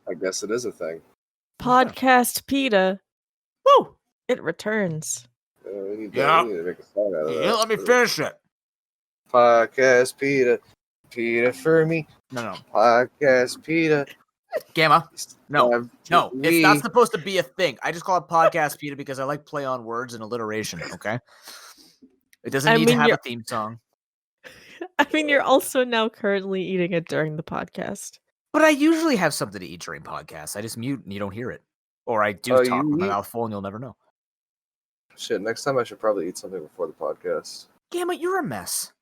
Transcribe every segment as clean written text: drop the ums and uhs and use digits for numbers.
I guess it is a thing. Podcast PETA. Woo! It returns. We need to make a song out of that. Let me finish it. Podcast PETA. PETA for me. No. Podcast PETA. Gamma. No. It's not supposed to be a thing. I just call it Podcast PETA because I like play on words and alliteration, okay? It doesn't need to have a theme song. I mean, you're also now currently eating it during the podcast. But I usually have something to eat during podcasts. I just mute and you don't hear it. Or I do talk with my mouth full and you'll never know. Shit, next time I should probably eat something before the podcast. Gamma, you're a mess.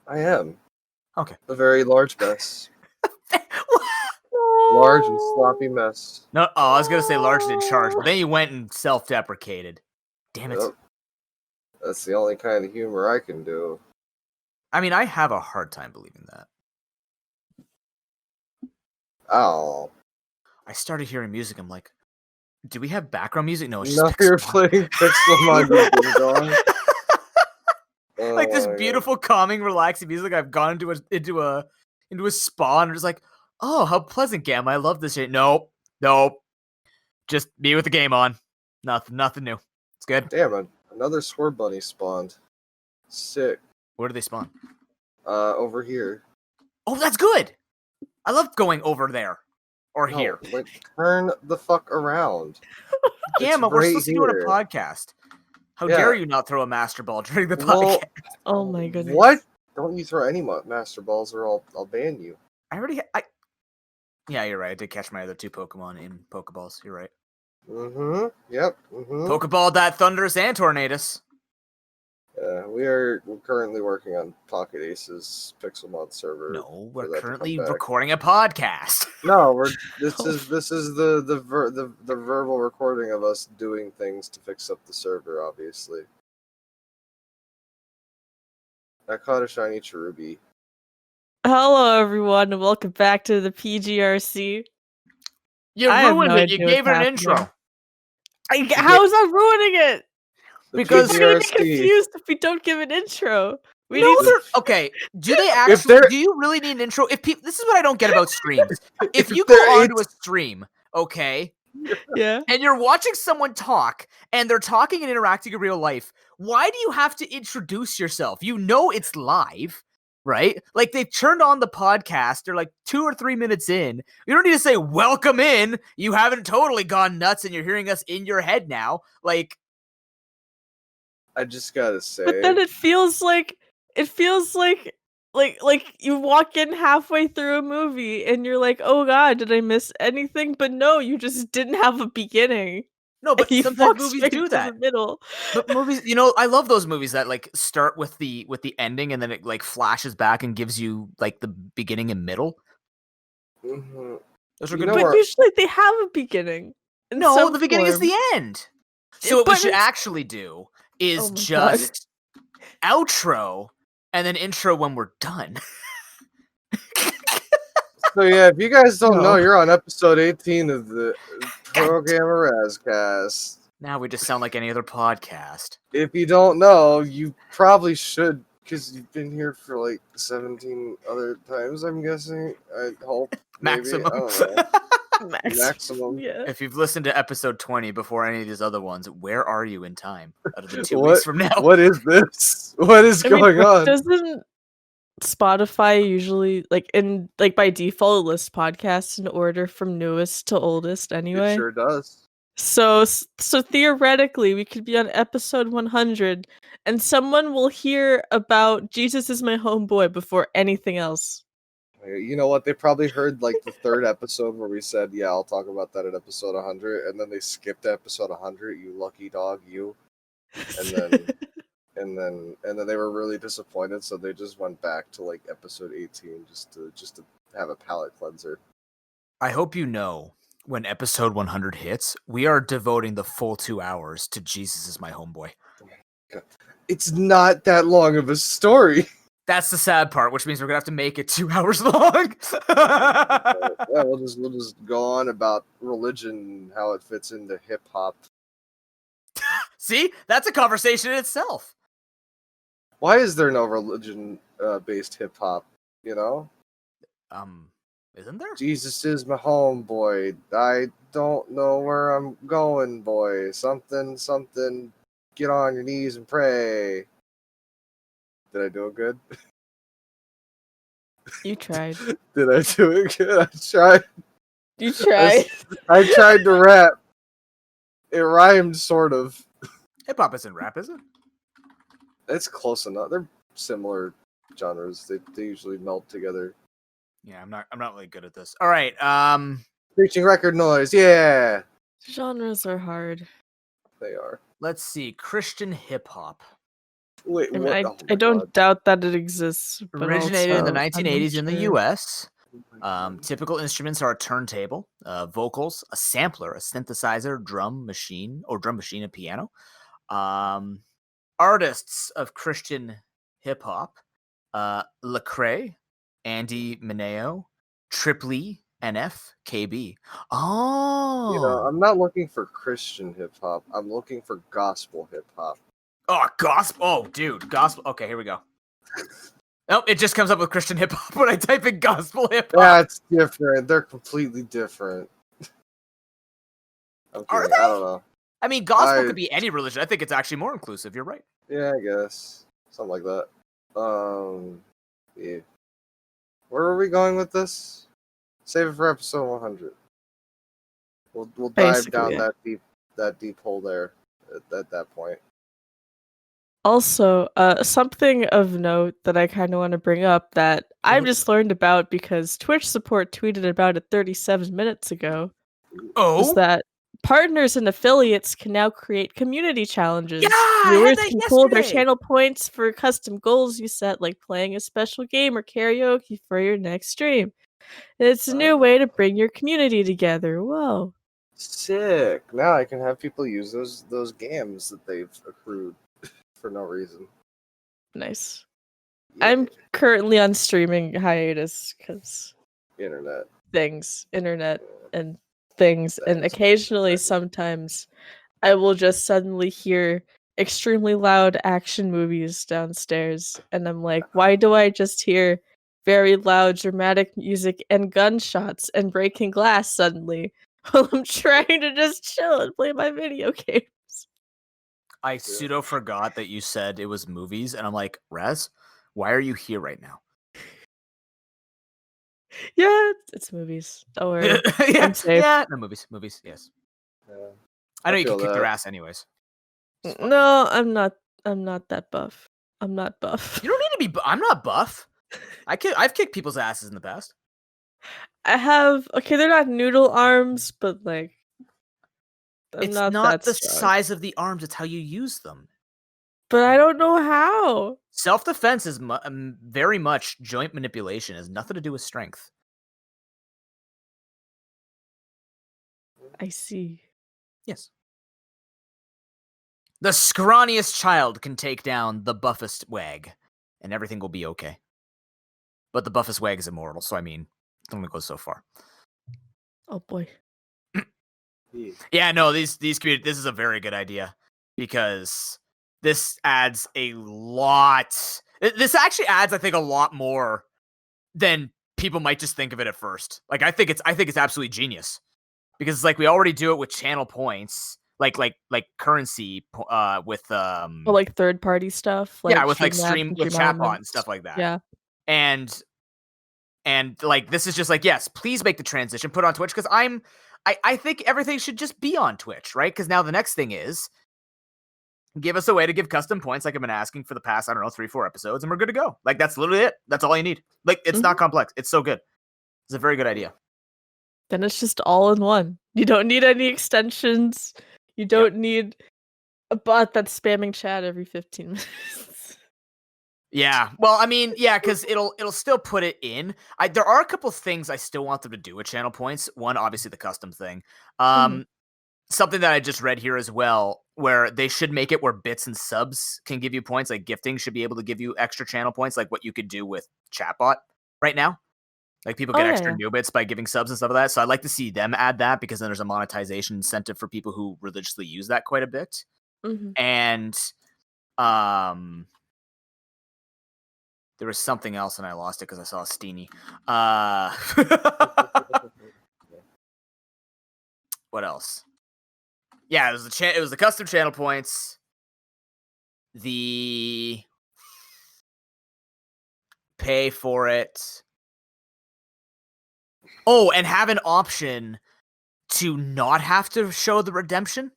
I am. Okay. A very large mess. Large and sloppy mess. No, I was going to say large and in charge, but then you went and self-deprecated. Damn it. Yep. That's the only kind of humor I can do. I mean, I have a hard time believing that. Oh. I started hearing music. I'm like, do we have background music? No, it's just you're playing Pixelmon. Like this beautiful, calming, relaxing music. I've gone into a spa and just like, oh, how pleasant, Gamma. I love this shit. Nope. Just me with the game on. Nothing new. It's good. Damn, another Sword Bunny spawned. Sick. Where do they spawn? Over here. Oh, that's good. I love going over there. Or here. Like, turn the fuck around. Gamma, we're supposed to be doing a podcast. How dare you not throw a master ball during the podcast? Oh my goodness. What? Don't you throw any master balls or I'll ban you. Yeah, you're right. I did catch my other two Pokemon in Pokeballs. You're right. Mm-hmm. Yep. Mm-hmm. Pokeball that Thundurus and Tornadus. We're currently working on Pocket Ace's Pixelmon server. No, we're currently recording a podcast. No, this is the verbal recording of us doing things to fix up the server. Obviously, I caught a shiny Cherubi. Hello, everyone, and welcome back to the PGRC. You ruined it. You gave it an intro. How is that ruining it? Because we're gonna be confused if we don't give an intro. Okay. Do they actually? Do you really need an intro? This is what I don't get about streams. If you go onto a stream, okay, yeah, and you're watching someone talk, and they're talking and interacting in real life, why do you have to introduce yourself? You know it's live, right? Like they've turned on the podcast. They're like 2 or 3 minutes in. You don't need to say "Welcome in." You haven't totally gone nuts, and you're hearing us in your head now, like. I just gotta say. But then it feels like you walk in halfway through a movie and you're like, oh god, did I miss anything? But no, you just didn't have a beginning. No, but sometimes movies do that. The middle. But movies, I love those movies that like start with the ending and then it like flashes back and gives you like the beginning and middle. Mm-hmm. Those are good. But usually they have a beginning. No, the beginning is the end. So what we should actually do is just outro and then intro when we're done. So yeah, if you guys don't know, you're on episode 18 of the ProGammaRazzCast. Now we just sound like any other podcast. If you don't know, you probably should, because you've been here for like 17 other times, I'm guessing. I hope. Maximum. Maybe. I don't know. Maximum. Yeah. If you've listened to episode 20 before any of these other ones, where are you in time? Out of the 2 weeks from now. What is this? What is going on? Doesn't Spotify usually by default list podcasts in order from newest to oldest anyway? It sure does. So theoretically we could be on episode 100 and someone will hear about Jesus is my homeboy before anything else. You know what? They probably heard like the 3rd episode where we said, "Yeah, I'll talk about that at episode 100," and then they skipped episode 100. You lucky dog, you. And then they were really disappointed, so they just went back to like episode 18 just to have a palate cleanser. I hope you know when episode 100 hits, we are devoting the full 2 hours to Jesus is my homeboy. Oh my God. It's not that long of a story. That's the sad part, which means we're gonna have to make it 2 hours long. Yeah, we'll just go on about religion, how it fits into hip hop. See, that's a conversation in itself. Why is there no religion based hip hop? You know, Isn't there? Jesus is my homeboy. I don't know where I'm going, boy. Something, something. Get on your knees and pray. Did I do it good? You tried. Did I do it good? I tried. You tried. I tried to rap. It rhymed, sort of. Hip hop isn't rap, is it? It's close enough. They're similar genres. They usually meld together. Yeah, I'm not really good at this. All right. Reaching record noise, yeah. Genres are hard. They are. Let's see. Christian hip hop. Wait, I mean, what? I, Oh I my don't God. doubt that it exists. But Originated in the also, I'm 1980s in the unsure. U.S. Oh my God. Typical instruments are a turntable, vocals, a sampler, a synthesizer, drum machine, and piano. Artists of Christian hip hop: Lecrae, Andy Mineo, Triply, NF, KB. Oh, I'm not looking for Christian hip hop. I'm looking for gospel hip hop. gospel. Oh, dude, gospel. Okay, here we go. Nope, it just comes up with Christian hip hop when I type in gospel hip hop. That's different. They're completely different. I'm Are kidding. they? I don't know. I mean, gospel I- could be any religion. I think it's actually more inclusive. You're right. Yeah, I guess. Something like that. Yeah. Where are we going with this? Save it for episode 100. We'll dive Basically, down yeah. that deep hole there at that point. Also, something of note that I kind of want to bring up that I've Mhm. just learned about because Twitch support tweeted about it 37 minutes ago is Oh, that partners and affiliates can now create community challenges. yeah, I had Viewers that can pull their yesterday. channel points for custom goals you set, like playing a special game or karaoke for your next stream. It's a new way to bring your community together. Whoa. Sick. Now I can have people use those games that they've accrued for no reason. Nice. Yeah. I'm currently on streaming hiatus because Internet. internet, and things, and Thanks. occasionally, sometimes, I will just suddenly hear extremely loud action movies downstairs, and I'm like, why do I just hear very loud, dramatic music and gunshots and breaking glass suddenly while I'm trying to just chill and play my video games? I pseudo forgot that you said it was movies, and I'm like, Raz, why are you here right now? Yeah, it's movies. Don't worry. yeah, I'm safe. yeah, no movies, yes. Yeah. I know I you can feel kick their that. ass anyways. It's fine. No, I'm not that buff. I'm not buff. You don't need to be. I'm not buff. I've kicked people's asses in the past. I have they're not noodle arms, but like I'm It's not not that the strong. size of the arms; it's how you use them. But I don't know how. Self-defense is very much joint manipulation. It has nothing to do with strength. I see. Yes. The scrawniest child can take down the buffest wag, and everything will be okay. But the buffest wag is immortal, so I mean, it only goes so far. Oh boy. Yeah, no, this is a very good idea because this adds a lot. This actually adds, I think, a lot more than people might just think of it at first. Like, I think it's absolutely genius because it's like we already do it with channel points, like currency, with Well, like third party stuff. Like yeah, with like Streamlabs and with Stream chatbot and Elements. stuff like that. Yeah. And like this is just like, yes, please make the transition, put it on Twitch, because I think everything should just be on Twitch, right? Because now the next thing is give us a way to give custom points like I've been asking for the past, I don't know, 3-4 episodes, and we're good to go. Like, that's literally it. That's all you need. Like, it's not complex. It's so good. It's a very good idea. Then it's just all in one. You don't need any extensions. You don't need a bot that's spamming chat every 15 minutes. Yeah. Well, I mean, yeah, because it'll still put it in. There are a couple things I still want them to do with channel points. One, obviously, the custom thing. Something that I just read here as well, where they should make it where bits and subs can give you points. Like gifting should be able to give you extra channel points, like what you could do with chatbot right now. Like people get extra new bits by giving subs and stuff like that. So I'd like to see them add that because then there's a monetization incentive for people who religiously use that quite a bit. And There was something else and I lost it because I saw a Steenie. What else? Yeah, it was the custom channel points. The pay for it. Oh, and have an option to not have to show the redemption.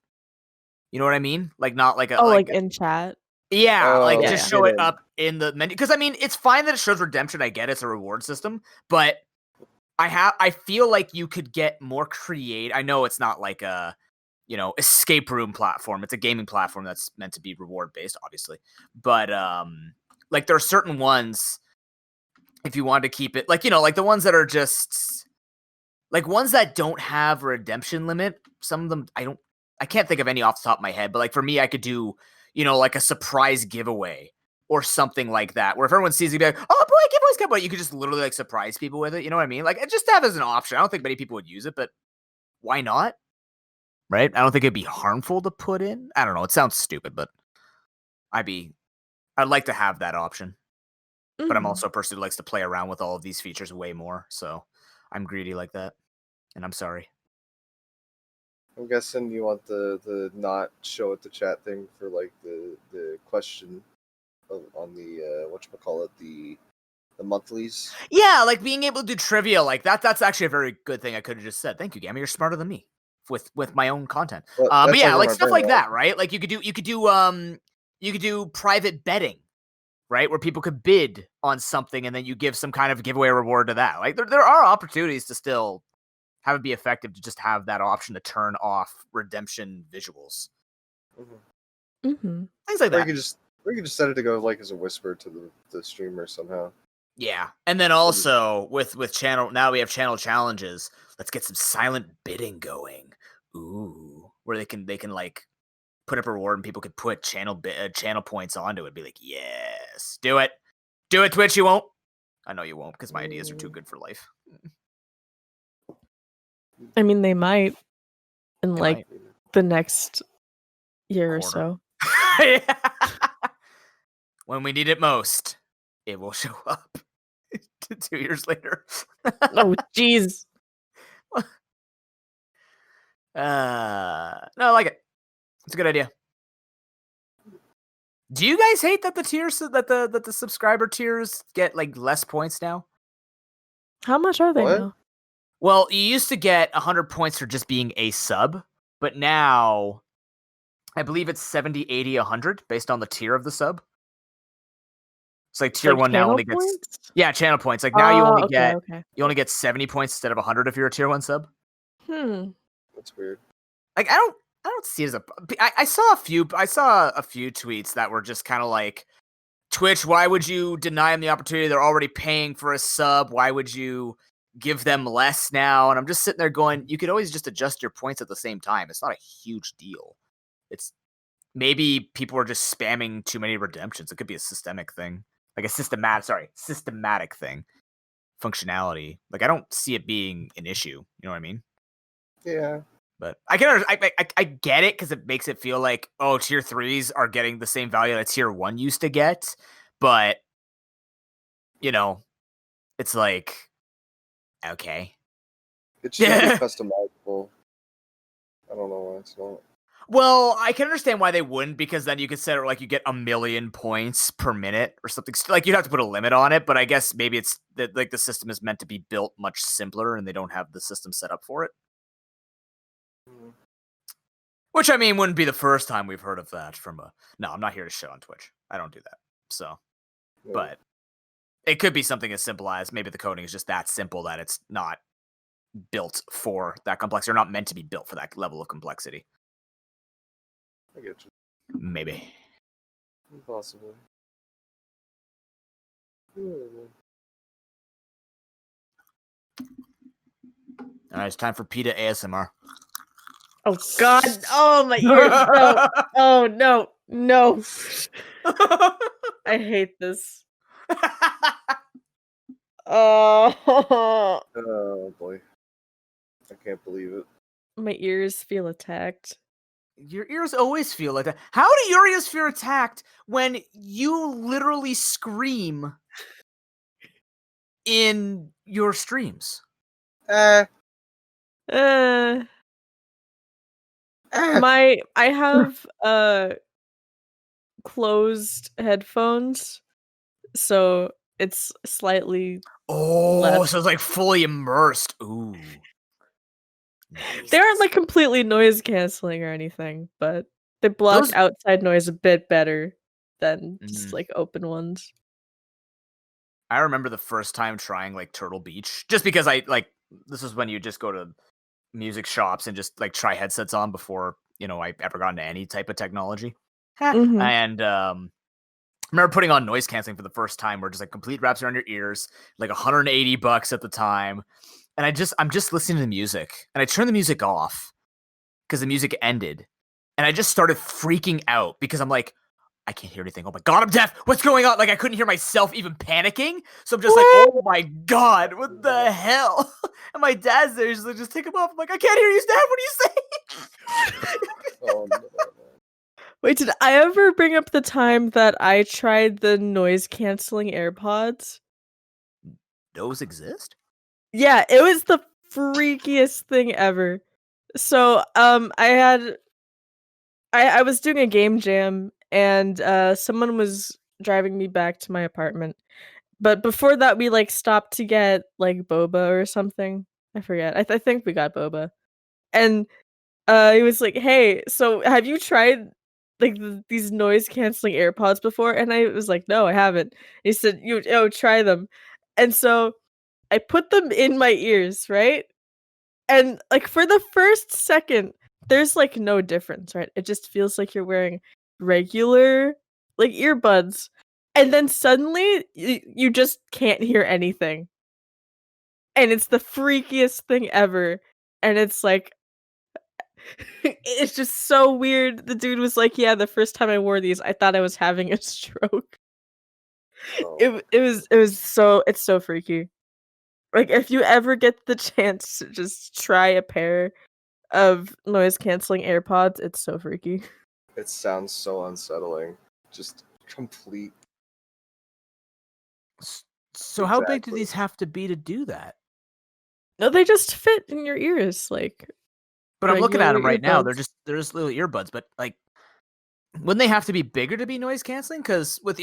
You know what I mean? Like not like a like in chat. Yeah, like yeah. just show it up in the menu. Because I mean, it's fine that it shows redemption. I get it's a reward system, but I feel like you could get more creative. I know it's not like a escape room platform. It's a gaming platform that's meant to be reward based, obviously. But like there are certain ones, if you want to keep it like like the ones that are just like ones that don't have a redemption limit. Some of them I can't think of any off the top of my head, but like for me, I could do like a surprise giveaway or something like that, where if everyone sees it, be like, oh boy, giveaways come, but you could just literally like surprise people with it. You know what I mean? Like just to have as an option. I don't think many people would use it, but why not? Right? I don't think it'd be harmful to put in. I don't know. It sounds stupid, but I'd like to have that option. Mm-hmm. But I'm also a person who likes to play around with all of these features way more. So I'm greedy like that. And I'm sorry. I'm guessing you want the not show at the chat thing for like the question on the whatchamacallit, the monthlies. Yeah, like being able to do trivia like that. That's actually a very good thing I could have just said. Thank you, Gamma. You're smarter than me with my own content. But yeah, like stuff like that, right? Like you could do private betting, right? Where people could bid on something and then you give some kind of giveaway reward to that. Like there are opportunities to still have it be effective to just have that option to turn off redemption visuals. Mm-hmm. Things like that. We could just set it to go like as a whisper to the streamer somehow. Yeah. And then also with channel, now we have channel challenges. Let's get some silent bidding going. Ooh. Where they can like put up a reward and people could put channel points onto it. Be like, yes, do it. Do it, Twitch. You won't. I know you won't because my ideas are too good for life. I mean, they might in the next year or so. When we need it most, it will show up 2 years later. Oh, jeez. No, I like it. It's a good idea. Do you guys hate that the tiers that the subscriber tiers get like less points now? How much are they now? Well, you used to get 100 points for just being a sub, but now I believe it's 70, 80, 100 based on the tier of the sub. It's like tier 1 now only gets channel points. Like now you only get 70 points instead of 100 if you're a tier 1 sub. That's weird. Like I don't see it as I saw a few tweets that were just kind of like, Twitch, why would you deny them the opportunity? They're already paying for a sub. Why would you give them less now? And I'm just sitting there going, you could always just adjust your points at the same time. It's not a huge deal. It's maybe people are just spamming too many redemptions. It could be a systemic thing, like a systematic thing, functionality. Like I don't see it being an issue. You know what I mean? Yeah. But I get it because it makes it feel like, oh, tier 3s are getting the same value that tier 1 used to get. But, it's like, okay. It should be customizable. I don't know why it's not. Well, I can understand why they wouldn't, because then you could set it like you get 1,000,000 points per minute or something. Like you'd have to put a limit on it, but I guess maybe it's that like the system is meant to be built much simpler and they don't have the system set up for it. Which, I mean, wouldn't be the first time we've heard of that from No, I'm not here to shit on Twitch. I don't do that. So, but it could be something as simple as maybe the coding is just that simple that it's not built for that complexity or not meant to be built for that level of complexity. I get you. Maybe. Possibly. All right, it's time for PETA ASMR. Oh God! Oh my ears! No! Oh no! I hate this. Oh boy! I can't believe it. My ears feel attacked. Your ears always feel like that. How do your ears feel attacked when you literally scream in your streams? I have closed headphones, so it's slightly Oh, less. so it's like fully immersed. Ooh. Nice. They aren't like completely noise canceling or anything, but they block outside noise a bit better than just like open ones. I remember the first time trying like Turtle Beach, just because this is when you just go to music shops and just like try headsets on before, I ever got into any type of technology. Mhm. And I remember putting on noise canceling for the first time, where just like complete wraps around your ears, like $180 at the time. And I'm just listening to the music, and I turned the music off because the music ended, and I just started freaking out because I'm like, I can't hear anything. Oh my god, I'm deaf. What's going on? Like, I couldn't hear myself even panicking. So I'm just like, oh my god, what the hell? And my dad's there. He's like, just take him off. I'm like, I can't hear you, Dad. What are you saying? Oh, no. Wait, did I ever bring up the time that I tried the noise canceling AirPods? Those exist? Yeah, it was the freakiest thing ever. So, I was doing a game jam, and someone was driving me back to my apartment. But before that, we like stopped to get like boba or something. I forget. I think we got boba, and he was like, "Hey, so have you tried like these noise canceling AirPods before?" And I was like, "No, I haven't." He said, try them," and so I put them in my ears, right? And like for the first second, there's like no difference, right? It just feels like you're wearing regular like earbuds. And then suddenly you just can't hear anything. And it's the freakiest thing ever. And it's like it's just so weird. The dude was like, "Yeah, the first time I wore these, I thought I was having a stroke." Oh. It's so freaky. Like if you ever get the chance to just try a pair of noise canceling AirPods, it's so freaky. It sounds so unsettling. Just complete. So how big do Exactly. these have to be to do that? No, they just fit in your ears, like. But I'm looking at them regular right now. They're earbuds. just little earbuds. But like, wouldn't they have to be bigger to be noise canceling? Because with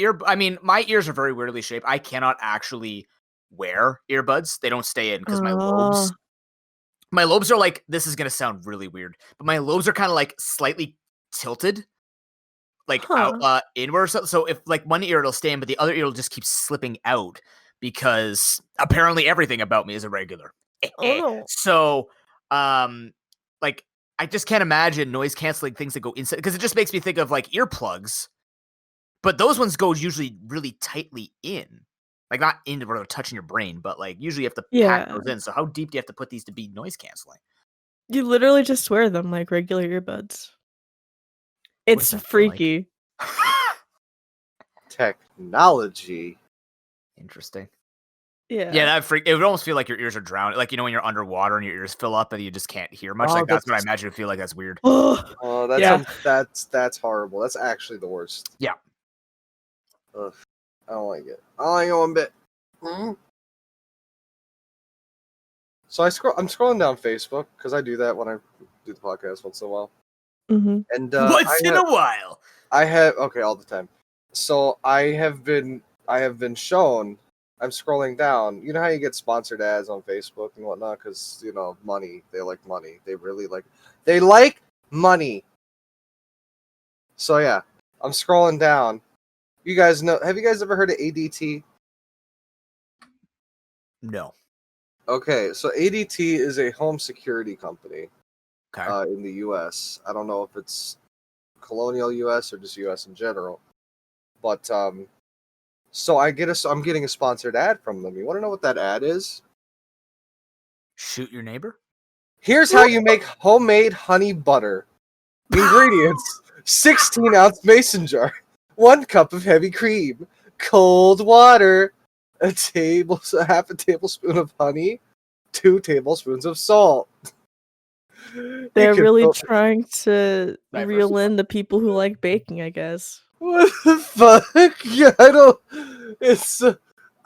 my ears are very weirdly shaped. I cannot actually wear earbuds. They don't stay in because Oh. my lobes are like, this is gonna sound really weird, but my lobes are kind of like slightly tilted, like out inward. So if like one ear it'll stay in, but the other ear will just keep slipping out because apparently everything about me is irregular. Oh no. So like I just can't imagine noise canceling things that go inside, because it just makes me think of like earplugs, but those ones go usually really tightly in, like not into where they're touching your brain, but like usually you have to pack those in. So how deep do you have to put these to be noise canceling? You literally just wear them like regular earbuds. It's freaky. Like? Technology. Interesting. Yeah. Yeah, it would almost feel like your ears are drowning. Like, when you're underwater and your ears fill up and you just can't hear much. Oh, like, that's what I imagine it feel like. That's weird. Oh, that's horrible. That's actually the worst. Yeah. Ugh. I don't like it. I don't like it one bit. Mm-hmm. So I'm scrolling down Facebook because I do that when I do the podcast once in a while. Mm-hmm. And once in a while. All the time. So I have been shown. I'm scrolling down. You know how you get sponsored ads on Facebook and whatnot because money. They like money. They really like. They like money. So yeah, I'm scrolling down. You guys know? Have you guys ever heard of ADT? No. Okay, so ADT is a home security company. Okay. In the U.S. I don't know if it's colonial U.S. or just U.S. in general, but so I'm getting a sponsored ad from them. You want to know what that ad is? Shoot your neighbor? Here's how you make homemade honey butter. Ingredients: 16-ounce mason jar, 1 cup of heavy cream, cold water, half a tablespoon of honey, 2 tablespoons of salt. They're really trying to reel in the people who like baking, I guess. What the fuck? Yeah, I don't. It's.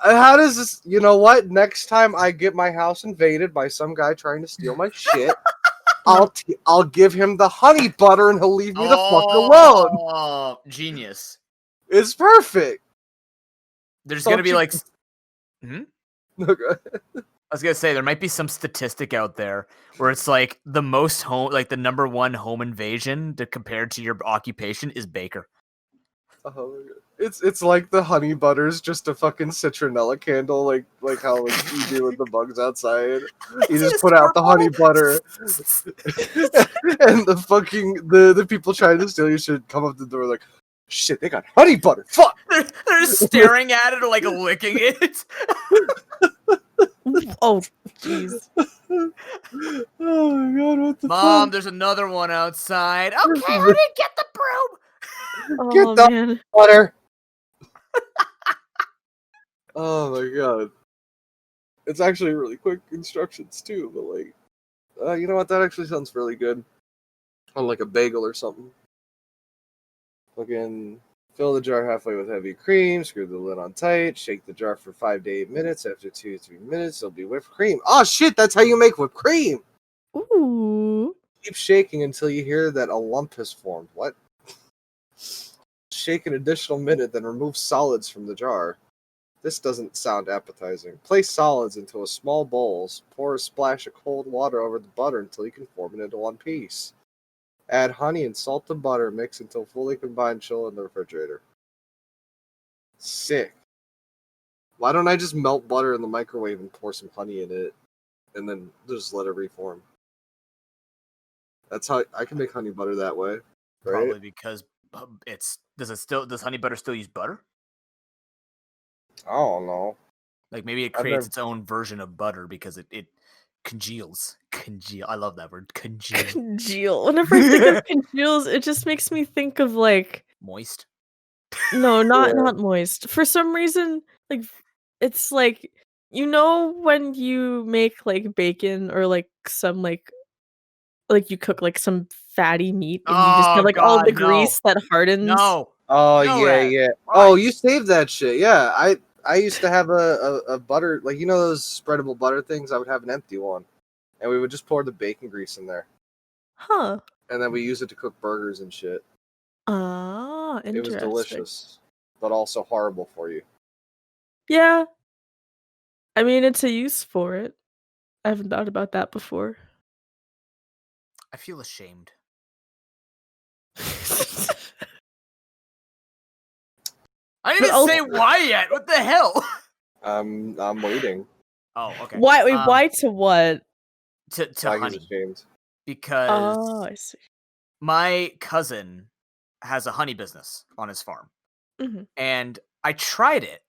How does this? You know what? Next time I get my house invaded by some guy trying to steal my shit, I'll give him the honey butter and he'll leave me the fuck alone. Oh, genius. It's perfect. There's Don't gonna be you- like. I was gonna say there might be some statistic out there where it's like the most home, like the number one home invasion compared to your occupation is baker. It's like the honey butter's just a fucking citronella candle, like how you do with the bugs outside. You just put out the honey butter, and the fucking the people trying to steal your shit come up the door like, shit, they got honey butter. Fuck. They're staring at it or like licking it. Oh, jeez. Oh my god, what the Mom, fuck? there's another one outside. Okay, honey, get the broom. Get Oh the man. butter. Oh my god. It's actually really quick instructions too, but like, you know what? That actually sounds really good on like a bagel or something. Fucking fill the jar halfway with heavy cream, screw the lid on tight, shake the jar for 5 to 8 minutes. After 2 to 3 minutes, it'll be whipped cream. Oh shit, that's how you make whipped cream! Ooh. Keep shaking until you hear that a lump has formed. What? Shake an additional minute, then remove solids from the jar. This doesn't sound appetizing. Place solids into a small bowl. Pour a splash of cold water over the butter until you can form it into one piece. Add honey and salt to butter. Mix until fully combined. Chill in the refrigerator. Sick. Why don't I just melt butter in the microwave and pour some honey in it, and then just let it reform? That's how I can make honey butter that way. Right? Probably because does honey butter still use butter? I don't know. Like maybe it I've creates never- its own version of butter because it congeals. Congeal. I love that word. Congeal. Congeal. Whenever I think of congeals, it just makes me think of like Moist. no, not Yeah. not moist. For some reason, like it's like you know when you make like bacon or like some like you cook like some fatty meat and you just Oh have like all the God, no. grease that hardens. No. Oh No, yeah, Raz. yeah. Why? Oh, you saved that shit. Yeah, I used to have a butter, like, you know those spreadable butter things. I would have an empty one, and we would just pour the bacon grease in there, Huh. and then we use it to cook burgers and shit. Ah, It was interesting. delicious, but also horrible for you. Yeah. I mean, it's a use for it. I haven't thought about that before. I feel ashamed. I But didn't also- say why yet. What the hell? I'm waiting. Oh, okay. Why? Wait, why to what? To Why he's honey ashamed. because Oh, I see. my cousin has a honey business on his farm, Mhm. and I tried it,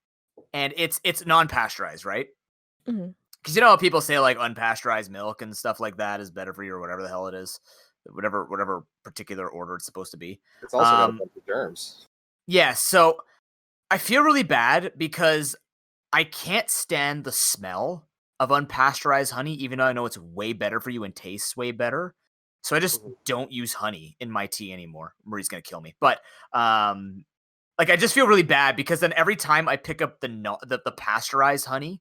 and it's non-pasteurized, right? Mhm. Because you know how people say like unpasteurized milk and stuff like that is better for you or whatever the hell it is, whatever particular order it's supposed to be. It's also got a bunch of germs. Yeah, so I feel really bad because I can't stand the smell of unpasteurized honey, even though I know it's way better for you and tastes way better. So I just don't use honey in my tea anymore. Marie's gonna kill me, but like I just feel really bad because then every time I pick up the pasteurized honey,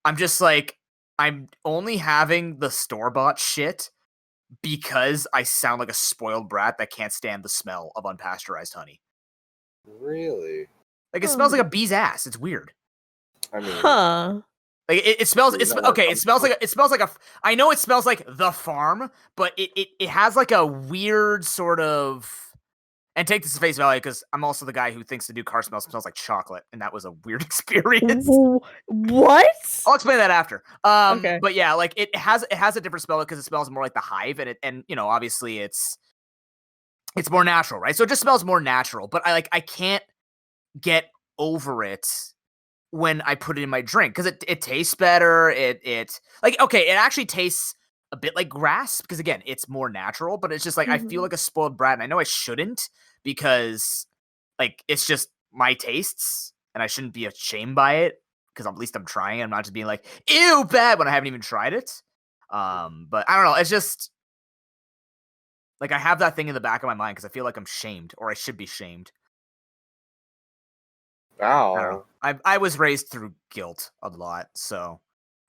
I'm just like I'm only having the store-bought shit because I sound like a spoiled brat that can't stand the smell of unpasteurized honey. Really? Like it smells like a bee's ass. It's weird. I mean, Huh. Like it smells. You It's know where okay. it It smells like a. I know it smells like the farm, but it has like a weird sort of. And take this at face value because I'm also the guy who thinks the new car smells like chocolate, and that was a weird experience. What? I'll explain that after. Okay. But yeah, like it has a different smell because it smells more like the hive, and you know obviously it's more natural, right? So it just smells more natural. But I can't get over it when I put it in my drink because it tastes better. It like okay, it actually tastes a bit like grass because again, it's more natural. But it's just like I feel like a spoiled brat, and I know I shouldn't because like it's just my tastes, and I shouldn't be ashamed by it because at least I'm trying. I'm not just being like ew bad when I haven't even tried it. But I don't know. It's just like I have that thing in the back of my mind because I feel like I'm shamed or I should be shamed. I don't know. Ow. I was raised through guilt a lot, so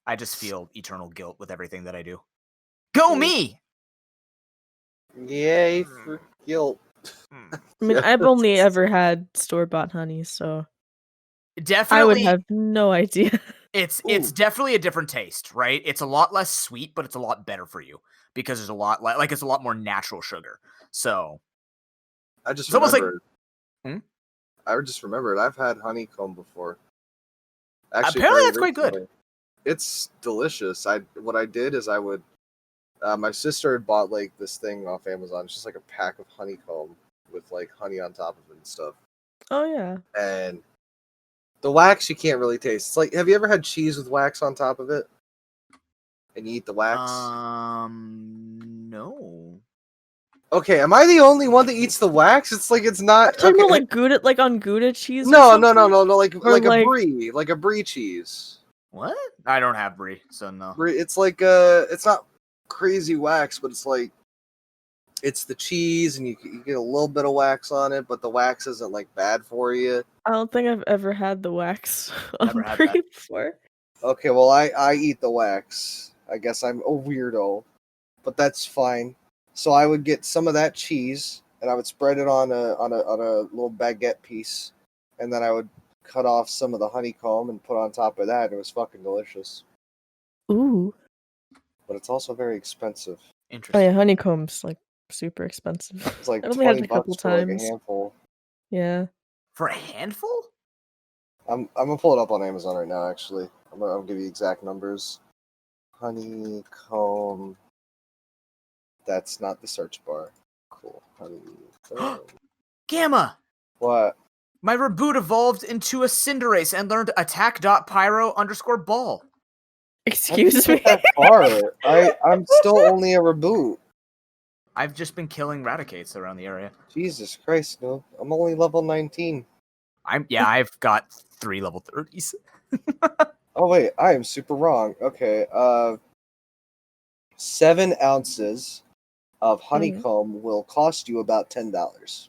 I just feel eternal guilt with everything that I do. Go Mm. me! Yay for guilt. I mean, I've only ever had store-bought honey, so Definitely, I would have no idea. It's Ooh. definitely a different taste, right? It's a lot less sweet, but it's a lot better for you because there's a lot like it's a lot more natural sugar. So I just it's almost like remembered. Hmm? I just remembered. I've had honeycomb before. Actually, apparently very that's quite good. recently. It's delicious. What I did is I would. My sister had bought like this thing off Amazon. It's just like a pack of honeycomb with like honey on top of it and stuff. Oh yeah. And the wax you can't really taste. It's like, have you ever had cheese with wax on top of it? And you eat the wax? No. Okay, am I the only one that eats the wax? It's like it's not. I'm talking Okay. about like Gouda, like on Gouda cheese. No, or no, no, something? no, no. Like Or like a like- brie, like a brie cheese. What? I don't have brie, so no. Brie, it's like it's not crazy wax, but it's like it's the cheese, and you get a little bit of wax on it, but the wax isn't like bad for you. I don't think I've ever had the wax Never on had brie that. before. Okay, well I eat the wax. I guess I'm a weirdo, but that's fine. So I would get some of that cheese, and I would spread it on a little baguette piece, and then I would cut off some of the honeycomb and put on top of that. It was fucking delicious, Ooh. but it's also very expensive. Oh Interesting. yeah, honeycomb's like super expensive. It's like I only had it 20 a couple bucks for like a times. handful. Yeah. For a handful? I'm gonna pull it up on Amazon right now. Actually, I'm gonna give you exact numbers. Honeycomb. That's not the search bar. Cool. Honeycomb. Gamma! What? My reboot evolved into a Cinderace and learned attack.pyro_ball. Excuse me. That far. I'm still only a reboot. I've just been killing Raticates around the area. Jesus Christ, no. I'm only level 19. I've got 3 level 30s. Oh wait, I am super wrong. Okay, 7 ounces of honeycomb will cost you about $10.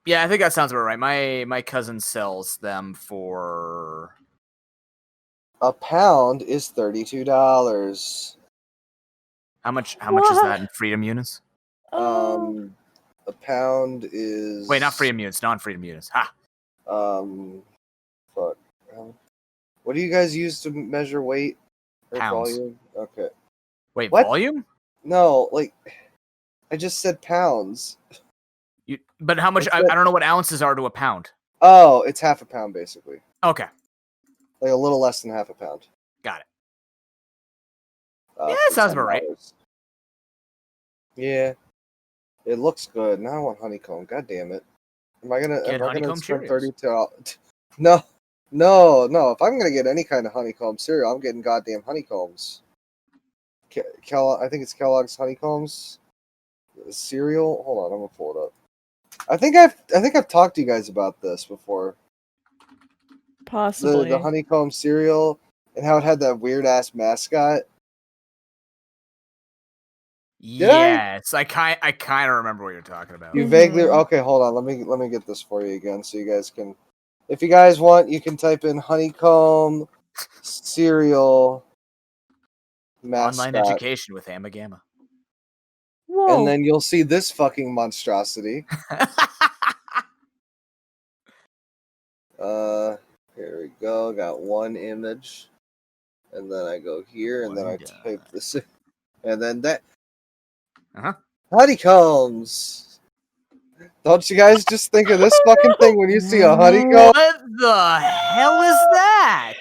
Yeah, I think that sounds about right. My cousin sells them for A pound is $32. how much is that in freedom units? Oh. A pound is Wait, not freedom units, non-freedom units. Ha. Fuck. What do you guys use to measure weight or Pounds. volume? Okay. Wait, What? volume? No, like I just said pounds. But how much? What's I that? don't know what ounces are to a pound. Oh, it's half a pound basically. Okay, Like a little less than half a pound. got it. For sounds about right. $10. Yeah. It looks good. Now I want honeycomb. God damn it. Am I gonna Honeycomb spend Cheerios. $32? No. If I'm gonna get any kind of honeycomb cereal, I'm getting goddamn honeycombs. I think it's Kellogg's honeycombs cereal. Hold on, I'm gonna pull it up. I think I've talked to you guys about this before. Possibly. The honeycomb cereal and how it had that weird ass mascot. Yes, I kind of remember what you're talking about. You vaguely Mhm. okay? Hold on, let me get this for you again, so you guys can, if you guys want, you can type in honeycomb cereal mascot, Online education with AmaGamma. Whoa. and then you'll see this fucking monstrosity. Here we go. Got one image, and then I go here, and then I type this in, and then that. Honeycombs. Don't you guys just think of this fucking thing when you see a honeycomb? What the hell is that?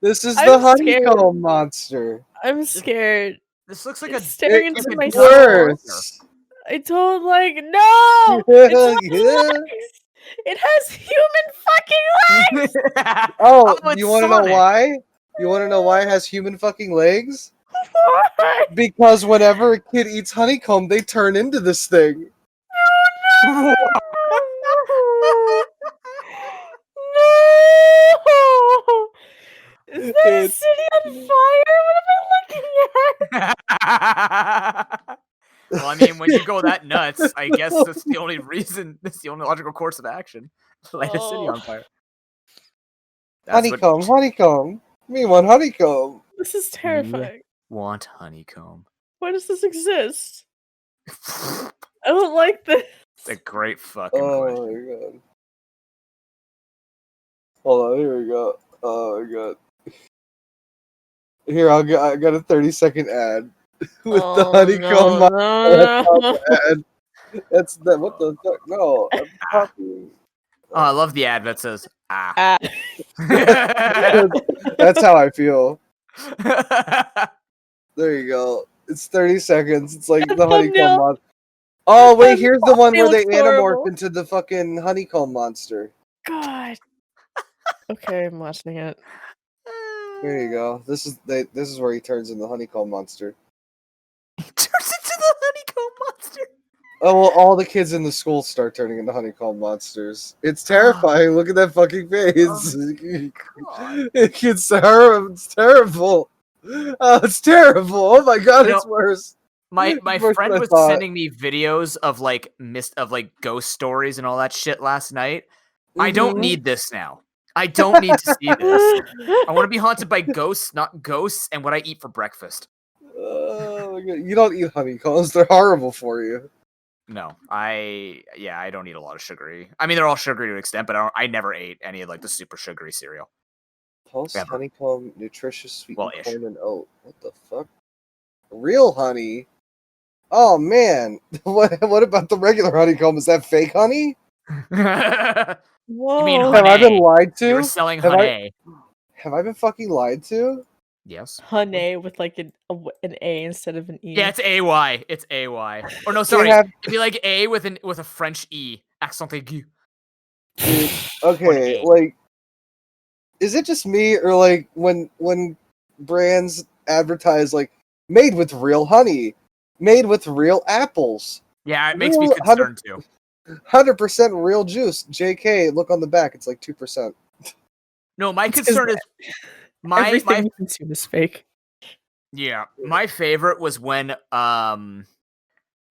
This is I'm the scared. honeycomb monster. I'm scared. This looks like It's a staring It's into my worse. I told like no. Yeah. It has human fucking legs. Oh, Oh, it's you want to know Sonic. why? You want to know why it has human fucking legs? Why? Because whenever a kid eats honeycomb, they turn into this thing. No. Is that a It's- city on fire? What am I looking at? Well, I mean, when you go that nuts, I guess that's the only reason. That's the only logical course of action. Light a city on fire. Honeycomb, honeycomb. Me want honeycomb. This is terrifying. Want honeycomb. Why does this exist? I don't like this. It's a great fucking Oh question. my god. Hold on, here we go. Oh my god. Here, I got a 30-second ad with the honeycomb. No. Ad. That's that. What the fuck? No, I'm copying. Oh, I love the ad that says ah. Ah. That's how I feel. There you go. It's 30 seconds. It's like That the honeycomb thumbnail- monster. Oh wait, that here's the one where they thumbnail looks anamorph horrible. into the fucking honeycomb monster. God. Okay, I'm watching it. There you go. This is where he turns into the honeycomb monster. He turns into the honeycomb monster. Oh well, all the kids in the school start turning into honeycomb monsters. It's terrifying. Look at that fucking face. God. It's terrible. It's terrible. Oh, it's terrible. Oh my god, You it's worse. My Worse friend than I was thought. sending me videos of like ghost stories and all that shit last night. I don't Mhm. need this now. I don't need to see this. I want to be haunted by ghosts, not ghosts, and what I eat for breakfast. Oh my god. You don't eat honeycombs. They're horrible for you. No, I don't eat a lot of sugary. I mean, they're all sugary to an extent, but I never ate any of like the super sugary cereal. Post Ever. honeycomb, nutritious sweet Well-ish. corn and oat. What the fuck? Real honey? Oh man. What about the regular honeycomb? Is that fake honey? Whoa. You mean Have I been honey? lied You were to? selling Have honey. Have I been fucking lied to? Yes. Honey with like an A instead of an E. Yeah, it's AY. It's AY. Or no, sorry. have- It'd be like A with a French E. Accent aigu. Dude, okay, A. like, is it just me or like when brands advertise like made with real honey, made with real apples, Yeah, it makes me Real concerned too. 100% real juice. JK, look on the back, it's like 2%. No, my It's 'cause concern is Everything my you consume is fake. yeah. My favorite was when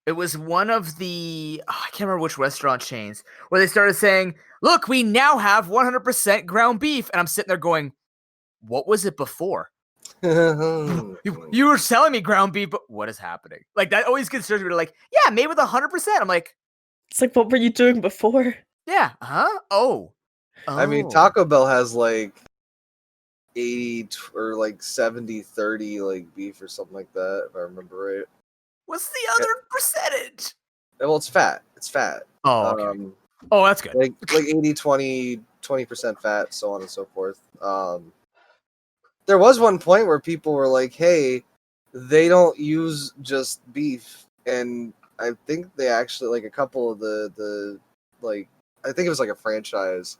it was one of the I can't remember which restaurant chains where they started saying, "Look, we now have 100% ground beef," and I'm sitting there going, "What was it before? You were selling me ground beef, but what is happening?" Like that always concerns me. Like, yeah, made with 100%. I'm like, It's like, what were you doing before? yeah, huh? Oh, I mean, Oh. Taco Bell has like 80 or like 70-30 like beef or something like that, if I remember right. What's the other percentage? Well, it's fat. It's fat. Oh, okay. Oh, that's good. Like 80-20, 20% fat, so on and so forth. There was one point where people were like, "Hey, they don't use just beef," and I think they actually like a couple of the like I think it was like a franchise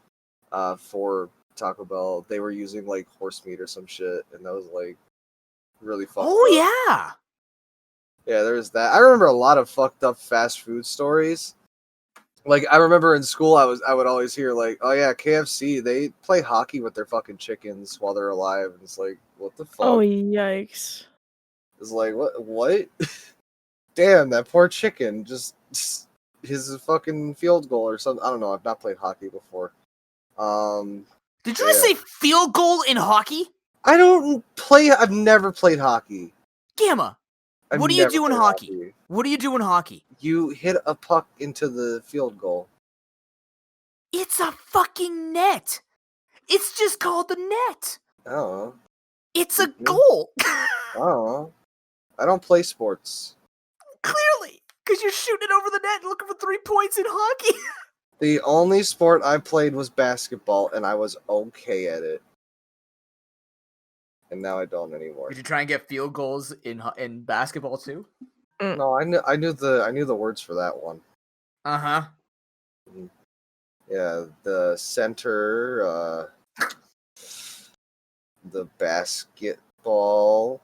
for Taco Bell. They were using like horse meat or some shit, and that was like really fucked up. Oh yeah. Yeah, there's that. I remember a lot of fucked up fast food stories. Like I remember in school, I would always hear like, "Oh yeah, KFC, they play hockey with their fucking chickens while they're alive," and it's like, what the fuck? Oh, yikes. It's like what? Damn, that poor chicken just his fucking field goal or something. I don't know. I've not played hockey before. Did you just say field goal in hockey? I've never played hockey. Gamma. I've What do you never do in played hockey? What do you do in hockey? You hit a puck into the field goal. It's a fucking net. It's just called the net. I don't know. It's a Mhm. goal. I don't know. I don't play sports. Clearly, because you're shooting it over the net looking for 3 points in hockey. The only sport I played was basketball, and I was okay at it. And now I don't anymore. Did you try and get field goals in basketball too? No, I knew the words for that one. Uh-huh. Yeah, the center, the basketball.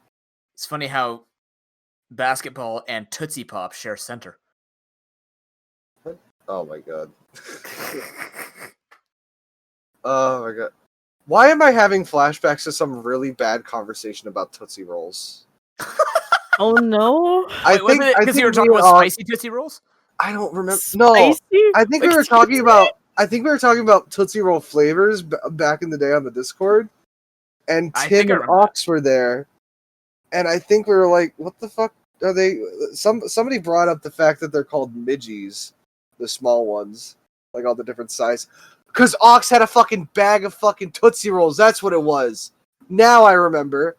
It's funny how basketball and Tootsie Pop share center. Oh my god. Oh my god. Why am I having flashbacks to some really bad conversation about Tootsie Rolls? Oh no. Wait, wasn't it because you were talking about spicy Tootsie Rolls? I don't remember. No, Spicy? I think we Like were talking Tootsie? about I think we were talking about Tootsie Roll flavors back in the day on the Discord, and I Tim think I and remember Ox were there, and I think we were like, "What the fuck are they?" Somebody brought up the fact that they're called midgies, the small ones, like all the different size. Because Ox had a fucking bag of fucking Tootsie Rolls. That's what it was. Now I remember.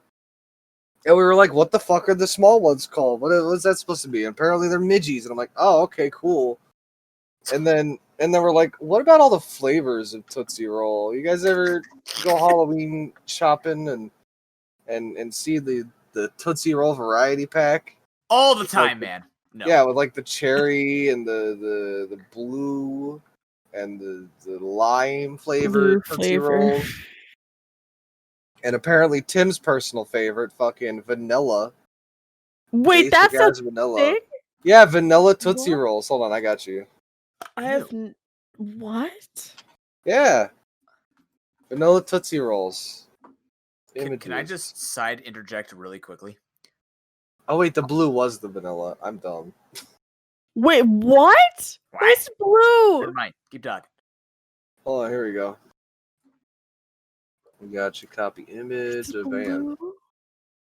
And we were like, "What the fuck are the small ones called? What is that supposed to be?" And apparently they're midgies, and I'm like, "Oh, okay, cool." And then we're like, what about all the flavors of Tootsie Roll? You guys ever go Halloween shopping and see the Tootsie Roll variety pack? all the time, man. No. Yeah, with like the cherry and the blue and the lime flavored Blue Tootsie flavor. Rolls. And apparently Tim's personal favorite, fucking vanilla. Wait, Basic that's a ass vanilla. thing? Yeah, vanilla Tootsie What? Rolls. Hold on, I got you. I have what? Yeah. Vanilla Tootsie Rolls. Can I Images. just side interject really quickly? Oh wait, the blue was the vanilla. I'm dumb. Wait, what? Where's blue? Never mind. Keep talking. Hold on, here we go. We got you. Copy image It's of Van. blue?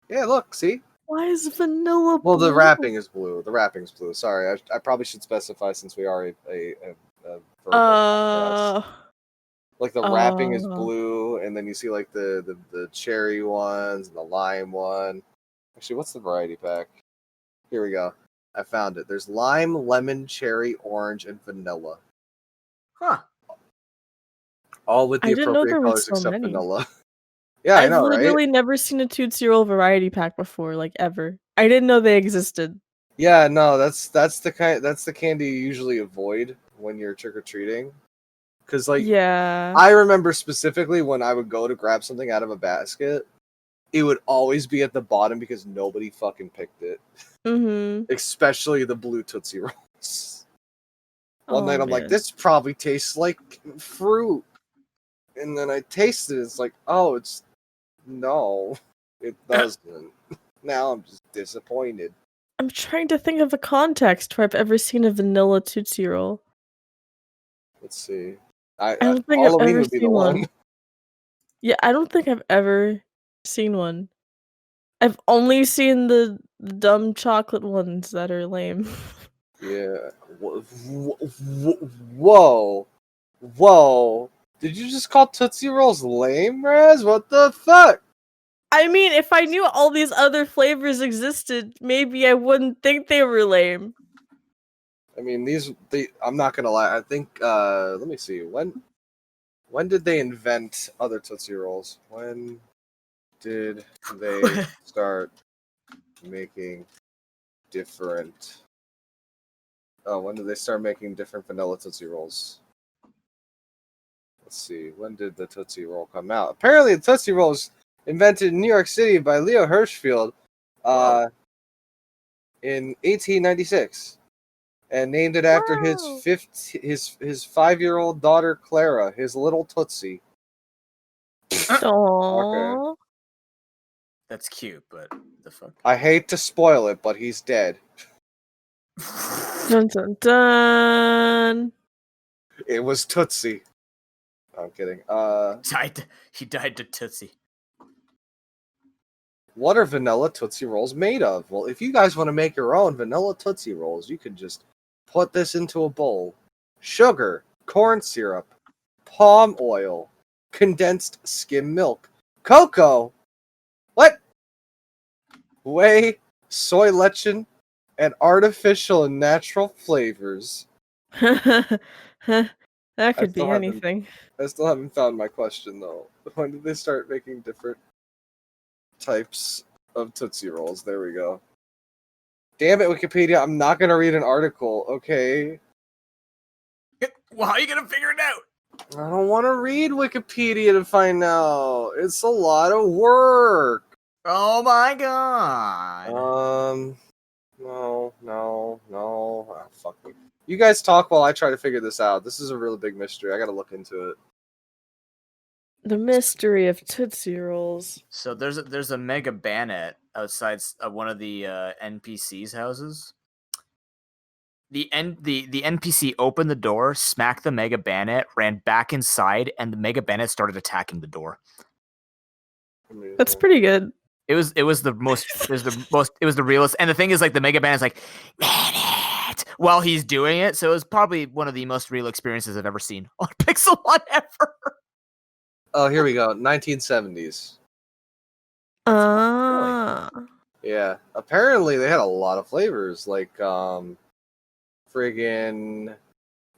Yeah, look, see? Why is vanilla blue? Well, the wrapping is blue. The wrapping's blue. Sorry, I probably should specify since we are a verbal podcast. Like the wrapping is blue, and then you see like the cherry ones and the lime one. Actually, what's the variety pack? Here we go. I found it. There's lime, lemon, cherry, orange, and vanilla. Huh. All with the I didn't know appropriate there were colors so except many. vanilla. Yeah, I I've know, right? literally never seen a Tootsie Roll variety pack before, like ever. I didn't know they existed. Yeah, no, that's the candy you usually avoid when you're trick or treating. Because like, Yeah. I remember specifically when I would go to grab something out of a basket, it would always be at the bottom because nobody fucking picked it. Mm-hmm. Especially the blue Tootsie Rolls. One Oh, night I'm like, man. this probably tastes like fruit. And then I tasted it, it's like, oh, no, it doesn't. Now I'm just disappointed. I'm trying to think of a context where I've ever seen a vanilla Tootsie Roll. Let's see. I don't think I've Halloween ever would be the seen one. one. Yeah, I don't think I've ever seen one. I've only seen the dumb chocolate ones that are lame. Yeah. Whoa. Whoa. Did you just call Tootsie Rolls lame, Raz? What the fuck? I mean, if I knew all these other flavors existed, maybe I wouldn't think they were lame. I mean, I'm not gonna lie. I think, let me see. When did they invent other Tootsie Rolls? When did they start making different... Oh, when did they start making different vanilla Tootsie Rolls? Let's see. When did the Tootsie Roll come out? Apparently, the Tootsie Roll was invented in New York City by Leo Hirschfeld in 1896 and named it after Wow. his 5-year-old daughter Clara, his little Tootsie. Aww. That's cute, but the fuck? I hate to spoil it, but he's dead. Dun dun dun. It was Tootsie. I'm kidding. He died to Tootsie. What are vanilla Tootsie Rolls made of? Well, if you guys want to make your own vanilla Tootsie Rolls, you can just put this into a bowl. Sugar, corn syrup, palm oil, condensed skim milk, cocoa, what? Whey, soy lecithin, and artificial and natural flavors. That could be anything. I still haven't found my question, though. When did they start making different types of Tootsie Rolls? There we go. Damn it, Wikipedia. I'm not going to read an article, okay? Well, how are you gonna figure it out? I don't want to read Wikipedia to find out. It's a lot of work. Oh my god. No. Oh, fuck me. You guys talk while I try to figure this out. This is a really big mystery. I gotta look into it. The mystery of Tootsie Rolls. So there's a mega bayonet outside one of the NPC's houses. the NPC opened the door, smacked the Mega Bayonet, ran back inside, and the Mega Bayonet started attacking the door. That's pretty good. It was the realest. And the thing is, like, the Mega Bayonet's like, man it, while he's doing it. So it was probably one of the most real experiences I've ever seen on Pixel 1 ever. Oh, here we go. 1970s. Yeah. Apparently they had a lot of flavors, like friggin'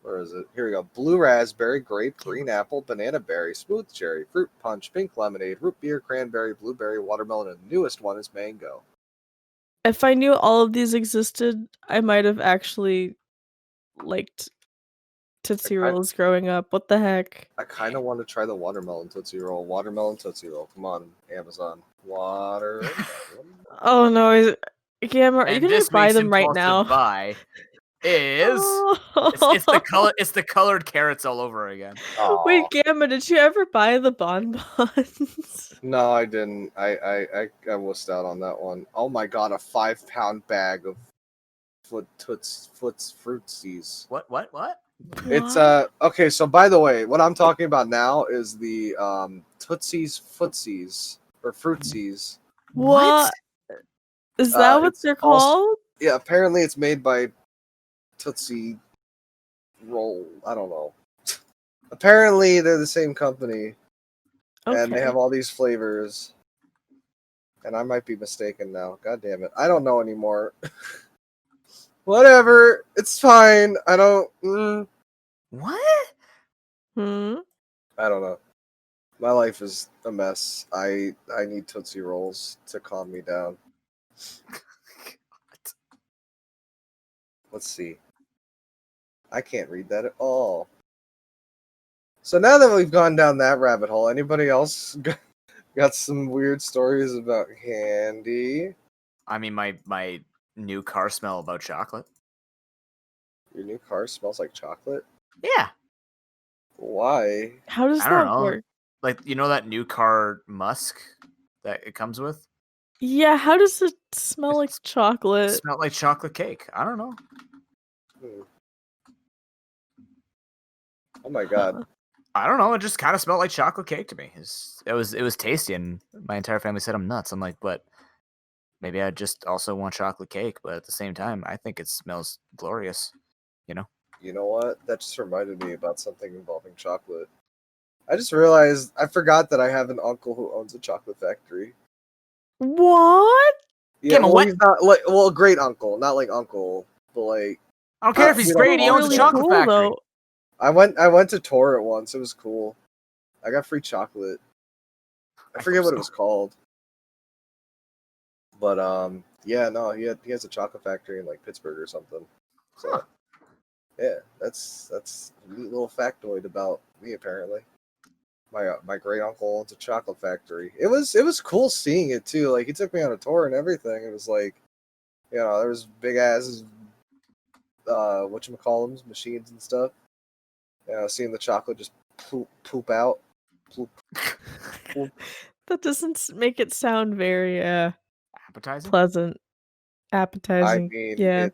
where is it? Here we go. Blue raspberry, grape, green apple, banana berry, smooth cherry, fruit punch, pink lemonade, root beer, cranberry, blueberry, watermelon, and the newest one is mango. If I knew all of these existed, I might have actually liked Tootsie Rolls growing up. What the heck? I kind of want to try the watermelon Tootsie Roll. Watermelon Tootsie Roll. Come on, Amazon. Watermelon. Oh no, Gamma, are you gonna buy them right now? Buy is it's the color. It's the colored carrots all over again. Aww. Wait, Gamma, did you ever buy the bonbons? No, I didn't. I missed out on that one. Oh my god, a 5-pound bag of fruitsies. What? It's okay. So by the way, what I'm talking about now is the Tootsie's Footsies or Fruitsies. What? Is that what they're called? Yeah, apparently it's made by Tootsie Roll. I don't know. Apparently they're the same company, and they have all these flavors. And I might be mistaken now. God damn it! I don't know anymore. Whatever. It's fine. I don't. What? Hmm. I don't know. My life is a mess. I need Tootsie Rolls to calm me down. Let's see. I can't read that at all. So now that we've gone down that rabbit hole, anybody else got some weird stories about candy? I mean, my new car smell about chocolate. Your new car smells like chocolate? Yeah. Why? How does that work? Like, you know that new car musk that it comes with? Yeah, how does it smell like chocolate? It smelled like chocolate cake. I don't know. Oh my god. I don't know. It just kind of smelled like chocolate cake to me. It was tasty, and my entire family said I'm nuts. I'm like, but maybe I just also want chocolate cake. But at the same time, I think it smells glorious. You know? You know what? That just reminded me about something involving chocolate. I just realized I forgot that I have an uncle who owns a chocolate factory. What? Yeah, well, he's not like a great uncle, not like uncle, but like I don't care if he's great. He owns a chocolate factory. Though. I went to tour it once. It was cool. I got free chocolate. I forget what it was called. But yeah, no, he has a chocolate factory in like Pittsburgh or something. So yeah, that's a neat little factoid about me apparently. My great uncle owns a chocolate factory. It was cool seeing it too. Like he took me on a tour and everything. It was like, you know, there was big asses, whatchamacallums, machines and stuff. You know, seeing the chocolate just poop out. Poop. That doesn't make it sound very appetizing. Pleasant. Appetizing. I mean, yeah.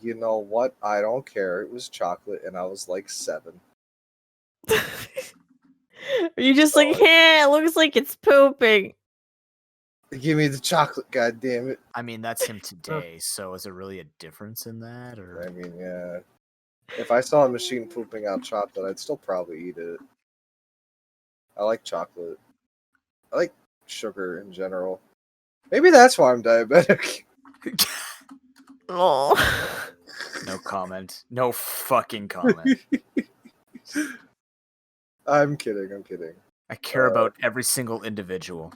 You know what? I don't care. It was chocolate, and I was like 7. Are you just like, hey, it looks like it's pooping? Give me the chocolate, god damn it. I mean, that's him today, so is there really a difference in that? Or I mean, yeah. If I saw a machine pooping out chocolate, I'd still probably eat it. I like chocolate. I like sugar in general. Maybe that's why I'm diabetic. Oh. No comment. No fucking comment. I'm kidding. I care about every single individual.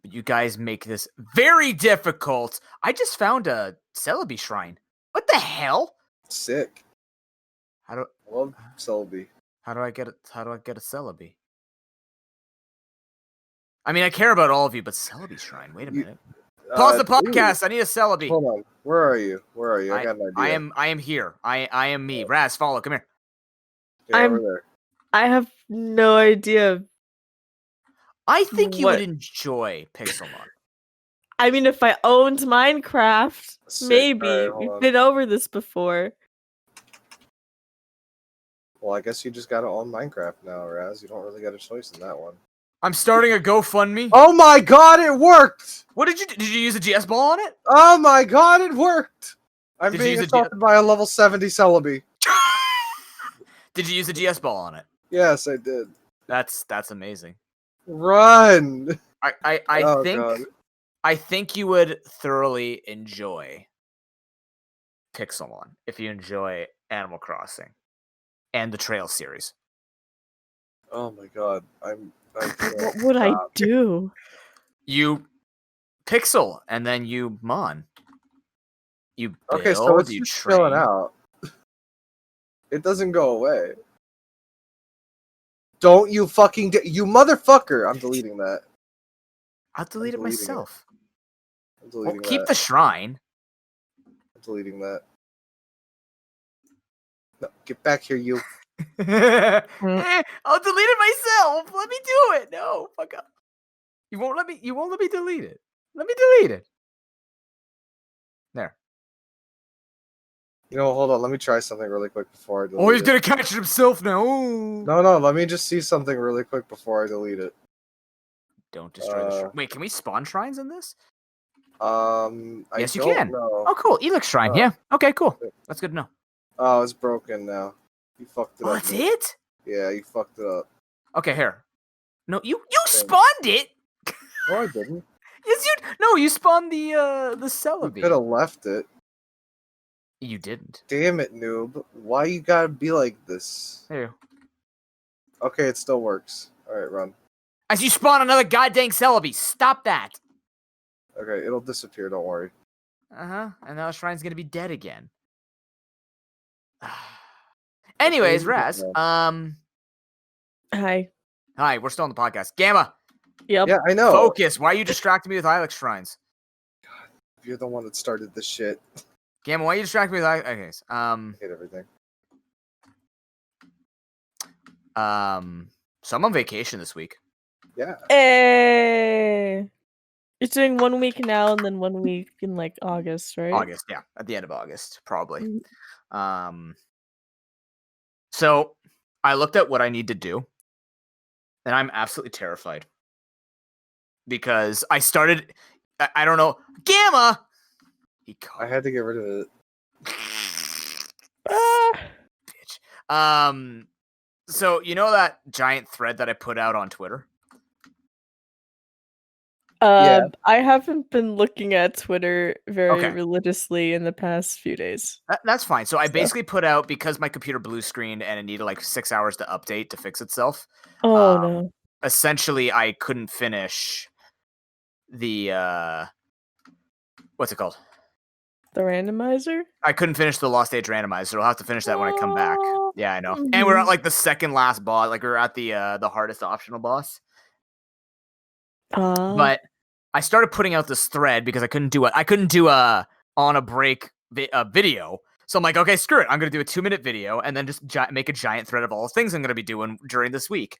But you guys make this very difficult. I just found a Celebi shrine. What the hell? Sick. I love Celebi. How do I get a Celebi? I mean, I care about all of you, but Celebi shrine. Wait a minute. Pause the podcast. I need a Celebi. Hold on. Where are you? I got an idea. I am here. I am me. Raz, follow. Come here. Yeah, over there. I have no idea. I think you would enjoy Pixelmon. I mean, if I owned Minecraft, Sick. maybe. Alright, hold We've on. been over this before. Well, I guess you just gotta own Minecraft now, Raz. You don't really got a choice in that one. I'm starting a GoFundMe. Oh my god, it worked! What did you use a GS ball on it? Oh my god, it worked! I'm Did you being use a assaulted by a level 70 Celebi. Did you use a GS ball on it? Yes, I did. That's amazing. Run! I Oh, think God. I think you would thoroughly enjoy Pixelmon if you enjoy Animal Crossing and the Trail series. Oh my god. I'm What would I do? You pixel and then you mon. You build, Okay, so it's you just train. chilling out. It doesn't go away. Don't you fucking you motherfucker! I'm deleting that. I'll delete it deleting it. myself. I'm deleting Well, keep that. the shrine. I'm deleting that. No, get back here, you. I'll delete it myself. Let me do it. No, fuck up. You won't let me delete it. Let me delete it. There. You know, hold on. Let me try something really quick before I delete Oh, he's it. gonna catch it himself now. Ooh. No, let me just see something really quick before I delete it. Don't destroy the shrine. Wait, can we spawn shrines in this? Yes, you can. know. Oh, cool. Elix shrine. Yeah. Okay, cool. That's good to know. Oh, it's broken now. You fucked it up. Oh, that's man. it? Yeah, you fucked it up. Okay, here. No, you spawned it. No, I didn't. Yes, you spawned the You Celebi. could have left it. You didn't. Damn it, noob. Why you gotta be like this? There. Okay, it still works. Alright, run. As you spawn another goddamn Celebi. Stop that. Okay, it'll disappear, don't worry. Uh-huh. And now the shrine's gonna be dead again. Anyways, Okay, Raz, Hi. hi, we're still on the podcast. Gamma, Yep. Yeah, I know. focus. Why are you distracting me with Ilex shrines? You're the one that started this shit. Gamma, why are you distracting me with Ilex? Okay, I hate everything. so I'm on vacation this week. Yeah. Hey. You're doing 1 week now and then 1 week in like August, right? August, yeah. At the end of August, probably. Mhm. So I looked at what I need to do, and I'm absolutely terrified. Because I started, I don't know, Gamma! I had to get rid of it. Bitch. So you know that giant thread that I put out on Twitter? Yeah. I haven't been looking at Twitter very Okay. religiously in the past few days. That's fine. So I basically put out, because my computer blue screened and it needed like 6 hours to update to fix itself. Oh no. Essentially, I couldn't finish the what's it called? The randomizer? I couldn't finish the Lost Age randomizer, so I'll have to finish that when I come back. Oh. Yeah, I know. And we're at like the second last boss. Like we're at the hardest optional boss. But I started putting out this thread because I couldn't do a on a break video. So I'm like, okay, screw it. I'm gonna do a 2-minute video and then just make a giant thread of all the things I'm gonna be doing during this week.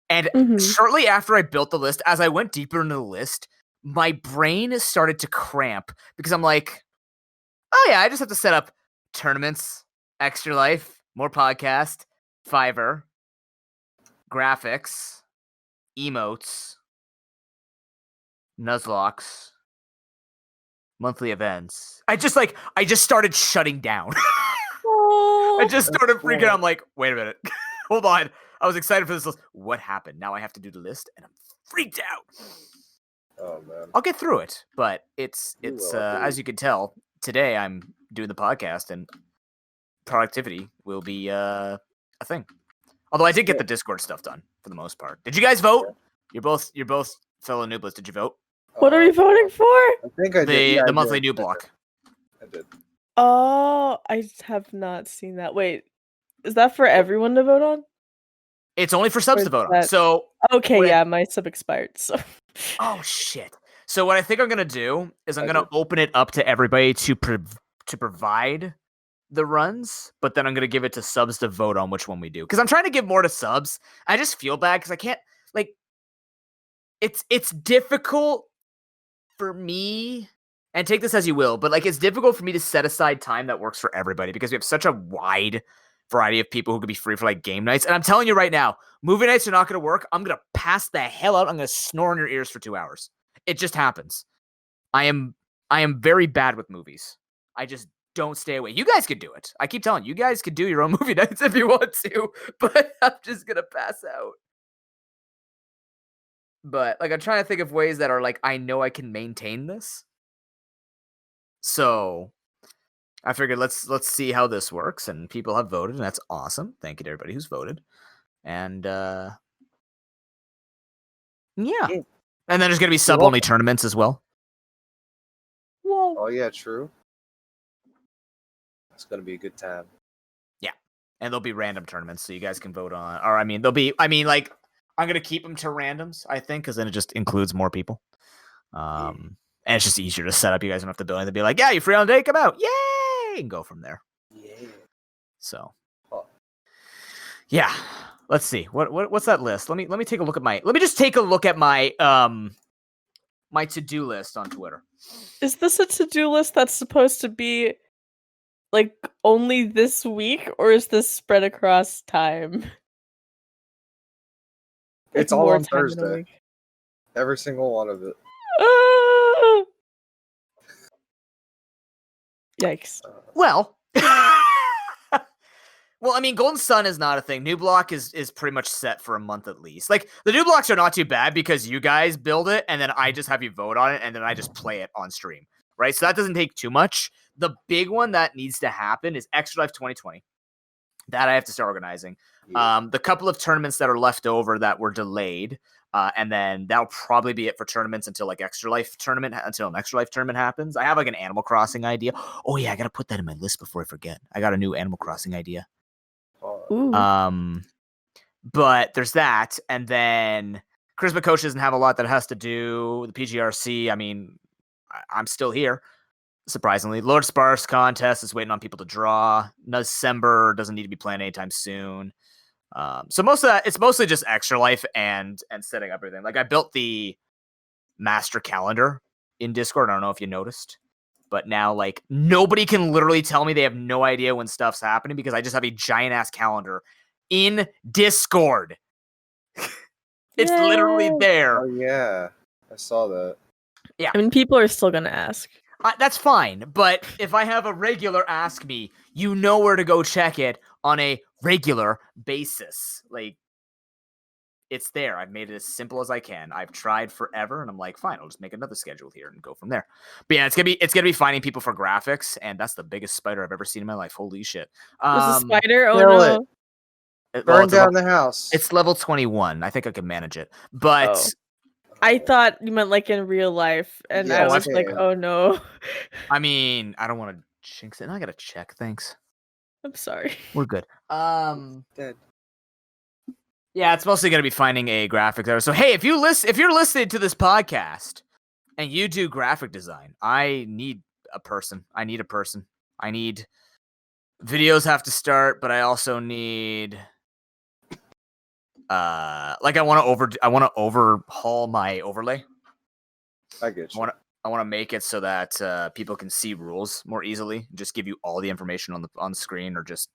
And shortly after I built the list, as I went deeper into the list, my brain started to cramp because I'm like, oh yeah, I just have to set up tournaments, Extra Life, more podcast, Fiverr, graphics, emotes, Nuzlocke, monthly events. I just started shutting down. I just started freaking out. I'm like, wait a minute. Hold on. I was excited for this list. What happened? Now I have to do the list and I'm freaked out. Oh man. I'll get through it, but it's as you can tell, today I'm doing the podcast and productivity will be a thing. Although I did get the Discord stuff done for the most part. Did you guys vote? You're both fellow nooblets. Did you vote? What are we voting for? I think I did. Yeah, The I monthly did. new block. I did. Oh, I have not seen that. Wait, is that for everyone to vote on? It's only for subs Or to vote on. that- So Okay, yeah, my sub expired. So. oh shit. So what I think I'm gonna do is I'm gonna open it up to everybody to provide the runs, but then I'm gonna give it to subs to vote on which one we do. Because I'm trying to give more to subs. I just feel bad because I can't it's difficult for me, and take this as you will, but like it's difficult for me to set aside time that works for everybody because we have such a wide variety of people who could be free for like game nights. And I'm telling you right now, movie nights are not going to work. I'm going to pass the hell out. I'm going to snore in your ears for 2 hours. It just happens. I am very bad with movies. I just don't stay away. You guys could do it. I keep telling you, you guys could do your own movie nights if you want to, but I'm just going to pass out. But like I'm trying to think of ways that are like I know I can maintain this. So I figured let's see how this works, and people have voted, and that's awesome. Thank you to everybody who's voted. And yeah. And then there's gonna be sub-only tournaments as well. Whoa. Oh yeah, true. It's gonna be a good time. Yeah. And there'll be random tournaments, so you guys can vote on. Or like I'm gonna keep them to randoms, I think, because then it just includes more people. And it's just easier to set up. You guys don't have to build anything. Be like, yeah, you free on the day, come out, yay, and go from there. Yeah. So, yeah. Let's see. What's that list? Let me take a look at my. Let me just take a look at my my to-do list on Twitter. Is this a to-do list that's supposed to be like only this week, or is this spread across time? It's all on Thursday. Every single one of it. Yikes. Well, well, I mean, Golden Sun is not a thing. New Block is pretty much set for a month at least. Like, the new blocks are not too bad because you guys build it, and then I just have you vote on it, and then I just play it on stream, right? So that doesn't take too much. The big one that needs to happen is Extra Life 2020. That I have to start organizing. Yeah. The couple of tournaments that are left over that were delayed, and then that'll probably be it for tournaments until like an Extra Life tournament happens. I have like an Animal Crossing idea. Oh yeah, I gotta put that in my list before I forget. I got a new Animal Crossing idea. Ooh. But there's that, and then Charisma Coach doesn't have a lot that has to do. The PGRC, I mean, I'm still here. Surprisingly, Lord Sparse contest is waiting on people to draw. December doesn't need to be planned anytime soon. So most of that, it's mostly just Extra Life and setting up everything. Like I built the master calendar in Discord. I don't know if you noticed, but now like nobody can literally tell me they have no idea when stuff's happening because I just have a giant ass calendar in Discord. It's literally there. Oh yeah, I saw that. Yeah, I mean, people are still gonna ask. That's fine, but if I have a regular ask me, you know where to go check it on a regular basis. Like, it's there. I've made it as simple as I can. I've tried forever, and I'm like, fine, I'll just make another schedule here and go from there. But yeah, it's gonna be finding people for graphics, and that's the biggest spider I've ever seen in my life. Holy shit! There's a spider. Oh no! Burn down the house. It's level 21. I think I can manage it, but. I thought you meant like in real life, and Yeah, I was like, oh no. I mean, I don't want to jinx it. I gotta check. Thanks. I'm sorry. We're good. Dead. Yeah, it's mostly gonna be finding a graphic there. So hey, if you're listening to this podcast and you do graphic design, I need a person. I need videos have to start, but I also need like I want to overhaul my overlay. I get you. I want to make it so that people can see rules more easily. Just give you all the information on the screen, or just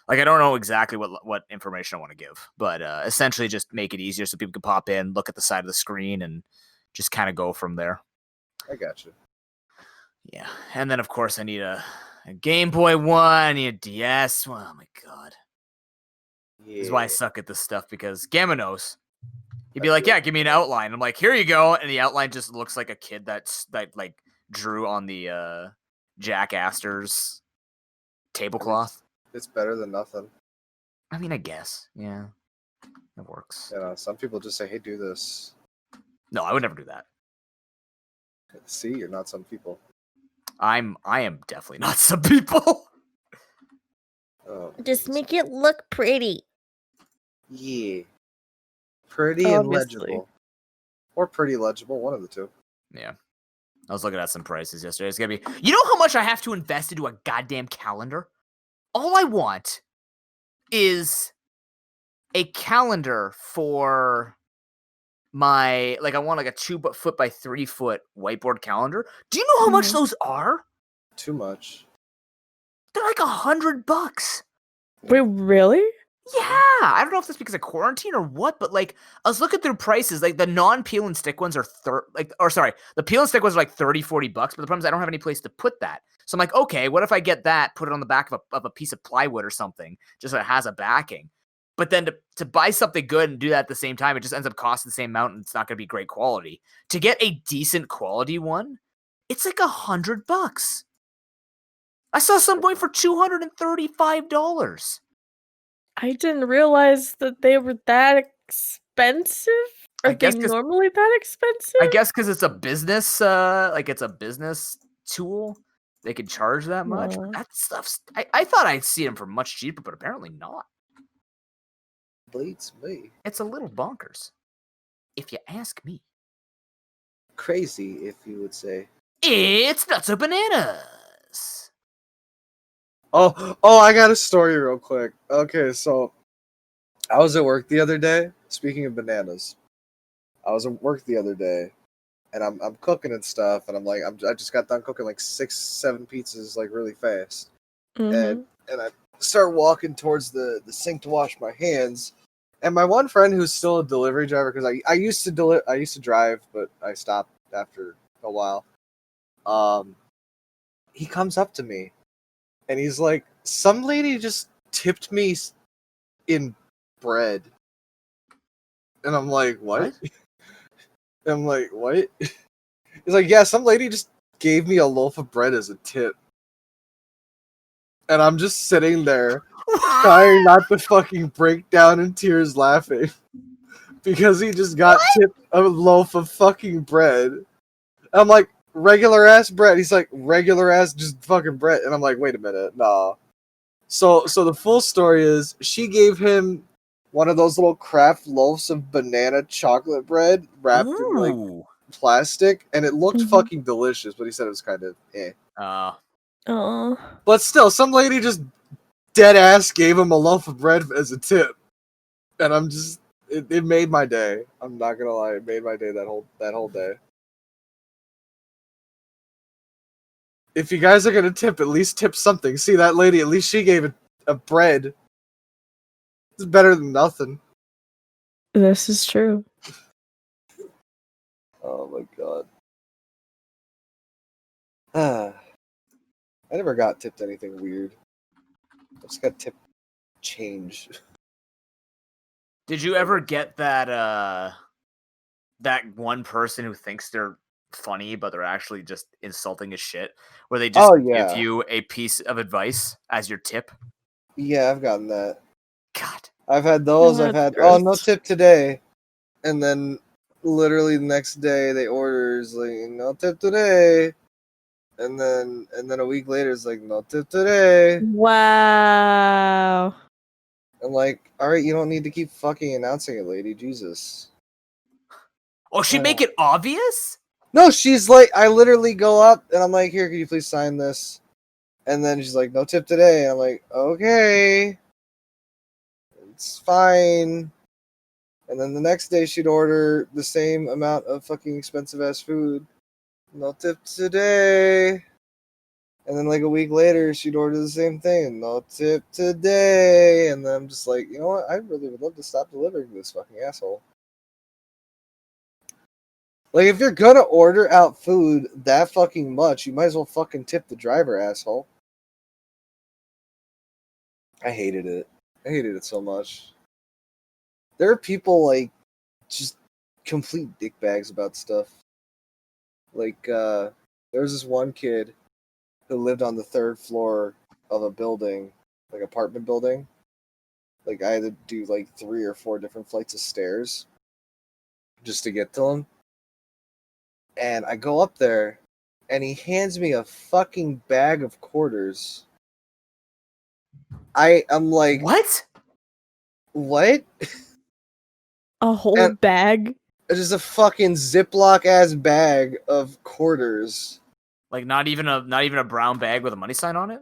like I don't know exactly what information I want to give, but essentially just make it easier so people can pop in, look at the side of the screen, and just kind of go from there. I got you. Yeah, and then of course I need a Game Boy One, I need a DS. Oh my god. Yeah. This is why I suck at this stuff, because Gamma knows. He'd be like, yeah, give me an outline. I'm like, here you go. And the outline just looks like a kid that like drew on the Jack Astor's tablecloth. It's better than nothing. I mean, I guess. Yeah. It works. You know, some people just say, hey, do this. No, I would never do that. See, you're not some people. I am definitely not some people. Oh, just make it look pretty. Yeah. Pretty and legible. Or pretty legible, one of the two. Yeah. I was looking at some prices yesterday. It's gonna be, you know how much I have to invest into a goddamn calendar? All I want is a calendar for I want like a 2-foot by 3-foot whiteboard calendar. Do you know how much those are? Too much. They're like $100. Wait, really? Yeah, I don't know if that's because of quarantine or what, but like I was looking through prices. Like the non-peel and stick ones are the peel and stick ones are like $30-$40. But the problem is I don't have any place to put that. So I'm like, okay, what if I get that, put it on the back of a piece of plywood or something, just so it has a backing. But then to buy something good and do that at the same time, it just ends up costing the same amount, and it's not going to be great quality. To get a decent quality one, it's like $100. I saw some going for $235. I didn't realize that they were that expensive. Are they normally that expensive? I guess because it's a business, it's a business tool. They can charge that much. But that stuff's. I thought I'd see them for much cheaper, but apparently not. Bleeds me. It's a little bonkers, if you ask me. Crazy, if you would say. It's nuts or bananas. Oh, I got a story real quick. Okay, so I was at work the other day. Speaking of bananas, I was at work the other day, and I'm cooking and stuff, and I just got done cooking like 6-7 pizzas like really fast, and I start walking towards the sink to wash my hands, and my one friend who's still a delivery driver, because I used to drive, but I stopped after a while. He comes up to me. And he's like, some lady just tipped me in bread. And I'm like, what? And I'm like, what? He's like, yeah, some lady just gave me a loaf of bread as a tip. And I'm just sitting there trying not to fucking break down in tears laughing. Because he just got tipped a loaf of fucking bread. And I'm like, regular ass bread. He's like, regular ass just fucking bread. And I'm like, wait a minute, nah. So the full story is she gave him one of those little Kraft loaves of banana chocolate bread wrapped in like plastic, and it looked fucking delicious, but he said it was kind of eh. But still, some lady just dead ass gave him a loaf of bread as a tip. And I'm just it made my day. I'm not gonna lie, it made my day that whole day. If you guys are gonna tip, at least tip something. See, that lady, at least she gave it a bread. It's better than nothing. This is true. Oh my god. I never got tipped anything weird. I just got tipped change. Did you ever get that one person who thinks they're funny, but they're actually just insulting as shit, where they just give you a piece of advice as your tip? Yeah, I've gotten that. God. I've had those. I've had, no tip today. And then literally the next day they orders like, no tip today. And then a week later it's like, no tip today. Wow. I'm like, alright, you don't need to keep fucking announcing it, lady. Jesus. Oh, she'd make it obvious? No, she's like, I literally go up and I'm like, here, can you please sign this? And then she's like, no tip today. And I'm like, okay. It's fine. And then the next day she'd order the same amount of fucking expensive ass food. No tip today. And then like a week later she'd order the same thing. No tip today. And then I'm just like, you know what? I really would love to stop delivering this fucking asshole. Like, if you're gonna order out food that fucking much, you might as well fucking tip the driver, asshole. I hated it. I hated it so much. There are people, like, just complete dickbags about stuff. Like, there was this one kid who lived on the 3rd floor of a building, like, apartment building. Like, I had to do, like, 3 or 4 different flights of stairs just to get to him. And I go up there, and he hands me a fucking bag of quarters. I'm like, what? What? A whole bag? Just a fucking Ziploc ass bag of quarters. Like not even a brown bag with a money sign on it?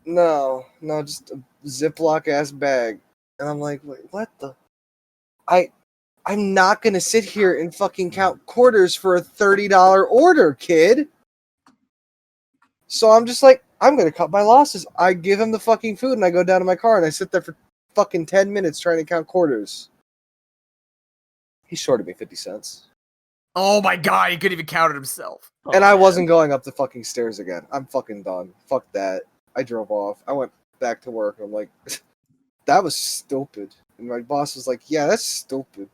No, just a Ziploc ass bag. And I'm like, wait, what the? I'm not gonna sit here and fucking count quarters for a $30 order, kid. So I'm just like, I'm gonna cut my losses. I give him the fucking food and I go down to my car and I sit there for fucking 10 minutes trying to count quarters. He shorted me 50 cents. Oh my god, he couldn't even count it himself. And I wasn't going up the fucking stairs again. I'm fucking done. Fuck that. I drove off. I went back to work and I'm like, that was stupid. And my boss was like, yeah, that's stupid.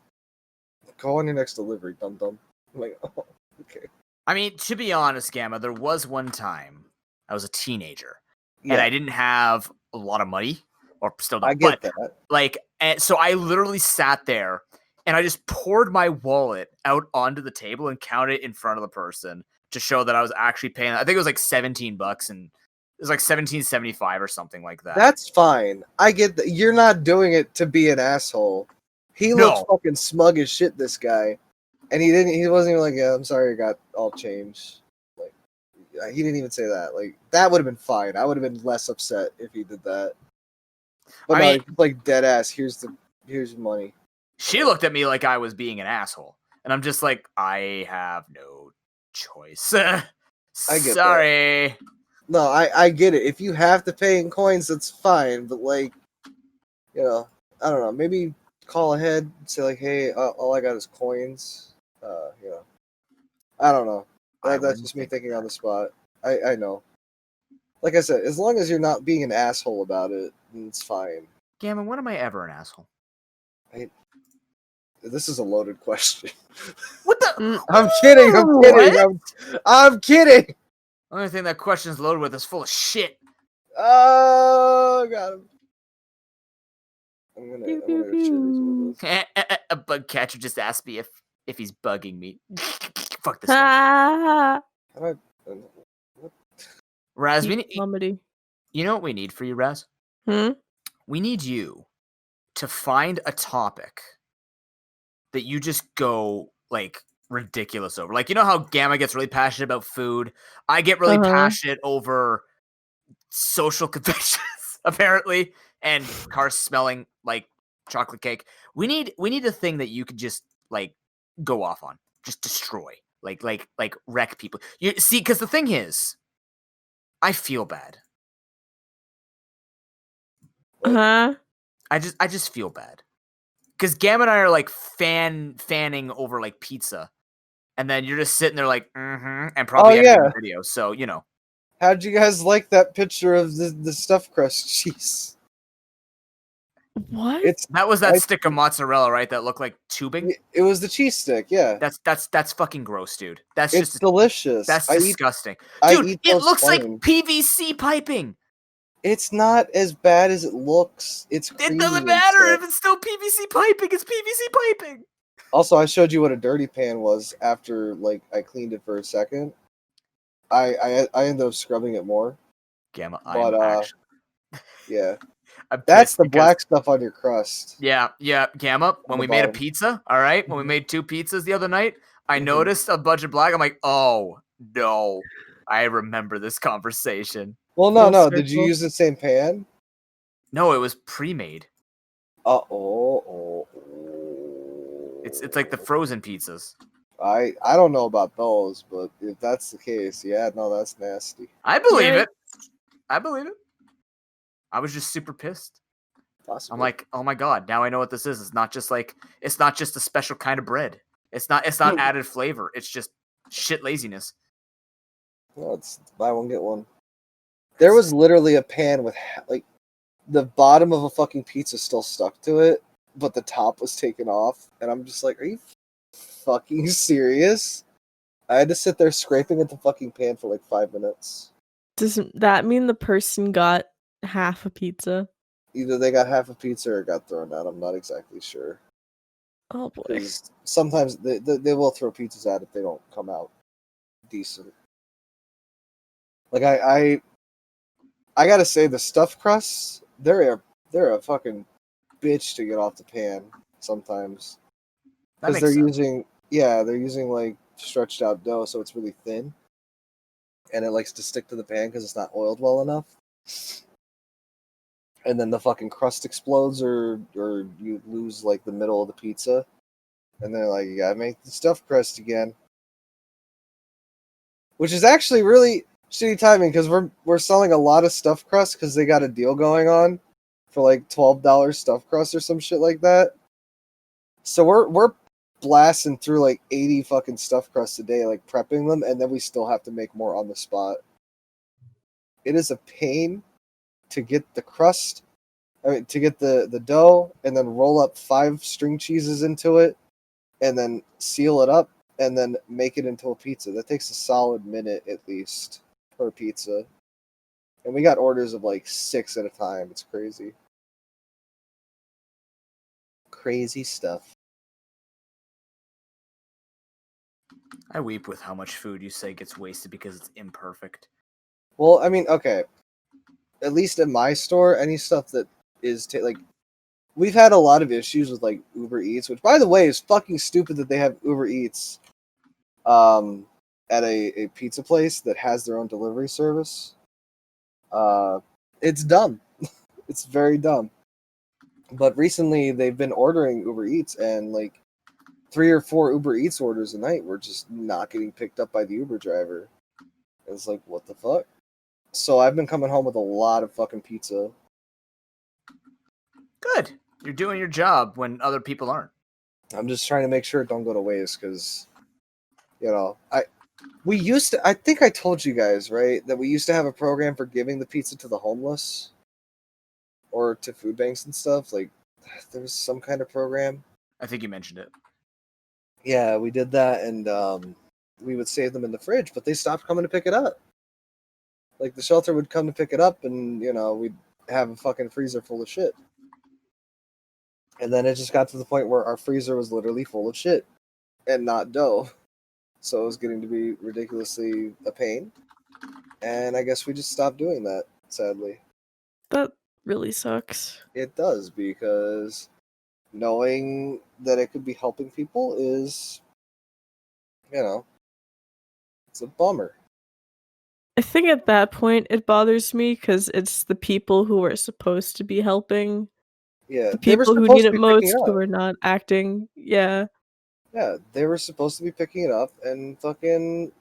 Go on your next delivery, dum-dum. I'm like, oh, okay. I mean, to be honest, Gamma, there was one time I was a teenager and Yeah, I didn't have a lot of money, or still don't. I get but, that. Like, and so I literally sat there and I just poured my wallet out onto the table and counted it in front of the person to show that I was actually paying. I think it was like $17, and it was like $17.75 or something like that. That's fine. I get that. You're not doing it to be an asshole. He No. looked fucking smug as shit, this guy. And he wasn't even like, yeah, I'm sorry I got all changed. Like, he didn't even say that. Like, that would have been fine. I would have been less upset if he did that. But I no, mean- he's like dead ass. Here's your money. She looked at me like I was being an asshole, and I'm just like, I have no choice. I get that. Sorry. No, I get it. If you have to pay in coins, that's fine. But like, you know, I don't know. Maybe call ahead and say like, hey, all I got is coins. You know, I don't know. I That's wouldn't just me think thinking that. on the spot. I know. Like I said, as long as you're not being an asshole about it, then it's fine. Gammon, when am I ever an asshole? This is a loaded question. What the? Mm. I'm kidding. I'm kidding. What? I'm kidding. The only thing that question's loaded with is full of shit. Oh, got him. I'm gonna Pew, go pew, share these pew. windows. A bug catcher just asked me if he's bugging me. Fuck this guy. Ah, How do I- Raz, peak comedy. you know what we need for you, Raz? Hmm? We need you to find a topic that you just go like ridiculous over. Like, you know how Gamma gets really passionate about food? I get really passionate over social conventions, apparently, and cars smelling like chocolate cake. We need a thing that you could just like go off on, just destroy, like wreck people. You see, because the thing is, I feel bad. Huh? I just feel bad. Because Gamma and I are like fanning over like pizza, and then you're just sitting there like, and probably editing the video. So you know, How'd you guys like that picture of the stuffed crust cheese? What? that was that stick of mozzarella, right? That looked like tubing. It was the cheese stick, yeah. That's fucking gross, dude. That's It's just delicious. that's I eat- disgusting, I dude. eat It those looks like plain. PVC piping. It's not as bad as it looks. It's creamy It doesn't and matter stuff. if it's still PVC piping. It's PVC piping. Also, I showed you what a dirty pan was after like I cleaned it for a second. I ended up scrubbing it more. Gamma, But yeah. I'm That's pissed the because- black stuff on your crust. Yeah, Gamma. When the we made a bottom. pizza, all right, when we made 2 pizzas the other night, I Mhm. noticed a bunch of black. I'm like, oh no, I remember this conversation. Well, Full no. Did you circle. use the same pan? No, it was pre-made. Oh. It's like the frozen pizzas. I don't know about those, but if that's the case, yeah, no, that's nasty. I believe Yeah. it. I believe it. I was just super pissed. Possibly. I'm like, oh my god, now I know what this is. It's not just a special kind of bread. It's not added flavor. It's just shit laziness. well, it's buy one get one. There was literally a pan with like the bottom of a fucking pizza still stuck to it, but the top was taken off, and I'm just like, are you fucking serious? I had to sit there scraping at the fucking pan for like 5 minutes. Doesn't that mean the person got half a pizza? Either they got half a pizza or it got thrown out. I'm not exactly sure. Oh boy. Because sometimes they will throw pizzas out if they don't come out decent. Like I gotta say the stuffed crusts, they're a fucking bitch to get off the pan sometimes. That Because makes sense. they're using like stretched out dough, so it's really thin, and it likes to stick to the pan because it's not oiled well enough. And then the fucking crust explodes, or you lose like the middle of the pizza. And they're like, you gotta make the stuffed crust again. Which is actually really shitty timing because we're selling a lot of stuffed crust because they got a deal going on for like $12 stuffed crust or some shit like that. So we're blasting through like 80 fucking stuffed crusts a day, like prepping them, and then we still have to make more on the spot. It is a pain to get the crust, to get the dough, and then roll up 5 string cheeses into it, and then seal it up, and then make it into a pizza. That takes a solid minute at least per pizza. And we got orders of like 6 at a time. It's crazy. Crazy stuff. I weep with how much food you say gets wasted because it's imperfect. Well, I mean, okay. At least at my store, any stuff that is like, we've had a lot of issues with like Uber Eats, which by the way is fucking stupid that they have Uber Eats at a pizza place that has their own delivery service. It's dumb. It's very dumb. But recently they've been ordering Uber Eats, and like 3 or 4 Uber Eats orders a night were just not getting picked up by the Uber driver. It's like, what the fuck? So I've been coming home with a lot of fucking pizza. Good. You're doing your job when other people aren't. I'm just trying to make sure it don't go to waste because, you know, I think I told you guys, right, that we used to have a program for giving the pizza to the homeless or to food banks and stuff. Like, there was some kind of program. I think you mentioned it. Yeah, we did that, and we would save them in the fridge, but they stopped coming to pick it up. Like, the shelter would come to pick it up, and, you know, we'd have a fucking freezer full of shit. And then it just got to the point where our freezer was literally full of shit and not dough. So it was getting to be ridiculously a pain. And I guess we just stopped doing that, sadly. That really sucks. It does, because knowing that it could be helping people is, you know, it's a bummer. I think at that point it bothers me because it's the people who are supposed to be helping. Yeah, The they were people who supposed need to it be picking most it who up. are not acting. Yeah. Yeah, they were supposed to be picking it up, and fucking,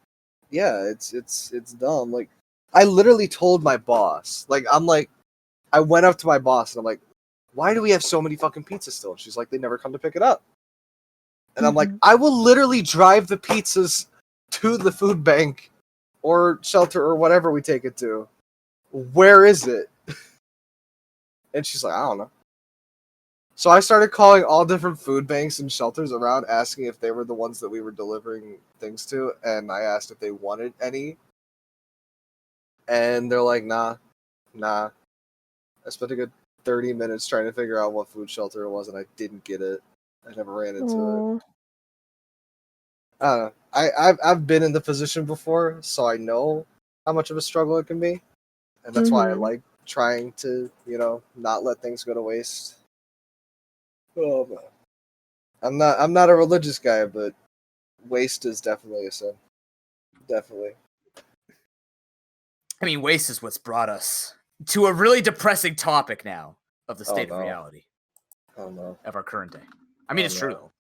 yeah, it's dumb. Like, I literally told my boss, like, I went up to my boss and I'm like, why do we have so many fucking pizzas still? And she's like, they never come to pick it up. And I'm like, I will literally drive the pizzas to the food bank or shelter or whatever we take it to. Where is it? And she's like, I don't know. So I started calling all different food banks and shelters around, asking if they were the ones that we were delivering things to, and I asked if they wanted any. And they're like, nah. I spent a good 30 minutes trying to figure out what food shelter it was, and I didn't get it. I never ran into it. I don't know. I've been in the position before, so I know how much of a struggle it can be. And that's why I like trying to, you know, not let things go to waste. Oh, man. I'm not a religious guy, but waste is definitely a sin. Definitely. I mean, waste is what's brought us to a really depressing topic now of the state of reality. Oh, no. Of our current day. I mean, it's true, though.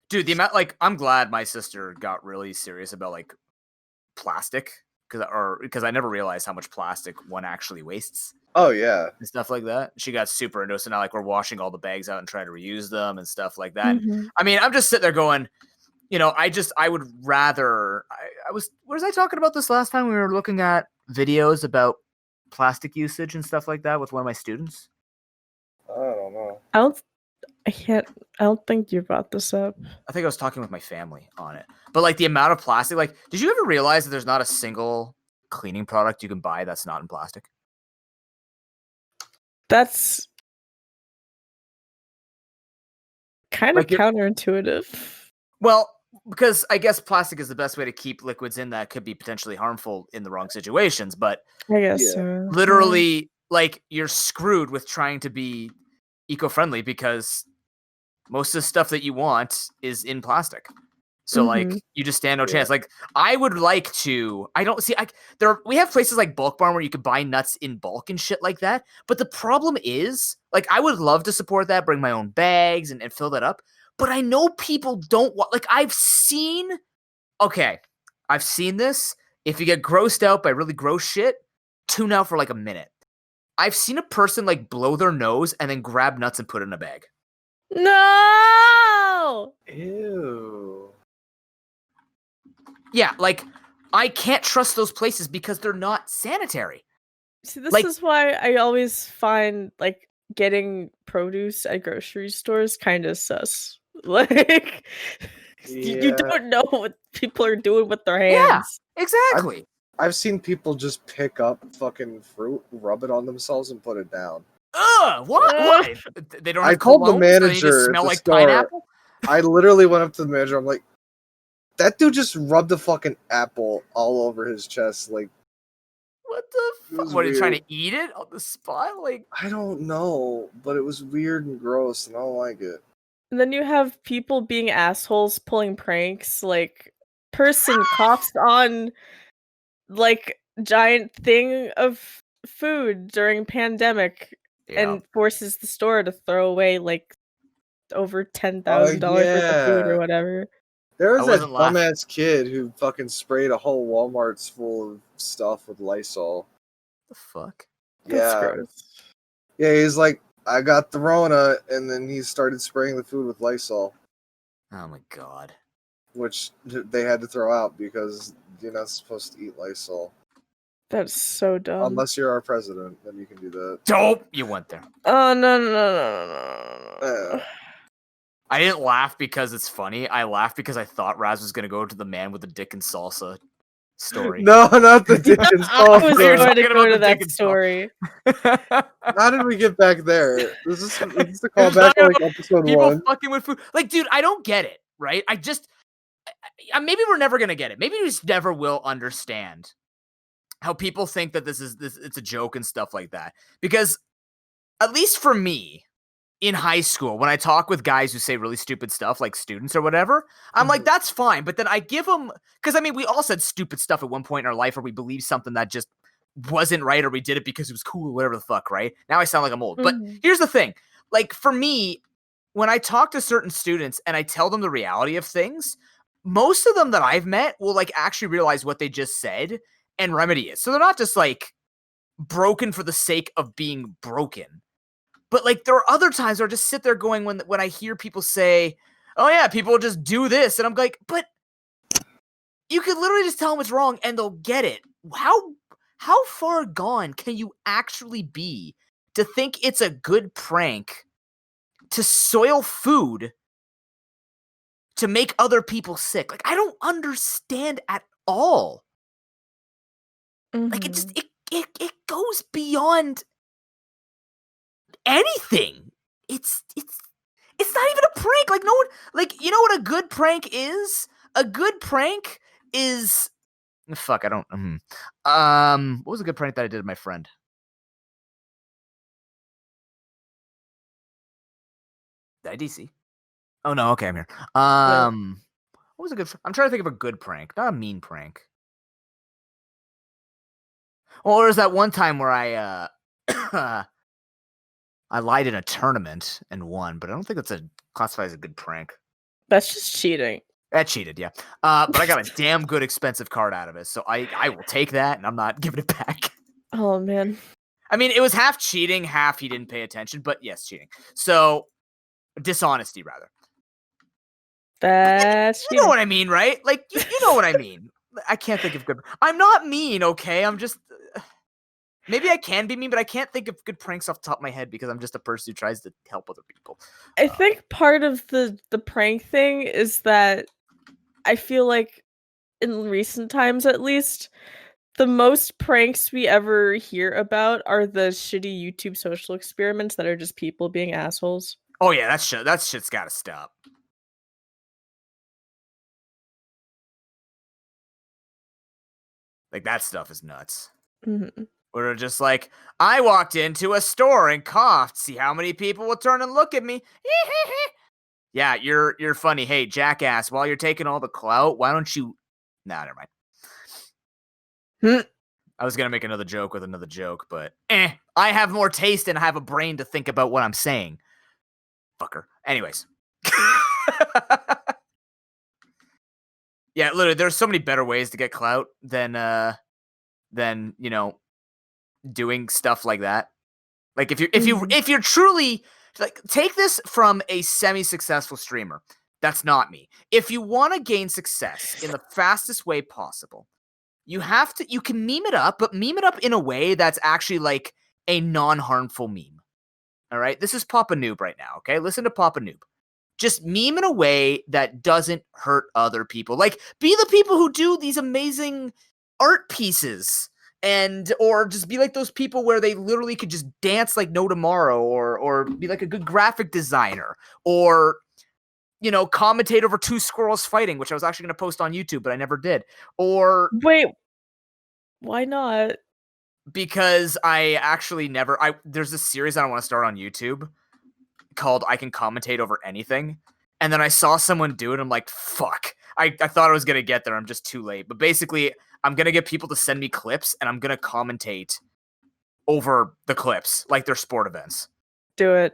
Dude, the amount, like, I'm glad my sister got really serious about, like, plastic, because I never realized how much plastic one actually wastes. Oh, yeah. And stuff like that. She got super into it, so now, like, we're washing all the bags out and trying to reuse them and stuff like that. I mean, I'm just sitting there going, you know, I would rather, was I talking about this last time? We were looking at videos about plastic usage and stuff like that with one of my students. I don't know. I don't think you brought this up. I think I was talking with my family on it. But like the amount of plastic, like, did you ever realize that there's not a single cleaning product you can buy that's not in plastic? That's kind of counterintuitive. Well, because I guess plastic is the best way to keep liquids in that could be potentially harmful in the wrong situations. But I guess so. Literally, like, you're screwed with trying to be eco-friendly because most of the stuff that you want is in plastic. So like you just stand no chance. Like I would like to. I don't see. We have places like Bulk Barn where you could buy nuts in bulk and shit like that. But the problem is, like, I would love to support that, bring my own bags and fill that up. But I know people don't want. Like I've seen this. If you get grossed out by really gross shit, tune out for like a minute. I've seen a person like blow their nose and then grab nuts and put it in a bag. No! Ew. Yeah, like I can't trust those places because they're not sanitary. See, this Like- is why I always find like getting produce at grocery stores kind of sus. Like you Yeah. don't know what people are doing with their hands. Exactly. I've seen people just pick up fucking fruit, rub it on themselves, and put it down. Ugh, what? Ugh. What? They don't I have called the cologne, so they manager just at smell the like store. pineapple? I literally went up to the manager. I'm like, that dude just rubbed a fucking apple all over his chest. Like, What the It fuck? was What, are you trying to weird. eat it on the spot? Like, I don't know, but it was weird and gross, and I don't like it. And then you have people being assholes pulling pranks, like person coughs on like giant thing of food during pandemic and forces the store to throw away like over $10,000 worth of food yeah. or whatever. There I was that wasn't laughing. dumbass kid who fucking sprayed a whole Walmart's full of stuff with Lysol. the fuck? That's Yeah. gross. Yeah, he's like, I got the Rona, and then he started spraying the food with Lysol, Oh my god. which they had to throw out because you're not supposed to eat Lysol. That's so dumb. Unless you're our president, then you can do that. Dope! You went there. Oh no. I didn't laugh because it's funny. I laughed because I thought Raz was going to go to the man with the dick and salsa story. No, not the dick and I was salsa. You're going to talking go about to the that dick and story. How did we get back there? Is this the callback to like episode People 1? fucking with food. Like, dude, I don't get it, right? Maybe we're never going to get it. Maybe we just never will understand how people think that it's a joke and stuff like that. Because at least for me, in high school, when I talk with guys who say really stupid stuff, like students or whatever, I'm like, that's fine. But then I give them, because I mean, we all said stupid stuff at one point in our life, or we believed something that just wasn't right, or we did it because it was cool, or whatever the fuck, right? Now I sound like I'm old. But here's the thing. Like, for me, when I talk to certain students and I tell them the reality of things, most of them that I've met will like actually realize what they just said and remedy it. So they're not just like broken for the sake of being broken. But like there are other times where I just sit there going when I hear people say, "Oh yeah, people just do this," and I'm like, "But you could literally just tell them it's wrong and they'll get it." How far gone can you actually be to think it's a good prank to soil food to make other people sick? Like I don't understand at all. Like it just it goes beyond anything. It's not even a prank. Like no one, like, you know what a good prank is? A good prank is fuck, I don't what was a good prank that I did with my friend? Did I DC? Oh no, okay, I'm here. What was a good I'm trying to think of a good prank, not a mean prank. Or is that one time where I I lied in a tournament and won, but I don't think that's classified as a good prank. That's just cheating. That cheated, yeah. But I got a damn good expensive card out of it, so I will take that, and I'm not giving it back. Oh man. I mean, it was half cheating, half he didn't pay attention, but yes, cheating. So, dishonesty, rather. That's You know what I mean, right? Like, you know what I mean. I can't think of good... I'm not mean, okay? I'm just... Maybe I can be mean, but I can't think of good pranks off the top of my head because I'm just a person who tries to help other people. I think part of the prank thing is that I feel like in recent times at least, the most pranks we ever hear about are the shitty YouTube social experiments that are just people being assholes. Oh yeah, that shit's gotta stop. Like that stuff is nuts. Mm-hmm. Where they're just like, I walked into a store and coughed. See how many people will turn and look at me. Yeah, you're funny. Hey, jackass, while you're taking all the clout, why don't you... Nah, never mind. I was going to make another joke with another joke, but I have more taste and I have a brain to think about what I'm saying. Fucker. Anyways. Yeah, literally, there's so many better ways to get clout than doing stuff like that. Like if you're truly like, take this from a semi-successful streamer. That's not me. If you want to gain success in the fastest way possible, you can meme it up, but meme it up in a way that's actually like a non-harmful meme. All right, this is ProPokeNoob right now. Okay, listen to ProPokeNoob. Just meme in a way that doesn't hurt other people. Like, be the people who do these amazing art pieces, or just be like those people where they literally could just dance like no tomorrow, or be like a good graphic designer, or commentate over two squirrels fighting, which I was actually going to post on YouTube, but I never did. Or wait, why not? Because I actually never. There's this series I want to start on YouTube called I Can Commentate Over Anything. And then I saw someone do it. I'm like, fuck. I thought I was going to get there. I'm just too late. But basically, I'm going to get people to send me clips and I'm going to commentate over the clips like they're sport events. Do it.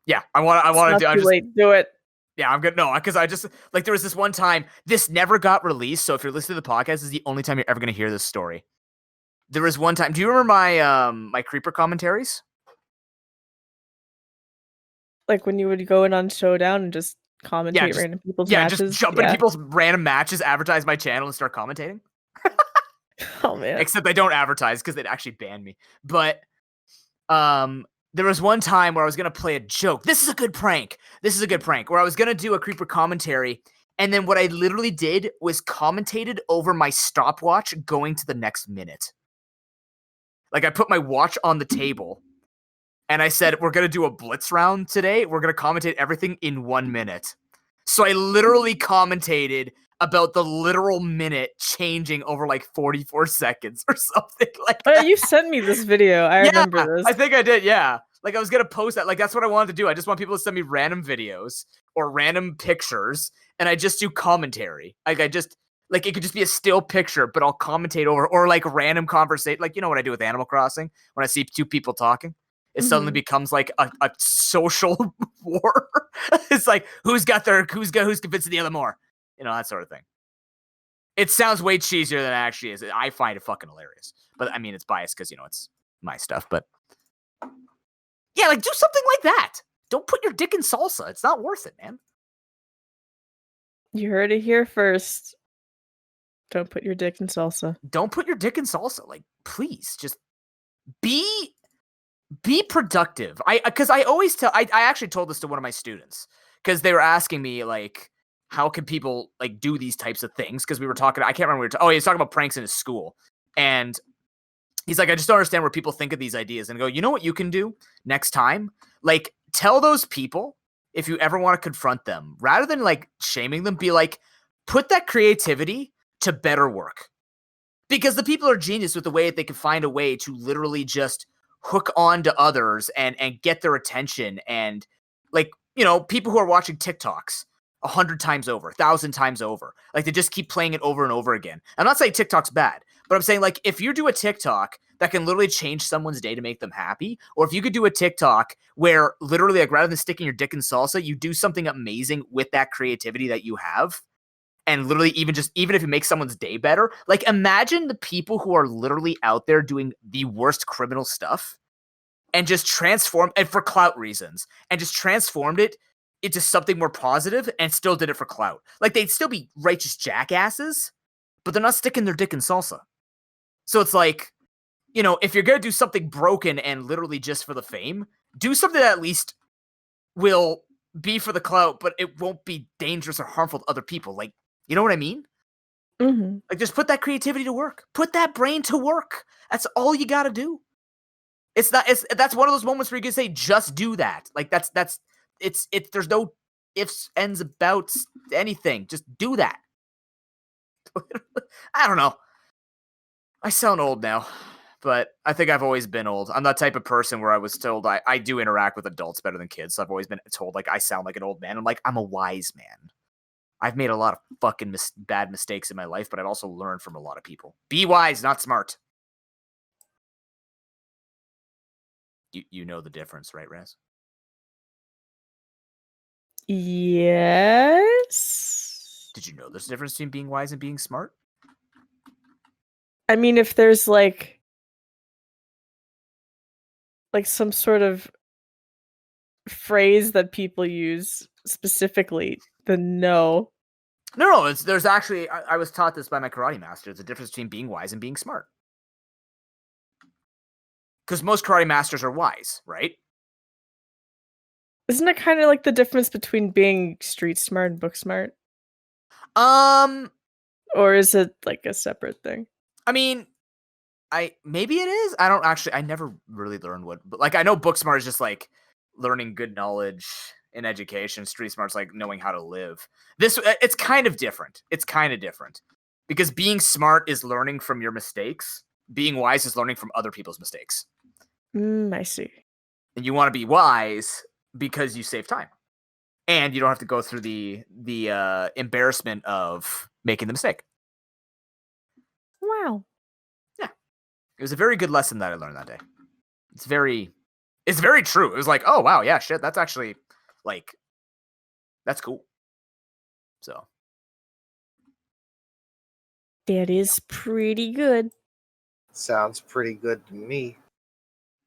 Yeah, I want to do. Too late. Do it. Yeah, I'm good. No, because I just like there was this one time. This never got released. So if you're listening to the podcast, this is the only time you're ever going to hear this story. There was one time. Do you remember my creeper commentaries? Like when you would go in on Showdown and just commentate random people's matches? Just jump into people's random matches, advertise my channel, and start commentating. Oh, man. Except they don't advertise because they'd actually ban me. But there was one time where I was going to play a joke. This is a good prank. Where I was going to do a creeper commentary. And then what I literally did was commentated over my stopwatch going to the next minute. Like I put my watch on the table. And I said, we're going to do a blitz round today. We're going to commentate everything in 1 minute. So I literally commentated about the literal minute changing over like 44 seconds or something like that. Oh, you sent me this video. I remember this. I think I did, yeah. Like I was going to post that. Like that's what I wanted to do. I just want people to send me random videos or random pictures. And I just do commentary. Like it could just be a still picture, but I'll commentate over, or like random conversation. Like, you know what I do with Animal Crossing when I see two people talking? It suddenly becomes like a social war. It's like who's convincing the other more, that sort of thing. It sounds way cheesier than it actually is. I find it fucking hilarious, but I mean it's biased because it's my stuff. But yeah, like do something like that. Don't put your dick in salsa. It's not worth it, man. You heard it here first. Don't put your dick in salsa. Don't put your dick in salsa. Like, please, just be productive. Because I always tell, I actually told this to one of my students because they were asking me like, how can people like do these types of things? Because we were talking, I can't remember. He was talking about pranks in his school. And he's like, I just don't understand where people think of these ideas. And I go, you know what you can do next time? Like, tell those people, if you ever want to confront them, rather than like shaming them, be like, put that creativity to better work. Because the people are genius with the way that they can find a way to literally just hook on to others and get their attention. And like, people who are watching TikToks 100 times over, 1,000 times over, like they just keep playing it over and over again. I'm not saying TikTok's bad, but I'm saying like, if you do a TikTok that can literally change someone's day to make them happy, or if you could do a TikTok where literally like rather than sticking your dick in salsa, you do something amazing with that creativity that you have. And literally even if it makes someone's day better, like imagine the people who are literally out there doing the worst criminal stuff and just and for clout reasons, and just transformed it into something more positive and still did it for clout. Like they'd still be righteous jackasses, but they're not sticking their dick in salsa. So it's like, if you're going to do something broken and literally just for the fame, do something that at least will be for the clout, but it won't be dangerous or harmful to other people. Like, you know what I mean? Mm-hmm. Like, just put that creativity to work. Put that brain to work. That's all you got to do. That's one of those moments where you can say, just do that. Like, there's no ifs, ends, abouts, anything. Just do that. I don't know. I sound old now, but I think I've always been old. I'm that type of person where I was told I do interact with adults better than kids. So I've always been told, like, I sound like an old man. I'm like, I'm a wise man. I've made a lot of fucking bad mistakes in my life, but I've also learned from a lot of people. Be wise, not smart. You know the difference, right, Raz? Yes. Did you know there's a difference between being wise and being smart? I mean, if there's like some sort of phrase that people use specifically, then no. No. There's actually. I was taught this by my karate master. There's a difference between being wise and being smart. Because most karate masters are wise, right? Isn't it kind of like the difference between being street smart and book smart? Or is it like a separate thing? I mean, maybe it is. I don't actually. I never really learned what. But like, I know book smart is just like learning good knowledge in education. Street smart's like knowing how to live. It's kind of different. It's kind of different because being smart is learning from your mistakes. Being wise is learning from other people's mistakes. I see. And you want to be wise because you save time, and you don't have to go through the embarrassment of making the mistake. Wow. It was a very good lesson that I learned that day. It's very true. It was like, oh wow, yeah, shit, that's actually like, that's cool. So that is pretty good. Sounds pretty good to me.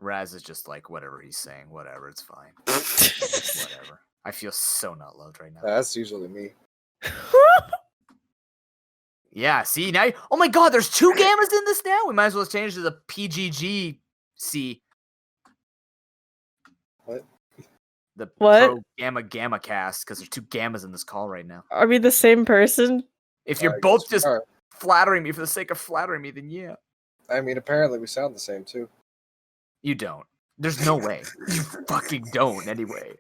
Raz is just like, whatever he's saying, whatever, it's fine. Whatever. I feel so not loved right now. That's usually me. Yeah, see now. Oh my god, there's 2 gammas in this now. We might as well change to the PGGC. What? The What? ProGammaRazzCast cast because there's 2 gammas in this call right now. Are we the same person? If you're I both guess we just are. flattering me for the sake of flattering me, then yeah. I mean, apparently we sound the same too. You don't. There's no way. You fucking don't anyway.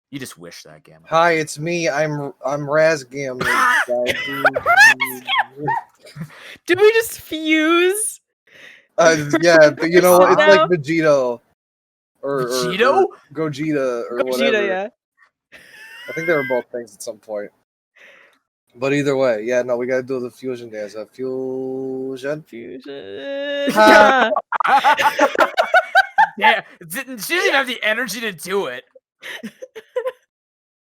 You just wish that, Gamma. Hi, it's me. I'm RazzGamma. Did we just fuse? Yeah, but you know what? It's No. like Vegito. Or Vegito? or Gogeta or whatever. Gogeta, yeah. I think they were both things at some point. But either way, yeah, no, we gotta do the fusion dance. Fusion? Fusion. Ha. Yeah, she doesn't even have the energy to do it.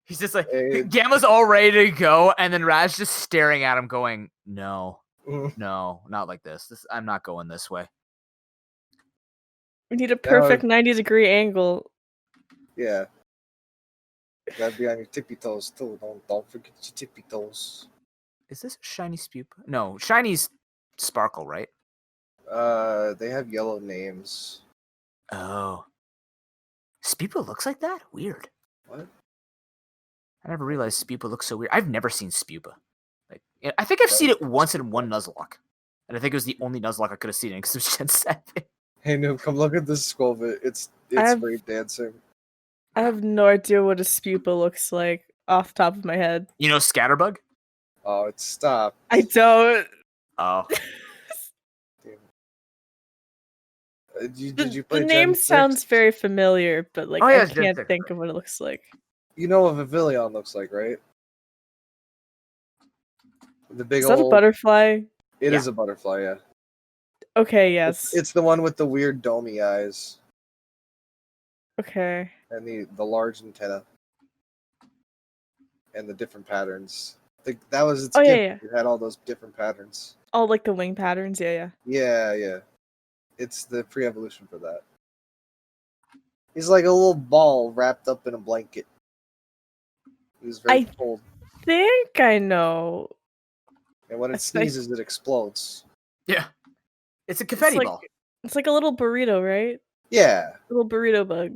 He's just like, Hey. Gamma's all ready to go, and then Raz just staring at him going, no, Mhm. no, not like this. I'm not going this way. We need a perfect 90-degree angle. Yeah. Gotta be on your tippy toes too. Don't forget your tippy toes. Is this shiny Spupa? No, shiny's Sparkle, right? They have yellow names. Oh. Spupa looks like that? Weird. What? I never realized Spupa looks so weird. I've never seen Spupa. Like, I think I've seen it once in one Nuzlocke. And I think it was the only Nuzlocke I could have seen it because it was Gen 7. Hey noob, come look at this Skolvit. It's have- break dancing. I have no idea what a spupa looks like off the top of my head. You know Scatterbug? Oh, it's stop. I don't. Oh. Did you play The Gen name 6? sounds very familiar, but like Oh, yeah, I it's Gen can't 6, think right. of what it looks like. You know what Vivillon looks like, right? The big Is that a old. butterfly? It Yeah. is a butterfly, yeah. Okay, yes. It's the one with the weird domey eyes Okay. and the large antenna and the different patterns. That was its Oh, yeah, gimmick. It had all those different patterns. All like the wing patterns, yeah. Yeah. It's the pre-evolution for that. He's like a little ball wrapped up in a blanket. He's very cold. Think I know. And when it That's nice. sneezes, it explodes. Yeah. It's a confetti ball. It's like a little burrito, right? Yeah. Little burrito bug.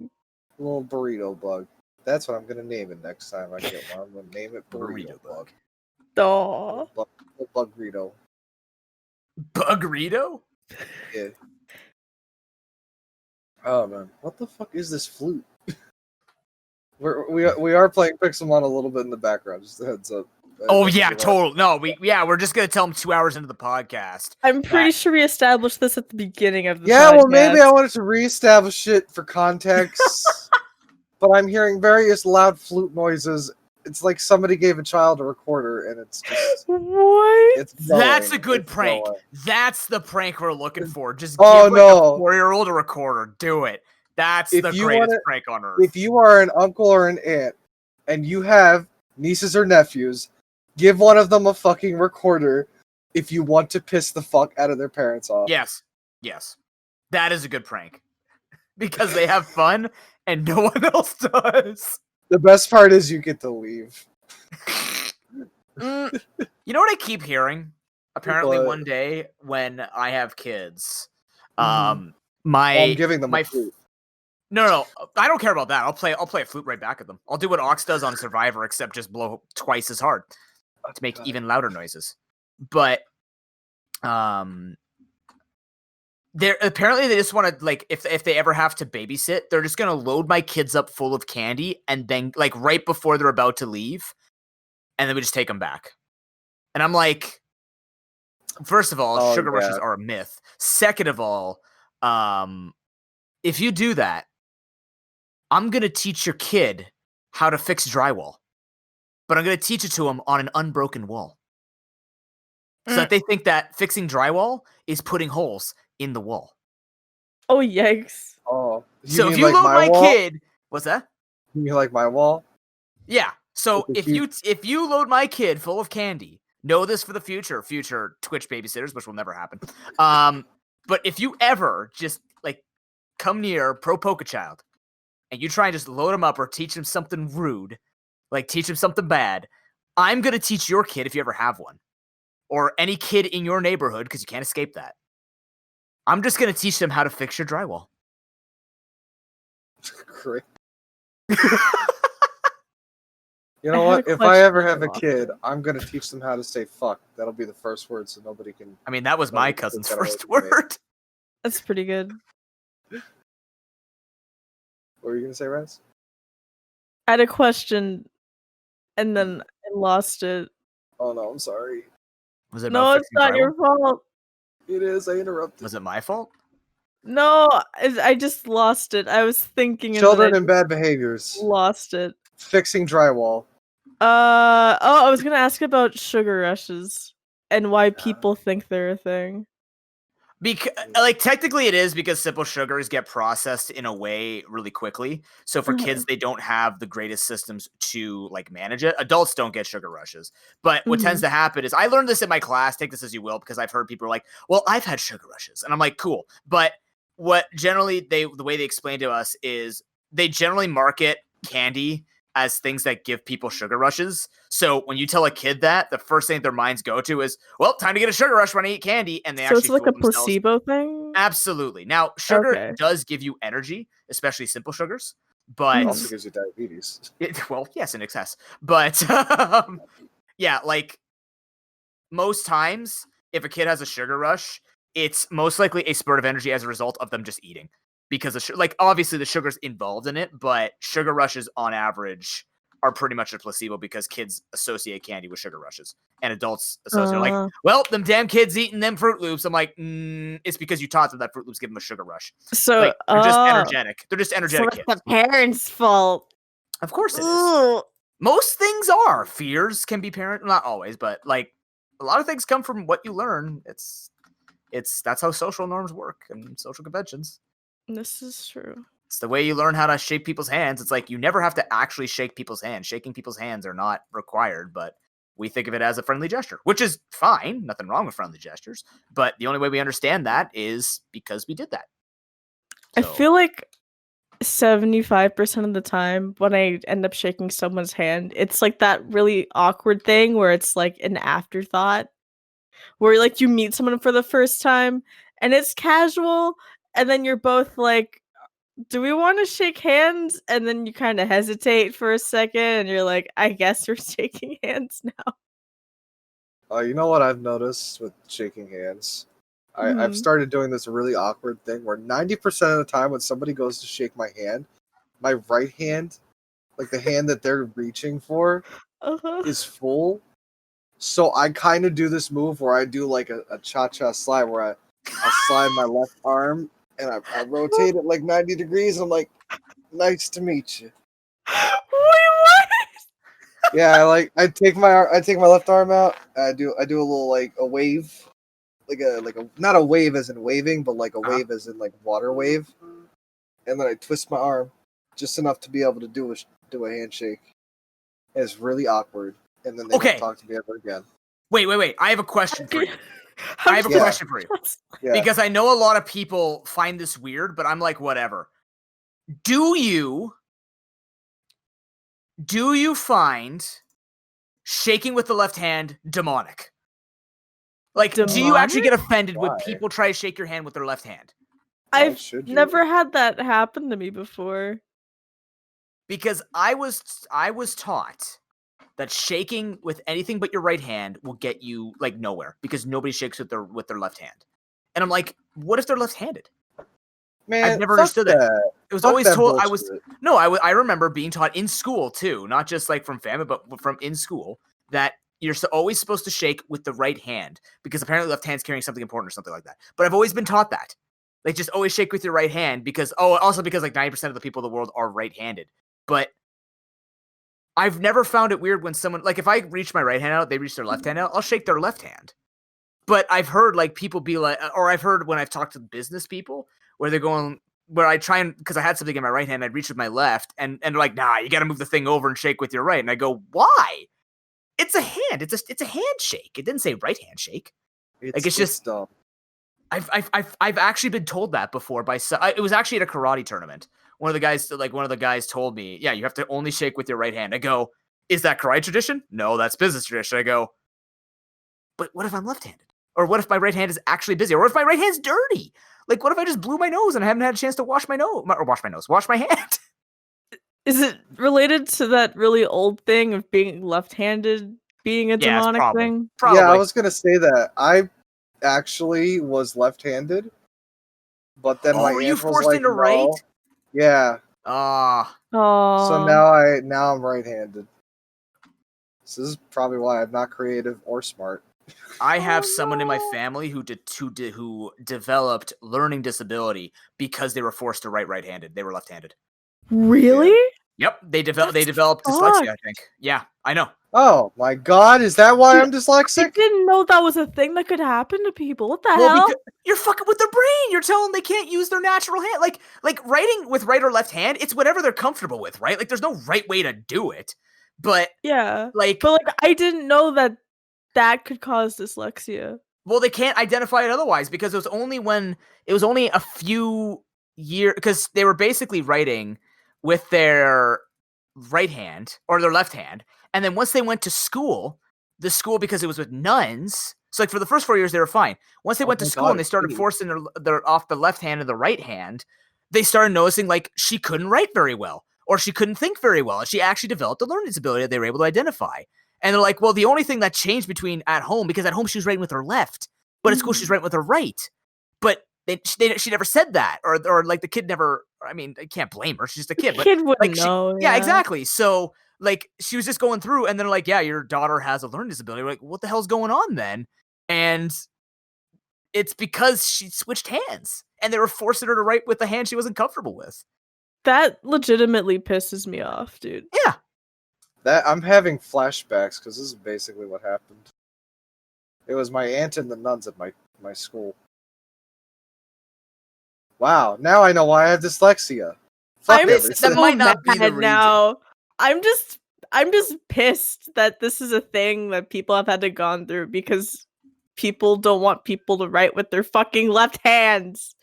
Little burrito bug. That's what I'm going to name it next time I get one. I'm going to name it Burrito Bug. Aw. Bugredo. Bugrito? Yeah. Oh man, what the fuck is this flute? We are playing Pixelmon a little bit in the background. Just a heads up. Oh yeah, total. No, we're just gonna tell them 2 hours into the podcast. I'm pretty sure we established this at the beginning of the Yeah, well, podcast. maybe I wanted to reestablish it for context, but I'm hearing various loud flute noises. It's like somebody gave a child a recorder, and it's just What? it's going, That's a good it's prank. going. That's the prank we're looking for. Just Oh, give like no. a 4-year-old a recorder. Do it. That's If the you greatest wanna- prank on earth. If you are an uncle or an aunt and you have nieces or nephews, give one of them a fucking recorder if you want to piss the fuck out of their parents off. Yes. That is a good prank. Because they have fun and no one else does. The best part is you get to leave. You know what I keep hearing? Apparently What? one day when I have kids, I'm my giving them my a flute. No, I don't care about that. I'll play a flute right back at them. I'll do what Ox does on Survivor, except just blow twice as hard to make even louder noises. But they're apparently they just want to, like, if they ever have to babysit, they're just gonna load my kids up full of candy and then, like, right before they're about to leave, and then we just take them back. And I'm like, first of all, sugar rushes are a myth. Second of all, if you do that, I'm going to teach your kid how to fix drywall, but I'm going to teach it to them on an unbroken wall. So that they think that fixing drywall is putting holes in the wall. Oh, yikes. Oh. So if mean you like load my wall? kid... What's that? You mean like my wall? Yeah. So Like if you load my kid full of candy, know this for the future Twitch babysitters, which will never happen. But if you ever just, like, come near ProPokeChild, and you try and just load him up or teach him something rude, like teach him something bad, I'm going to teach your kid, if you ever have one, or any kid in your neighborhood, because you can't escape that, I'm just going to teach them how to fix your drywall. Great. You know what? If I ever have a kid, I'm going to teach them how to say fuck. That'll be the first word so nobody can... I mean, that was my cousin's get away first with me. word. That's pretty good. What were you going to say, Raz? I had a question, and then I lost it. Oh no, I'm sorry. Was it No, about it's fixing not drywall? your fault. It is. I interrupted. Was it my fault? No, I just lost it. I was thinking, Children and and bad behaviors. lost it. Fixing drywall. I was gonna ask about sugar rushes and why people think they're a thing. Because, like, technically it is because simple sugars get processed in a way really quickly. So for kids, they don't have the greatest systems to, like, manage it. Adults don't get sugar rushes. But what tends to happen is, I learned this in my class, take this as you will, because I've heard people are like, well, I've had sugar rushes. And I'm like, cool. But what generally the way they explain to us is they generally market candy as things that give people sugar rushes. So when you tell a kid that, the first thing their minds go to is, well, time to get a sugar rush when I eat candy. And they So actually it's like fool a themselves. placebo thing? Absolutely. Now, sugar Okay. does give you energy, especially simple sugars. But It also gives you diabetes. well, yes, in excess. But yeah, like, most times, if a kid has a sugar rush, it's most likely a spurt of energy as a result of them just eating. Because like, obviously the sugar's involved in it, but sugar rushes on average are pretty much a placebo because kids associate candy with sugar rushes, and adults associate like, well, them damn kids eating them Fruit Loops. I'm like, it's because you taught them that Fruit Loops give them a sugar rush. So Like, they're just energetic. They're just So energetic it's kids. the parents' fault. Of course it is. Ooh. Most things are. Fears can be parent, not always, but, like, a lot of things come from what you learn. It's that's how social norms work and social conventions. This is true. It's the way you learn how to shake people's hands. It's like, you never have to actually shake people's hands. Shaking people's hands are not required, but we think of it as a friendly gesture, which is fine. Nothing wrong with friendly gestures. But the only way we understand that is because we did that. I So, feel like 75% of the time when I end up shaking someone's hand, it's like that really awkward thing where it's like an afterthought, where, like, you meet someone for the first time and it's casual, and then you're both like, do we want to shake hands? And then you kind of hesitate for a second and you're like, I guess we're shaking hands now. You know what I've noticed with shaking hands? I've started doing this really awkward thing where 90% of the time when somebody goes to shake my hand, my right hand, like the hand that they're reaching for, is full. So I kind of do this move where I do like a cha-cha slide where I slide my left arm and I rotate it like 90 degrees. And I'm like, nice to meet you. Wait, what? Yeah, I take my left arm out. I do a little, like, a wave, like a not a wave as in waving, but like a wave as in like water wave. and then I twist my arm just enough to be able to do a handshake. And it's really awkward, and then they Okay. don't talk to me ever again. Wait. I have a question for you. How I have a do you- question for you. Yeah. Because I know a lot of people find this weird, but I'm like, whatever. Do you find shaking with the left hand demonic? Like, do you actually get offended when Why? people try to shake your hand with their left hand? Why I've should you? never had that happen to me before. Because I was taught that shaking with anything but your right hand will get you like nowhere because nobody shakes with their left hand. And I'm like, what if they're left-handed? Man, I've never fuck understood that. It was Fuck always that told bullshit. I remember being taught in school too, not just like from family, but from in school, that you're always supposed to shake with the right hand because apparently left hand's carrying something important or something like that. But I've always been taught that. Like, just always shake with your right hand because, also because like 90% of the people in the world are right-handed. But I've never found it weird when someone, like if I reach my right hand out, they reach their left hand out, I'll shake their left hand. But I've heard like people be like, or I've heard when I've talked to business people where they're going, where I try and, because I had something in my right hand, I'd reach with my left, and they're like, nah, you got to move the thing over and shake with your right. And I go, why? It's a hand. It's a handshake. It didn't say right handshake. It's just dumb. I've actually been told that before by it was actually at a karate tournament. One of the guys told me, yeah, you have to only shake with your right hand. I go, is that karate tradition? No, that's business tradition. I go, but what if I'm left-handed? Or what if my right hand is actually busy? Or what if my right hand's dirty? Like, what if I just blew my nose and I haven't had a chance to wash my hand? Is it related to that really old thing of being left-handed being a demonic thing? Probably. Yeah, I was gonna say that. I actually was left-handed, but then my were you aunt was forced like, into no. right? Yeah. Ah. So now I'm right-handed. So this is probably why I'm not creative or smart. I have someone in my family who developed learning disability because they were forced to write right-handed. They were left-handed. Really? Yep, they developed fucked. dyslexia, I think. Yeah, I know. Oh my god, is that why I'm I dyslexic? didn't know that was a thing that could happen to people. What the hell? Because you're fucking with their brain. You're telling them they can't use their natural hand. Like writing with right or left hand, it's whatever they're comfortable with, right? Like there's no right way to do it. But Yeah. like I didn't know that could cause dyslexia. well, they can't identify it otherwise because it was only a few years, because they were basically writing with their right hand or their left hand. And then once they went to school, because it was with nuns, so like for the first 4 years, they were fine. Once they went to school and they started forcing their off the left hand and the right hand, they started noticing like she couldn't write very well or she couldn't think very well. And she actually developed a learning disability that they were able to identify. And they're like, well, the only thing that changed between at home, because at home she was writing with her left, but at school she's writing with her right. But she never said that, or like the kid never. I mean, I can't blame her. She's just a kid. The kid wouldn't like, know. Yeah, exactly. So like she was just going through, and then like, yeah, your daughter has a learning disability. We're like, what the hell's going on then? And it's because she switched hands, and they were forcing her to write with the hand she wasn't comfortable with. That legitimately pisses me off, dude. Yeah. That I'm having flashbacks because this is basically what happened. It was my aunt and the nuns at my school. Wow, now I know why I have dyslexia. Fuck everything. That might not be the reason. Now. I'm just pissed that this is a thing that people have had to gone through because people don't want people to write with their fucking left hands.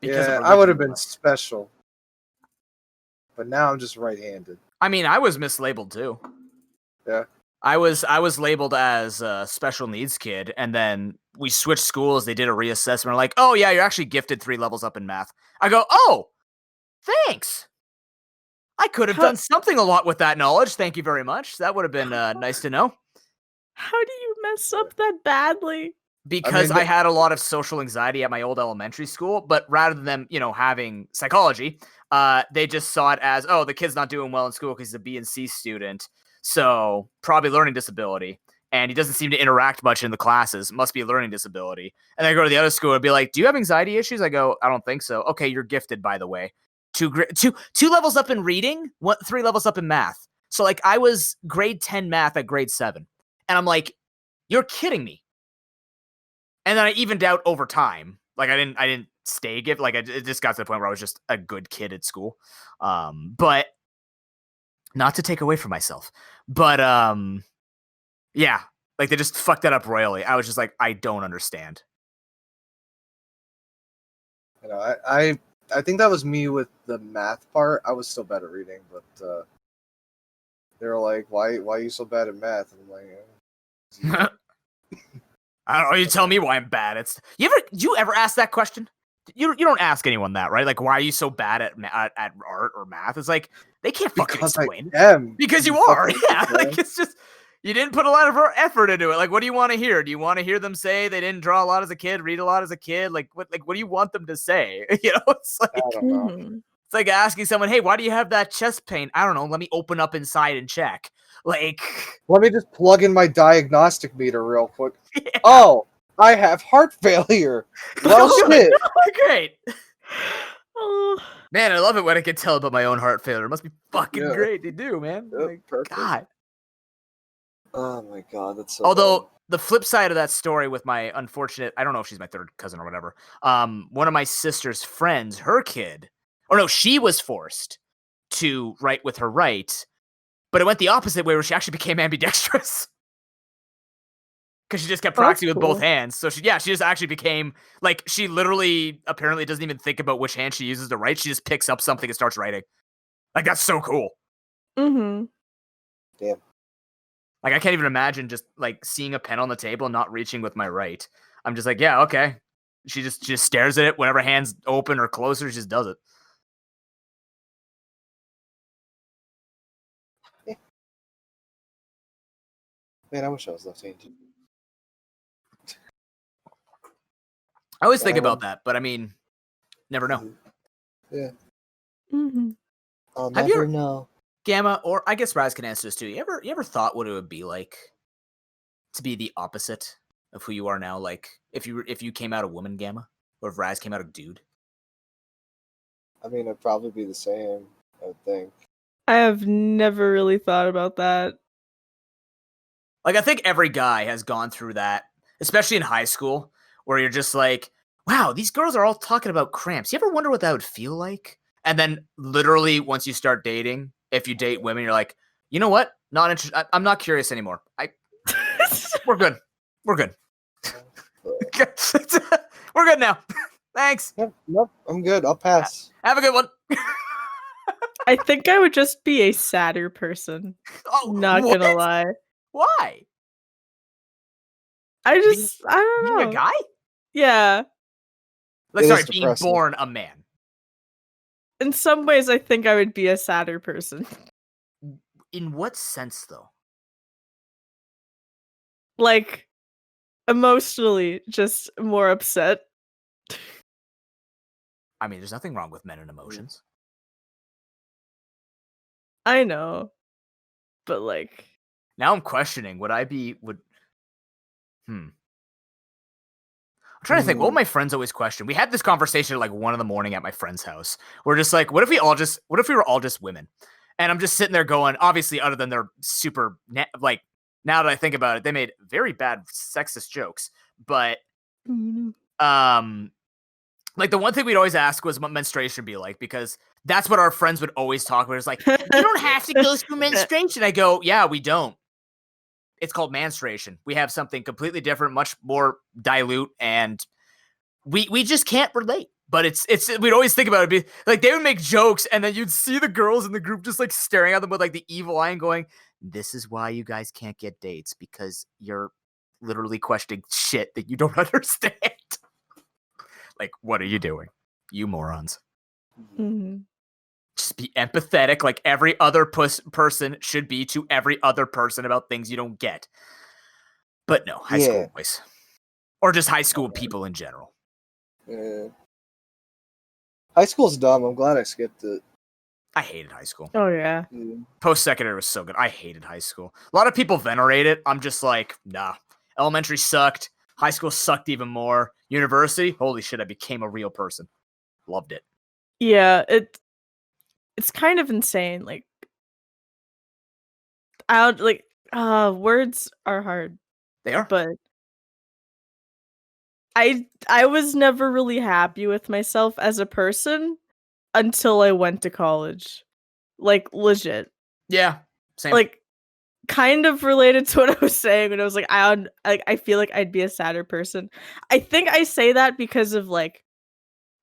Yeah, I would have been special. But now I'm just right-handed. I mean, I was mislabeled too. Yeah. I was labeled as a special needs kid, and then we switched schools. They did a reassessment. Like, oh yeah, you're actually gifted 3 levels up in math. I go, oh, thanks. I could have done something a lot with that knowledge. Thank you very much. That would have been nice to know. How do you mess up that badly? Because I had a lot of social anxiety at my old elementary school, but rather than them, having psychology, they just saw it as, oh, the kid's not doing well in school because he's a B and C student, so probably learning disability, and he doesn't seem to interact much in the classes, must be a learning disability. And I go to the other school and be like, do you have anxiety issues? I go, I don't think so. Okay, you're gifted, by the way. 2 levels up in reading, 3 levels up in math. So like I was grade 10 math at grade 7, and I'm like, you're kidding me. And then I evened out over time. Like I didn't stay gift. Like it just got to the point where I was just a good kid at school. But not to take away from myself, but yeah, like they just fucked that up royally. I was just like, I don't understand. You know, I think that was me with the math part. I was still bad at reading, but they were like, "Why are you so bad at math?" And I'm like, I don't know. You tell me why I'm bad. Do you ever ask that question? You don't ask anyone that, right? Like, why are you so bad at art or math? It's like they can't fucking because explain. I am. Because you are, yeah. Like it's just you didn't put a lot of effort into it. Like, what do you want to hear? Do you want to hear them say they didn't draw a lot as a kid, read a lot as a kid? Like, what do you want them to say? You know, it's like I don't know. it's like asking someone, "Hey, why do you have that chest pain?" I don't know. Let me open up inside and check. Like, Let me just plug in my diagnostic meter real quick. yeah. Oh, I have heart failure. Well, shit. Great. Oh, Man, I love it when I can tell about my own heart failure. It must be fucking Yeah. great to do, man. Yep, Like, perfect. God. Oh my god, that's so. Although dumb. the flip side of that story with my unfortunate, I don't know if she's my third cousin or whatever. One of my sister's friends, her kid, or no, she was forced to write with her right, but it went the opposite way where she actually became ambidextrous. Because she just kept Oh, that's practicing with both cool. hands. So she just actually became like she literally apparently doesn't even think about which hand she uses to write. She just picks up something and starts writing. Like that's so cool. Mm-hmm. Damn. Like I can't even imagine just like seeing a pen on the table and not reaching with my right. I'm just like, yeah, okay. She just stares at it whenever hands open or closer, she just does it. Man, I wish I was left-handed. I always think about that, but I mean, never know. Yeah. Mm-hmm. I'll Have you never ever- know. Gamma, or I guess Raz can answer this too. You ever thought what it would be like to be the opposite of who you are now? Like if you came out a woman, Gamma, or if Raz came out a dude? I mean, it'd probably be the same, I would think. I have never really thought about that. Like I think every guy has gone through that, especially in high school, where you're just like, wow, these girls are all talking about cramps. You ever wonder what that would feel like? And then literally once you start dating, if you date women, you're like, you know what? Not interested. I'm not curious anymore. We're good. We're good. We're good now. Thanks. Nope, I'm good. I'll pass. Have a good one. I think I would just be a sadder person. Oh, Not what? gonna lie. Why? I don't Being know. a guy? Yeah. Like, It sorry, is being depressing. born a man. In some ways, I think I would be a sadder person. In what sense, though? Like, emotionally, just more upset. I mean, there's nothing wrong with men and emotions. I know. But, like... Now I'm questioning, I'm trying to think, what would my friends always question? We had this conversation at like 1 a.m. at my friend's house. We're just like, what if we were all just women? And I'm just sitting there going, obviously, other than they're super, like, now that I think about it, they made very bad sexist jokes. But, like, the one thing we'd always ask was what menstruation would be like, because that's what our friends would always talk about. It's like, you don't have to go through menstruation. I go, yeah, we don't. It's called menstruation. We have something completely different, much more dilute, and we just can't relate. But it's we'd always think about it. Like they would make jokes, and then you'd see the girls in the group just like staring at them with like the evil eye and going, "This is why you guys can't get dates, because you're literally questioning shit that you don't understand." Like, what are you doing, you morons? Mm-hmm. Just be empathetic, like every other person should be to every other person about things you don't get. But no, high school boys. Or just high school people in general. Yeah. High school's dumb. I'm glad I skipped it. I hated high school. Oh, yeah. Post-secondary was so good. I hated high school. A lot of people venerate it. I'm just like, nah. Elementary sucked. High school sucked even more. University, holy shit, I became a real person. Loved it. Yeah, it's kind of insane. Like, words are hard. They are. But I was never really happy with myself as a person until I went to college. Like, legit. Yeah, same. Like, kind of related to what I was saying when I was like, I feel like I'd be a sadder person. I think I say that because of like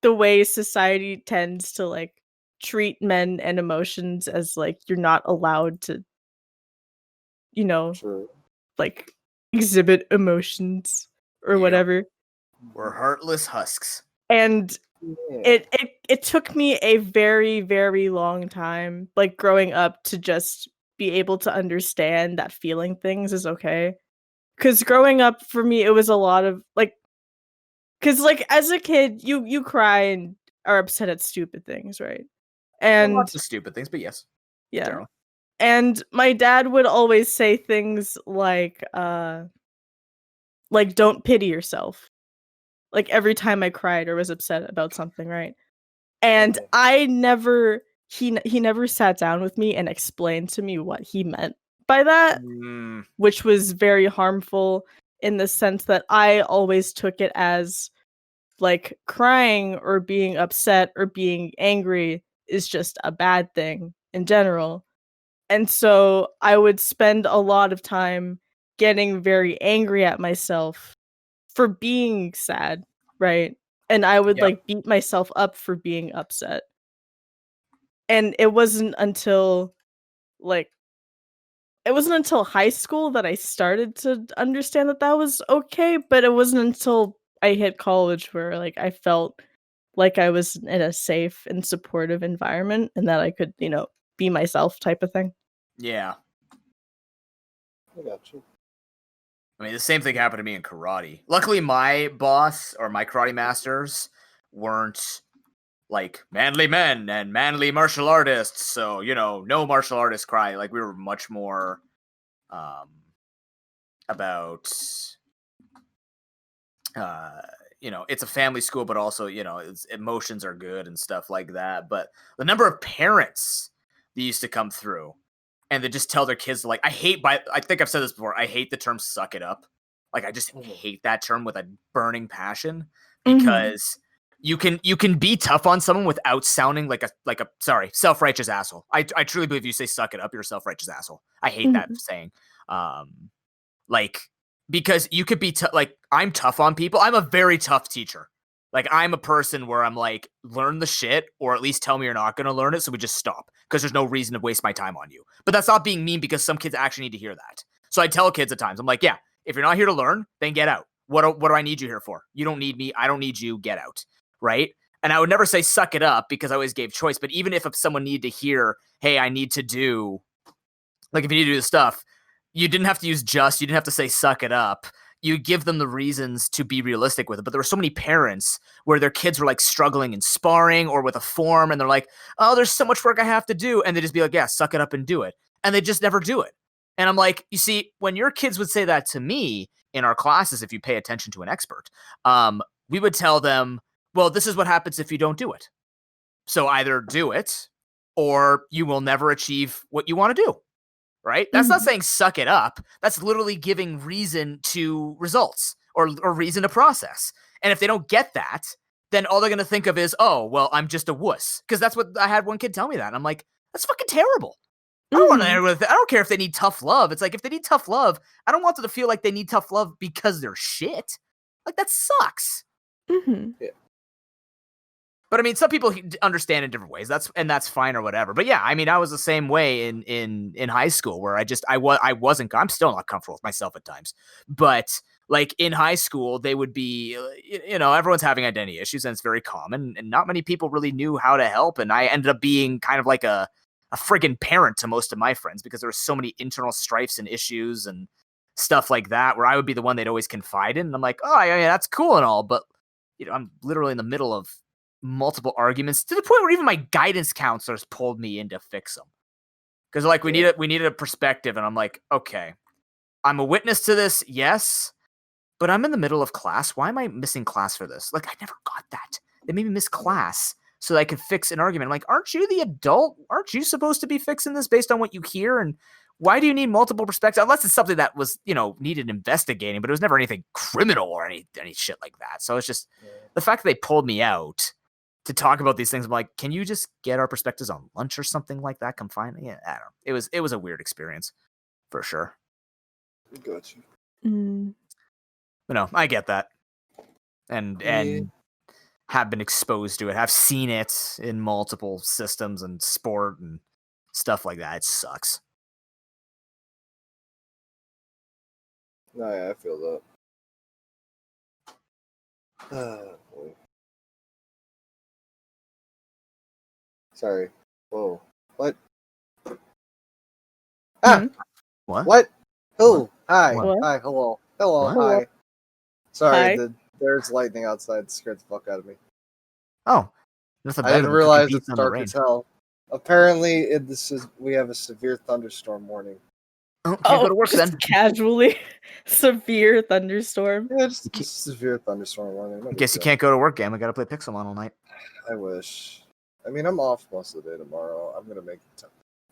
the way society tends to like treat men and emotions as like you're not allowed to, True. like exhibit emotions or Yep. whatever. We're heartless husks. And Yeah. it took me a very, very long time, like growing up, to just be able to understand that feeling things is okay. Because growing up for me, it was a lot of like, because like as a kid, you cry and are upset at stupid things, right? Well, And lots of stupid things, but yes, yeah, generally. and my dad would always say things like don't pity yourself. Like every time I cried or was upset about something, right? And Okay. I never he never sat down with me and explained to me what he meant by that, which was very harmful in the sense that I always took it as like crying or being upset or being angry is just a bad thing in general. And so I would spend a lot of time getting very angry at myself for being sad, right? And I would Yep. like beat myself up for being upset. And it wasn't until like high school that I started to understand that that was okay, but it wasn't until I hit college where like I felt like I was in a safe and supportive environment and that I could, be myself type of thing. Yeah. I got you. I mean, the same thing happened to me in karate. Luckily, my boss or my karate masters weren't like manly men and manly martial artists. So, no martial artists cry. Like, we were much more about, it's a family school, but also, its emotions are good and stuff like that. But the number of parents that used to come through and they just tell their kids, like, I think I've said this before, I hate the term suck it up. Like, I just hate that term with a burning passion because you can be tough on someone without sounding like a self-righteous asshole. I truly believe you say suck it up, you're a self-righteous asshole. I hate that saying. Because you could be like, I'm tough on people. I'm a very tough teacher. Like, I'm a person where I'm like, learn the shit, or at least tell me you're not going to learn it, so we just stop, because there's no reason to waste my time on you. But that's not being mean, because some kids actually need to hear that. So I tell kids at times, I'm like, yeah, if you're not here to learn, then get out. What do I need you here for? You don't need me. I don't need you. Get out. Right? And I would never say suck it up, because I always gave choice. But even if someone needed to hear, hey, I need to do, like, if you need to do this stuff, you didn't have to use just, you didn't have to say suck it up. You give them the reasons to be realistic with it. But there were so many parents where their kids were like struggling in sparring or with a form, and they're like, oh, there's so much work I have to do. And they just be like, yeah, suck it up and do it. And they just never do it. And I'm like, you see, when your kids would say that to me in our classes, if you pay attention to an expert, we would tell them, well, this is what happens if you don't do it. So either do it or you will never achieve what you want to do. Right? That's not saying suck it up. That's literally giving reason to results or reason to process. And if they don't get that, then all they're going to think of is, oh, well, I'm just a wuss. Because that's what I had one kid tell me that. And I'm like, that's fucking terrible. I don't care if they need tough love. It's like, if they need tough love, I don't want them to feel like they need tough love because they're shit. Like, that sucks. Yeah. But I mean, some people understand in different ways. That's fine or whatever. But yeah, I mean, I was the same way in high school, where I'm still not comfortable with myself at times. But like in high school, they would be, everyone's having identity issues, and it's very common, and not many people really knew how to help. And I ended up being kind of like a friggin' parent to most of my friends, because there were so many internal strifes and issues and stuff like that, where I would be the one they'd always confide in. And I'm like, oh, yeah, that's cool and all, but I'm literally in the middle of multiple arguments, to the point where even my guidance counselors pulled me in to fix them, because like, we needed a perspective. And I'm like, okay, I'm a witness to this, yes, but I'm in the middle of class. Why am I missing class for this? Like, I never got that. They made me miss class so that I could fix an argument. I'm like, aren't you the adult? Aren't you supposed to be fixing this based on what you hear and Why do you need multiple perspectives? Unless it's something that was, needed investigating, but it was never anything criminal or any shit like that. So it's just the fact that they pulled me out to talk about these things. I'm like, can you just get our perspectives on lunch or something like that? Come find me. Yeah, I don't know. It was a weird experience for sure. Gotcha. But no, I get that. And have been exposed to it. Have seen it in multiple systems and sport and stuff like that. It sucks. No, yeah, I feel that. Boy. Sorry. Whoa. What? Ah! What? What? Who? What? Hi. What? Hi. Hello. Hello. What? Hi. Sorry, Hi. there's lightning outside. It scared the fuck out of me. Oh. Nothing I better didn't than realize cooking it's pizza in the dark rain. as hell. Apparently, we have a severe thunderstorm warning. Oh, can't go to work just then. casually. Severe thunderstorm. Yeah, just a severe thunderstorm warning. No I big guess you deal. can't go to work, Gamma. Got to play Pixelmon all night. I wish. I mean, I'm off most of the day tomorrow. I'm gonna make it.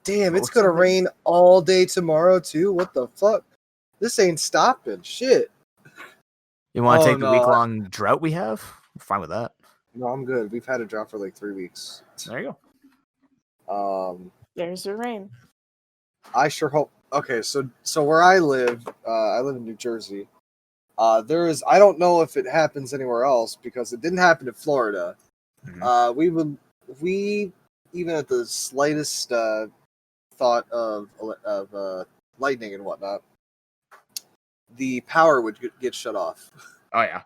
Damn, it's Most gonna of it? rain all day tomorrow too. What the fuck? This ain't stopping. Shit. You want to Oh, take the no, week-long drought we have? We're fine with that. No, I'm good. We've had a drought for like 3 weeks. There you go. There's your rain. I sure hope. Okay, so where I live in New Jersey. I don't know if it happens anywhere else because it didn't happen in Florida. Mhm. We even at the slightest thought of lightning and whatnot, the power would get shut off. Oh, yeah.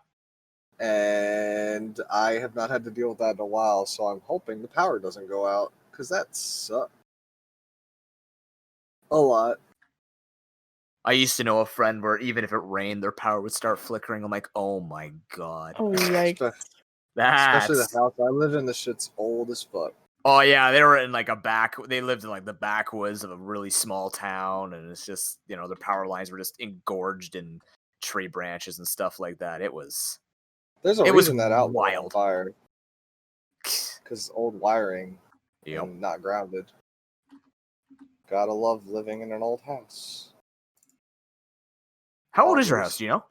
And I have not had to deal with that in a while, so I'm hoping the power doesn't go out because that sucks a lot. I used to know a friend where even if it rained, their power would start flickering. I'm like, oh my god. Oh, yikes. Especially the That's... house I live in. The shit's old as fuck. Oh yeah, they were in like they lived in like the backwoods of a really small town, and it's just, their power lines were just engorged in tree branches and stuff like that. It was There's a It was reason that outlet on wild. fire because old wiring Yep. and not grounded. Gotta love living in an old house. How old is your Bonkers. house, do you know?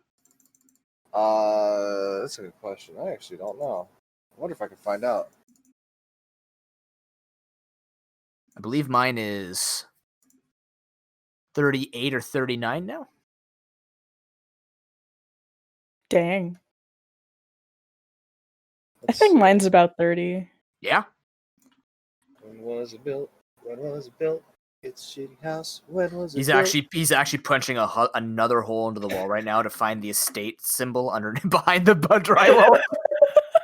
That's a good question. I actually don't know. I wonder if I can find out. I believe mine is 38 or 39 now. Dang. I Let's think see. mine's about 30. Yeah. When was it built? When was it built? It's a shitty house. When was it He's built? actually punching another hole into the wall right now to find the estate symbol behind the drywall.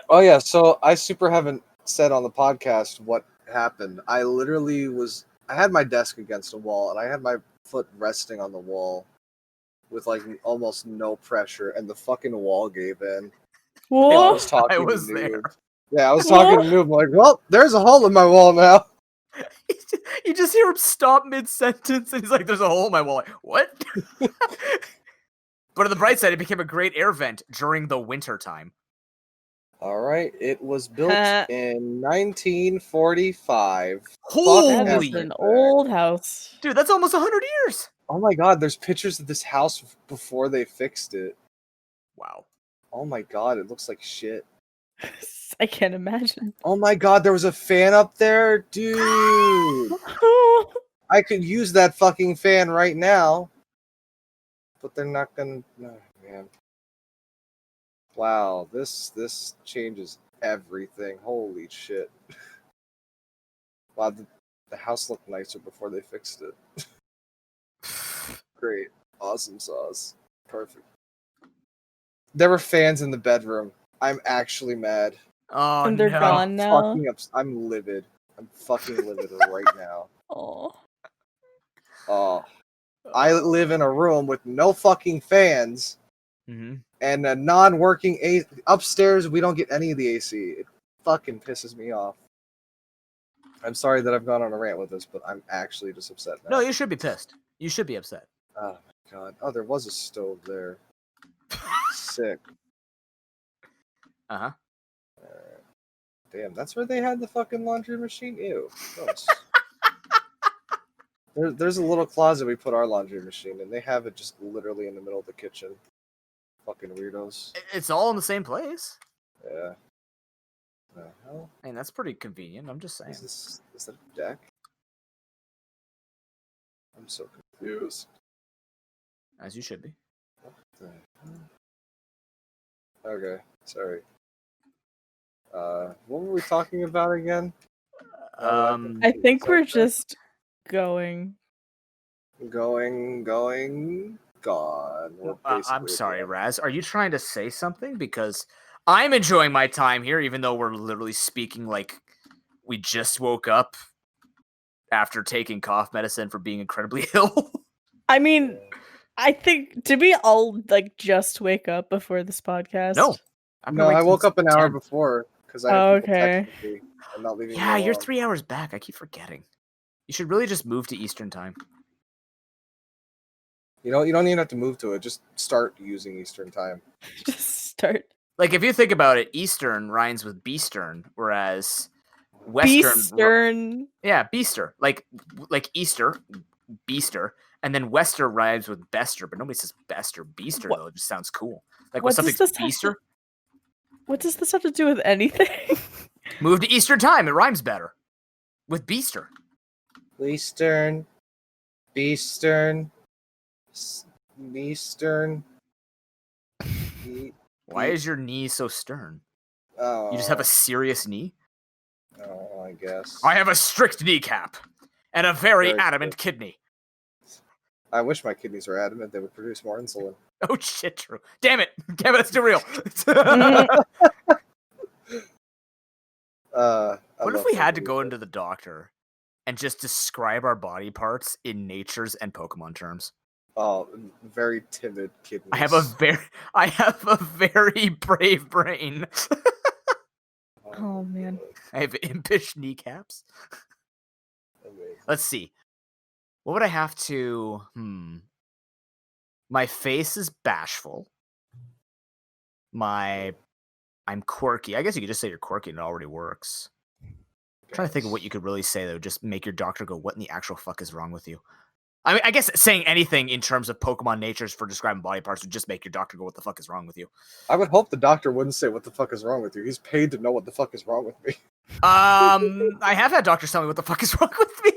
Oh yeah, so I super haven't said on the podcast what happened. I had my desk against a wall and I had my foot resting on the wall with like almost no pressure, and the fucking wall gave in. I Whoa. was talking I was to there. Noob. Yeah, I was talking to Noob. I'm like, well, there's a hole in my wall now. You just hear him stop mid-sentence, and he's like, there's a hole in my wall. Like, what? But on the bright side, it became a great air vent during the winter time. All right, it was built Huh. in 1945. That Holy is an old house. dude, that's almost 100 years. Oh my god, there's pictures of this house before they fixed it. Wow. Oh my god, it looks like shit. I can't imagine. Oh my god, there was a fan up there? Dude. I could use that fucking fan right now. But they're not gonna... Oh, man. Wow, this changes everything. Holy shit. Wow, the house looked nicer before they fixed it. Great. Awesome sauce. Perfect. There were fans in the bedroom. I'm actually mad. Oh, And they're no. gone now. I'm livid. I'm fucking livid right now. Oh. Oh. I live in a room with no fucking fans Mm-hmm. and a non-working AC. Upstairs, we don't get any of the AC. It fucking pisses me off. I'm sorry that I've gone on a rant with this, but I'm actually just upset now. No, you should be pissed. You should be upset. Oh my god. Oh, there was a stove there. Sick. Uh-huh. Damn, that's where they had the fucking laundry machine? Ew. Gross. There's a little closet we put our laundry machine in. They have it just literally in the middle of the kitchen. Fucking weirdos. It's all in the same place. Yeah. The hell? I mean, that's pretty convenient. I'm just saying. Is that a deck? I'm so confused. As you should be. What the hell? Okay, sorry. What were we talking about again? I think we're just going. Gone. We're I'm basically sorry, done. Raz. Are you trying to say something? Because I'm enjoying my time here, even though we're literally speaking like we just woke up after taking cough medicine for being incredibly ill. I mean, I think, did we all like just wake up before this podcast? No. I've been No, awake I woke since up an hour 10. before because I Oh, had people okay. texting me and not leaving me Yeah, you're alone. 3 hours back. I keep forgetting. You should really just move to Eastern time. You don't even have to move to it. Just start using Eastern time. Just start. Like, if you think about it, Eastern rhymes with Beastern, whereas Western... Beastern. Yeah, Beaster. Like Easter, Beaster, and then Wester rhymes with Bester, but nobody says Best or Beaster, What- though. It just sounds cool. Like, what when does something's this have to- Beaster, What does this have to do with anything? move to Eastern time. It rhymes better with Beaster. Eastern, Beastern, Eastern. Why is your knee so stern? Oh, You just have a serious knee? Oh, I guess. I have a strict kneecap and a very Very adamant kidney. I wish my kidneys were adamant. They would produce more insulin. Oh shit, true. Damn it. Damn it, that's too real. What if we had to go into the doctor and just describe our body parts in nature's and Pokemon terms? Oh, very timid kidneys. I have a very brave brain. Oh, man. I have impish kneecaps. Amazing. Let's see. What would I have to... My face is bashful. I'm quirky. I guess you could just say you're quirky and it already works. I'm trying to think of what you could really say that would just make your doctor go, what in the actual fuck is wrong with you? I mean, I guess saying anything in terms of Pokemon natures for describing body parts would just make your doctor go, what the fuck is wrong with you? I would hope the doctor wouldn't say what the fuck is wrong with you. He's paid to know what the fuck is wrong with me. I have had doctors tell me what the fuck is wrong with me.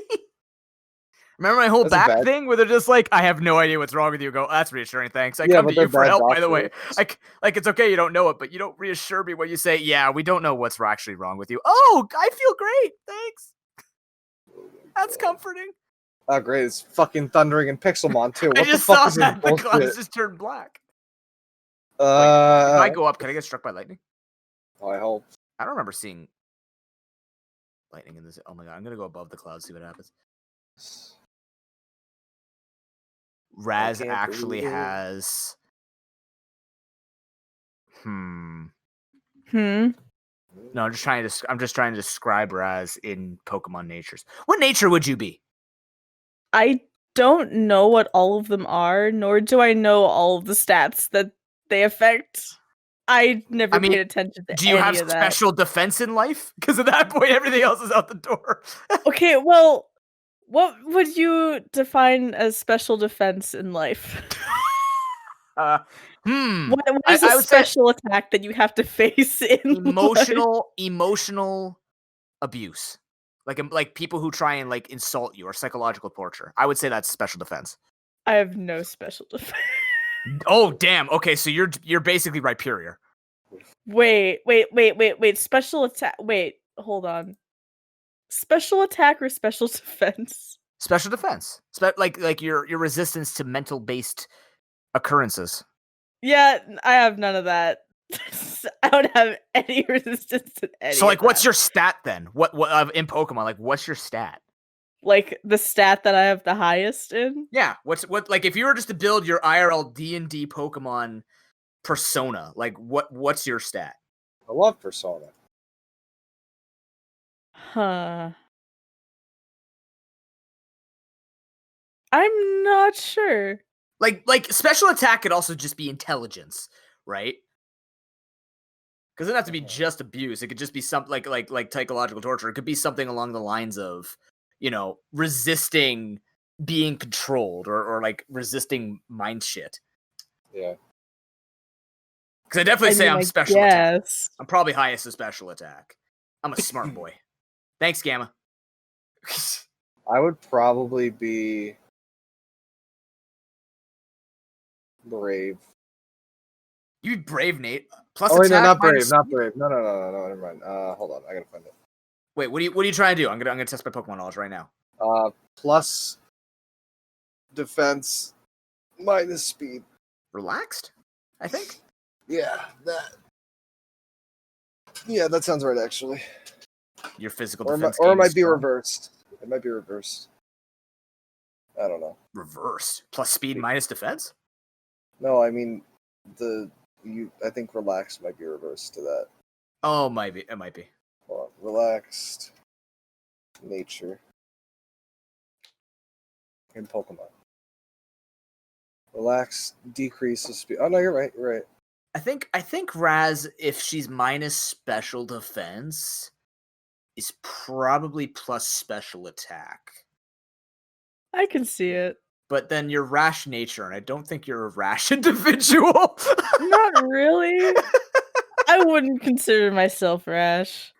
Remember my whole That's a back bad- thing where they're just like, I have no idea what's wrong with you. Go, that's reassuring, thanks. I Yeah, come but to you they're for bad help, by the way. doctors. Like, it's okay you don't know it, but you don't reassure me when you say, yeah, we don't know what's actually wrong with you. Oh, I feel great, thanks. That's comforting. Oh, great. It's fucking thundering in Pixelmon, too. What I the just fuck saw is this that. The bullshit? clouds just turned black. If Uh, I go up, can I get struck by lightning? I hope. I don't remember seeing lightning in this. Oh my god, I'm gonna go above the clouds, see what happens. Raz can't actually believe it. has. Hmm. No, I'm just trying to describe Raz in Pokemon natures. What nature would you be? I don't know what all of them are, nor do I know all of the stats that they affect. I never paid attention to Do you any have of that. special defense in life? Because at that point, everything else is out the door. Okay, well, what would you define as special defense in life? What What is a I would say special attack that you have to face in life? emotional abuse, like people who try and like insult you or psychological torture. I would say that's special defense. I have no special defense. Oh damn. Okay, so you're basically Rhyperior. Wait. Special attack. Wait, hold on. Special attack or special defense? Special defense. Like your resistance to mental based occurrences. Yeah, I have none of that. I don't have any resistance to any. So like, of what's that. your stat then? What in Pokemon? Like, what's your stat? Like the stat that I have the highest in? Yeah. What like if you were just to build your IRL D&D Pokemon persona, like what's your stat? I love Persona. Huh. I'm not sure. Like special attack could also just be intelligence, right? Because it doesn't have to be just abuse. It could just be something like psychological torture. It could be something along the lines of, resisting being controlled or like resisting mind shit. Yeah. Because I definitely say I'm special attack. Yes. I'm probably highest in special attack. I'm a smart boy. Thanks, Gamma. I would probably be brave. You brave, Nate. Plus Oh wait, no, attack not brave, minus not speed? brave. No, never mind. Hold on, I gotta find it. Wait, what are you trying to do? I'm gonna test my Pokemon knowledge right now. Plus defense minus speed. Relaxed, I think. Yeah, that sounds right actually. Your physical Or defense it game might is be strong. reversed. It might be reversed. I don't know. Reversed plus speed minus defense. No, I mean I think relaxed might be reversed to that. Oh, might be. It might be. Hold on. Relaxed nature in Pokemon. Relax decreases speed. Oh no, you're right. You're right. I think Raz, if she's minus special defense, is probably plus special attack. I can see it. But then you're rash nature, and I don't think you're a rash individual. Not really. I wouldn't consider myself rash.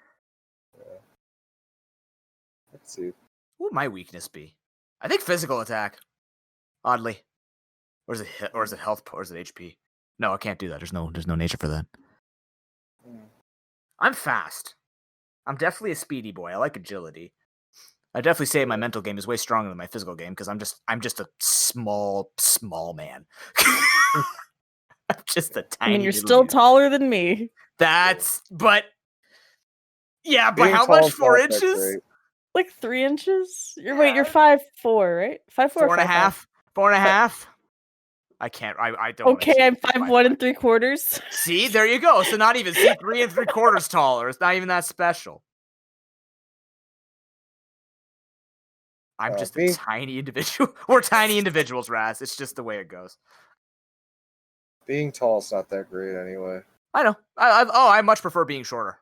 Let's see. What would my weakness be? I think physical attack. Oddly, or is it health, or is it HP? No, I can't do that. There's no nature for that. I'm fast. I'm definitely a speedy boy. I like agility. I definitely say my mental game is way stronger than my physical game because I'm just a small man. I'm just a tiny. I mean, you're little still dude. taller than me. But yeah, but Being how tall much? is 4 not that inches? great. Like 3 inches? You're 5'4", right? 5'4", 4 and a 5'5"? half. 4 and a half. I can't. I don't. wanna Okay, exceed I'm 5'1" 5'5". 3/4. See, there you go. So not even 3 3/4 taller. It's not even that special. I'm just a tiny individual. We're tiny individuals, Raz. It's just the way it goes. Being tall is not that great anyway. I know. I much prefer being shorter.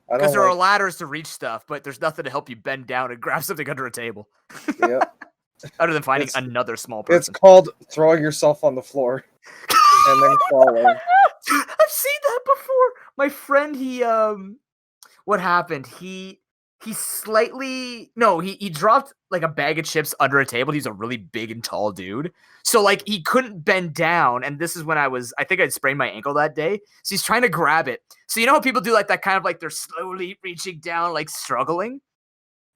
I Because don't there are like. ladders to reach stuff, but there's nothing to help you bend down and grab something under a table. Yep. Other than finding It's- another small It's person. called throwing yourself on the floor and then falling. I've seen that before. My friend, what happened? He dropped like a bag of chips under a table. He's a really big and tall dude. So like he couldn't bend down. And this is when I think I'd sprained my ankle that day. So he's trying to grab it. So you know how people do like that kind of like they're slowly reaching down, like struggling?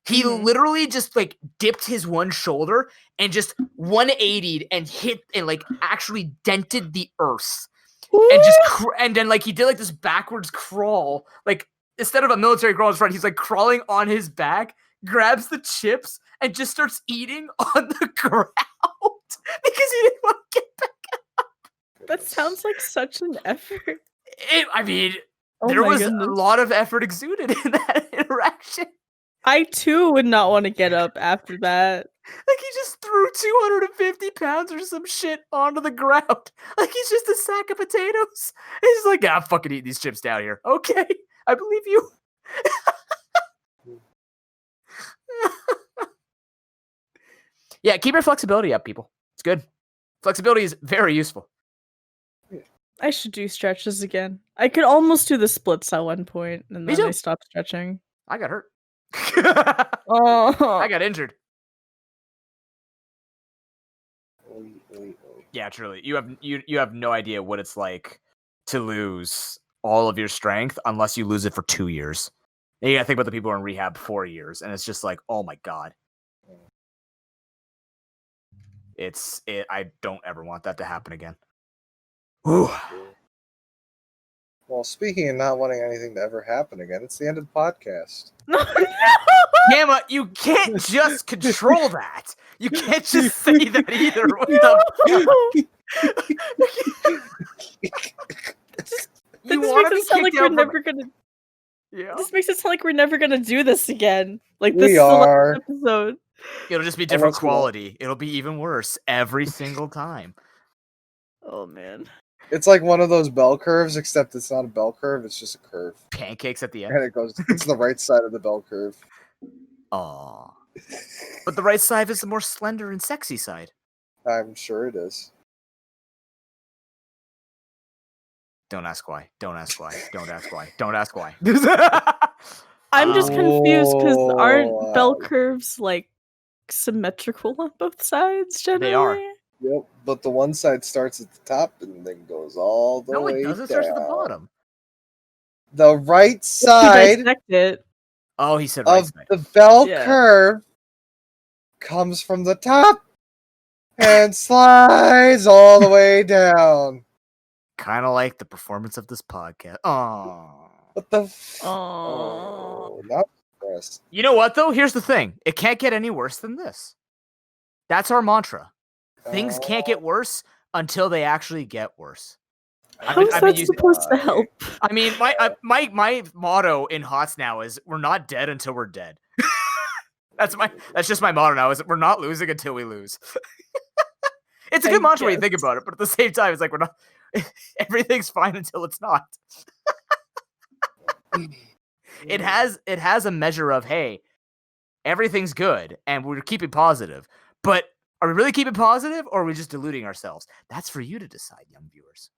He literally just like dipped his one shoulder and just 180'd and hit and like actually dented the earth. And just and then like he did like this backwards crawl, like instead of a military crawl in front, he's like crawling on his back, grabs the chips, and just starts eating on the ground because he didn't want to get back up. That sounds like such an effort. There was goodness. a lot of effort exuded in that interaction. I too would not want to get up after that. Like he just threw 250 pounds or some shit onto the ground. Like he's just a sack of potatoes. And he's like, I'm fucking eating these chips down here. Okay, I believe you. Yeah, keep your flexibility up, people. It's good. Flexibility is very useful. I should do stretches again. I could almost do the splits at one point, and Me then I too. stopped stretching. I got hurt. Oh, I got injured. Yeah, truly. You have no idea what it's like to lose all of your strength unless you lose it for 2 years. And you gotta think about the people who are in rehab 4 years, and it's just like, oh my god. I don't ever want that to happen again. Ooh. Well, speaking of not wanting anything to ever happen again, it's the end of the podcast. no. Gamma, you can't just control that. You can't just say that either. What the This wanna makes it sound like we're out from- never gonna. Yeah. This makes it sound like we're never gonna do this again. Like this We is the are. last episode. It'll just be different Unless we don't. quality. It'll be even worse every single time. Oh man. It's like one of those bell curves, except it's not a bell curve, it's just a curve. Pancakes at the end. And it's the right side of the bell curve. Aw. But the right side is the more slender and sexy side. I'm sure it is. Don't ask why. Don't ask why. Don't ask why. Don't ask why. I'm just confused because aren't Oh, bell curves like symmetrical on both sides generally? They are. Yep, but the one side starts at the top and then goes all the No, way it doesn't. It starts at the down. bottom. The right To side dissect it. Oh, he said right of side. the bell Yeah. curve comes from the top and slides all the way down. Kind of like the performance of this podcast. Oh. What the? Aww. Oh, not impressed. You know what, though? Here's the thing. It can't get any worse than this. That's our mantra. Things can't get worse until they actually get worse. How is that supposed to help? I mean, my motto in HOTS now is we're not dead until we're dead. That's just my motto now, is we're not losing until we lose. It's a good mantra when you think about it, but at the same time, it's like we're not everything's fine until it's not. It has a measure of, hey, everything's good and we're keeping positive. But are we really keeping positive, or are we just deluding ourselves? That's for you to decide, young viewers.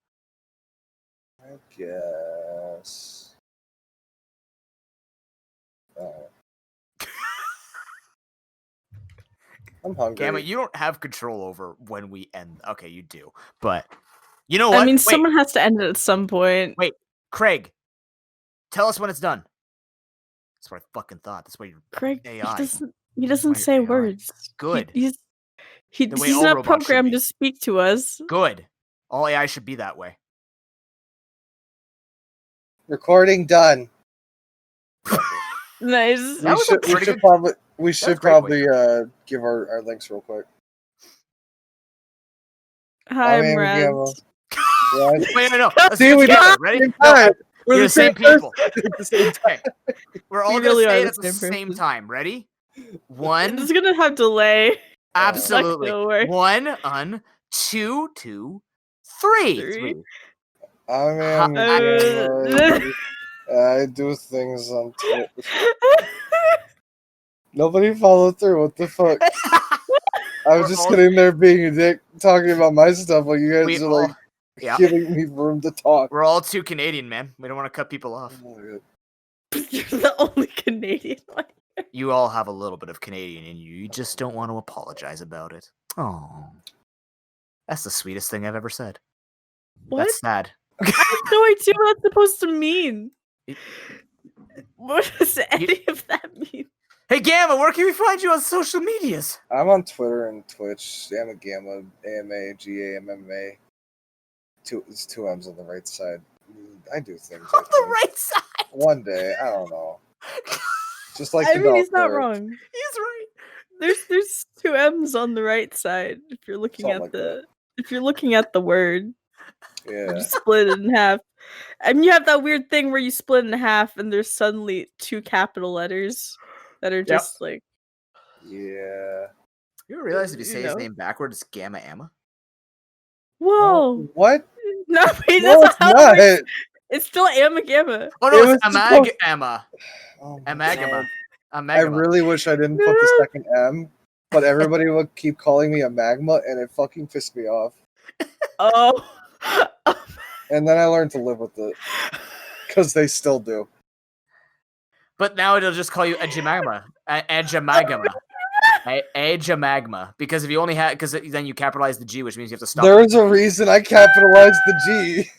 I guess. I'm hungry. Gamma, you don't have control over when we end. Okay, you do. But you know what? I mean, Wait, someone has to end it at some point. Wait, Craig, tell us when it's done. That's what I fucking thought. That's why you're Craig, AI. he doesn't say AI. words. Good. He's The way all not robots should programmed be. to speak to us. Good. All AI should be that way. Recording done. Nice. That was a pretty good- We should great probably give our links real quick. Hi, I'm AmaGamma. Raz. Wait, no. Let's See, do it we together. did Ready? it No, at we're the same people. at the same time. Okay. We're all We gonna really say are it the at the same same person. time. Ready? One. It's gonna have delay. Absolutely. Not gonna work. One, two, three. Three. AmaGamma. I do things on Twitter. Nobody followed through. What the fuck? I was just sitting there being a dick, talking about my stuff while you guys are like giving me room to talk. We're all too Canadian, man. We don't want to cut people off. Oh my God. You're the only Canadian one. You all have a little bit of Canadian in you. You just don't want to apologize about it. Oh, that's the sweetest thing I've ever said. What? That's sad. I have no idea what that's supposed to mean. What does any of that mean? Hey, Gamma, where can we find you on social medias? I'm on Twitter and Twitch. AmaGamma, AmaGamma. It's two M's on the right side. I do things. On the right side. One day, I don't know. Just like I the mean, bell he's not curve. wrong. He's right. There's two M's on the right side. If you're looking Something at like the if you're looking at the word, Yeah. you split it in half. And you have that weird thing where you split it in half and there's suddenly two capital letters that are just like. Yeah. You ever realize if you You say his know. name backward, it's Gamma Emma? Whoa! What? No, wait, No, that's it's how not. it's still AmaGamma. Oh no, It it's was supposed- AmaGamma. Oh my AmaGamma. God. I AmaGamma. really wish I didn't put the second M, but everybody would keep calling me a magma, and it fucking pissed me off. Oh. And then I learned to live with it, because they still do. But now it'll just call you AmaGamma. AmaGamma. AmaGamma. Because if you only had, because then you capitalize the G, which means you have to stop. There's a reason I capitalized the G.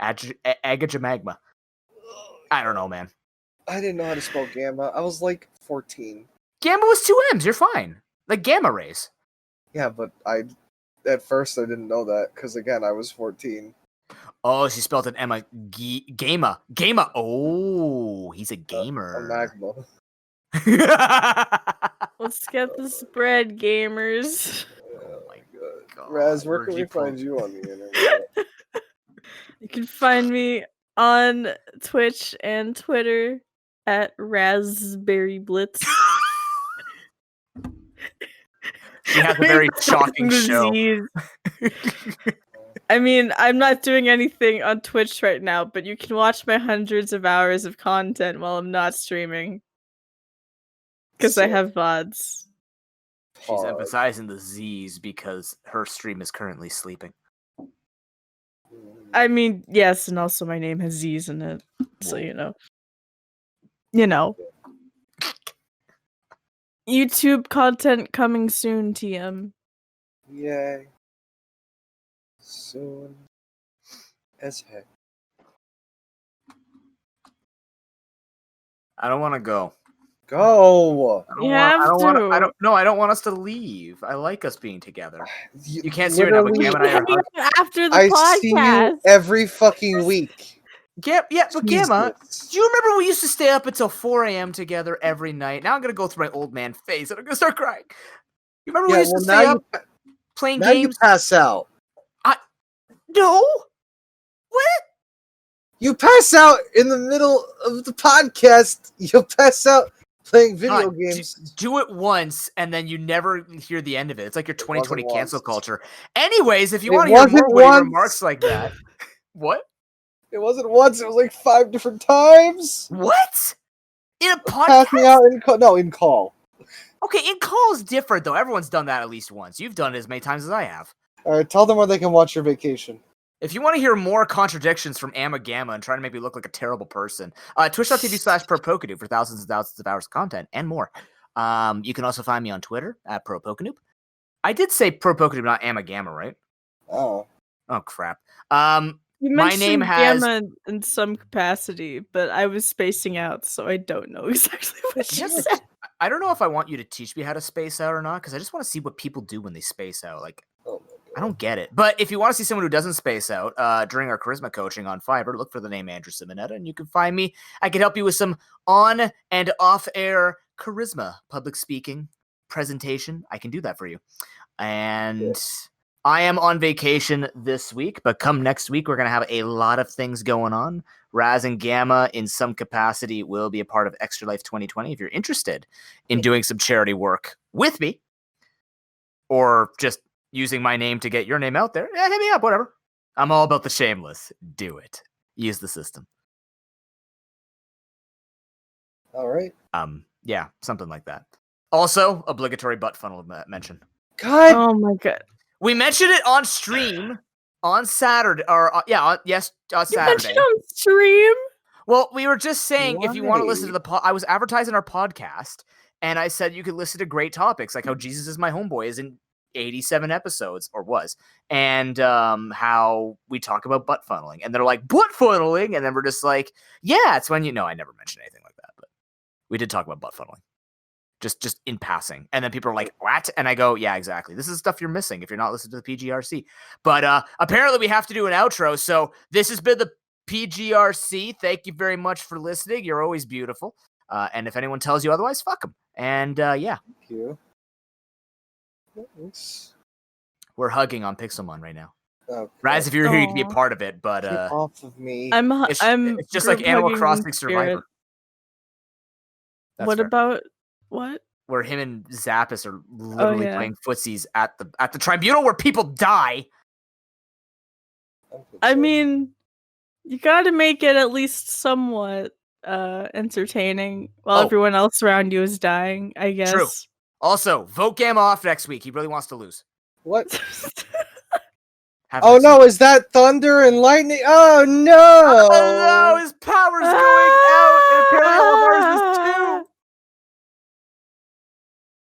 AmaGamma. I don't know, man. I didn't know how to spell gamma. I was like 14. Gamma was 2 M's. You're fine. Like gamma rays. Yeah, but at first I didn't know that, because again, I was 14. Oh, she spelled it Emma. Gamma. Gamma. Oh, he's a gamer. A magma. Let's get the spread, gamers. Oh my God. Raz, where Where'd can we you find put- you on the internet? You can find me on Twitch and Twitter at RazzberryBlitz. She has a very shocking show. Disease. I mean, I'm not doing anything on Twitch right now, but you can watch my hundreds of hours of content while I'm not streaming. Because I have VODs. She's emphasizing the Z's because her stream is currently sleeping. I mean, yes, and also my name has Z's in it. So, you know. You know. YouTube content coming soon, TM. Yay. Soon as heck. I don't want to go. Go. I don't want us to leave. I like us being together. You can't see right now, but Gamma and I are hugging. After the I podcast. see you every fucking week. But Gamma, Jesus. do you remember we used to stay up until 4 a.m. together every night? Now I'm gonna go through my old man phase and I'm gonna start crying. You remember we used to stay up playing now games? You pass out. No. What? You pass out in the middle of the podcast. You'll pass out playing video games. Do it once, and then you never hear the end of it. It's like your 2020 cancel once. culture. Anyways, if you want to hear more witty remarks like that, what? It wasn't once. It was like 5 different times. What? In a podcast? Passing out in call. Okay, in call is different though. Everyone's done that at least once. You've done it as many times as I have. All right, tell them where they can watch your vacation. If you want to hear more contradictions from AmaGamma and trying to make me look like a terrible person, twitch.tv/ProPokeNoob for thousands and thousands of hours of content and more. You can also find me on Twitter at ProPokeNoob. I did say ProPokeNoob, not AmaGamma, right? Oh. Oh, crap. You my name has Gamma in some capacity, but I was spacing out, so I don't know exactly what you said. I don't know if I want you to teach me how to space out or not, because I just want to see what people do when they space out. Like, I don't get it. But if you want to see someone who doesn't space out during our charisma coaching on Fiverr, look for the name Andrew Simonetta, and you can find me. I can help you with some on and off air charisma, public speaking, presentation. I can do that for you. And I am on vacation this week, but come next week, we're going to have a lot of things going on. Raz and Gamma, in some capacity, will be a part of Extra Life 2020. If you're interested in doing some charity work with me, or just using my name to get your name out there, hit me up, whatever. I'm all about the shameless. Do it. Use the system. All right. Yeah, something like that. Also, obligatory butt funnel mention. God. Oh my god. We mentioned it on stream on Saturday, or on Saturday. You mentioned on stream? Well, we were just saying if you want to listen to Why? I was advertising our podcast, and I said you could listen to great topics like how Jesus is my homeboy is in 87 episodes, or was, and how we talk about butt funneling, and they're like, butt funneling, and then we're just like, yeah, it's when I never mentioned anything like that, but we did talk about butt funneling. Just in passing. And then people are like, what? And I go, yeah, exactly. This is stuff you're missing if you're not listening to the PGRC. But apparently we have to do an outro. So this has been the PGRC. Thank you very much for listening. You're always beautiful. And if anyone tells you otherwise, fuck them. And yeah. Thank you. Thanks. We're hugging on Pixelmon right now. Okay. Raz, if you're here, you can be a part of it. But Get off of me. it's just like Animal hugging Crossing Spirit. Survivor. That's What fair. about what? Where him and Zappis are literally yeah. playing footsies at the tribunal where people die. I mean, you gotta make it at least somewhat entertaining while everyone else around you is dying, I guess. True. Also, vote Gamma off next week. He really wants to lose. What? Have Oh next no, week. is that thunder and lightning? Oh no! Oh no, his power's going out.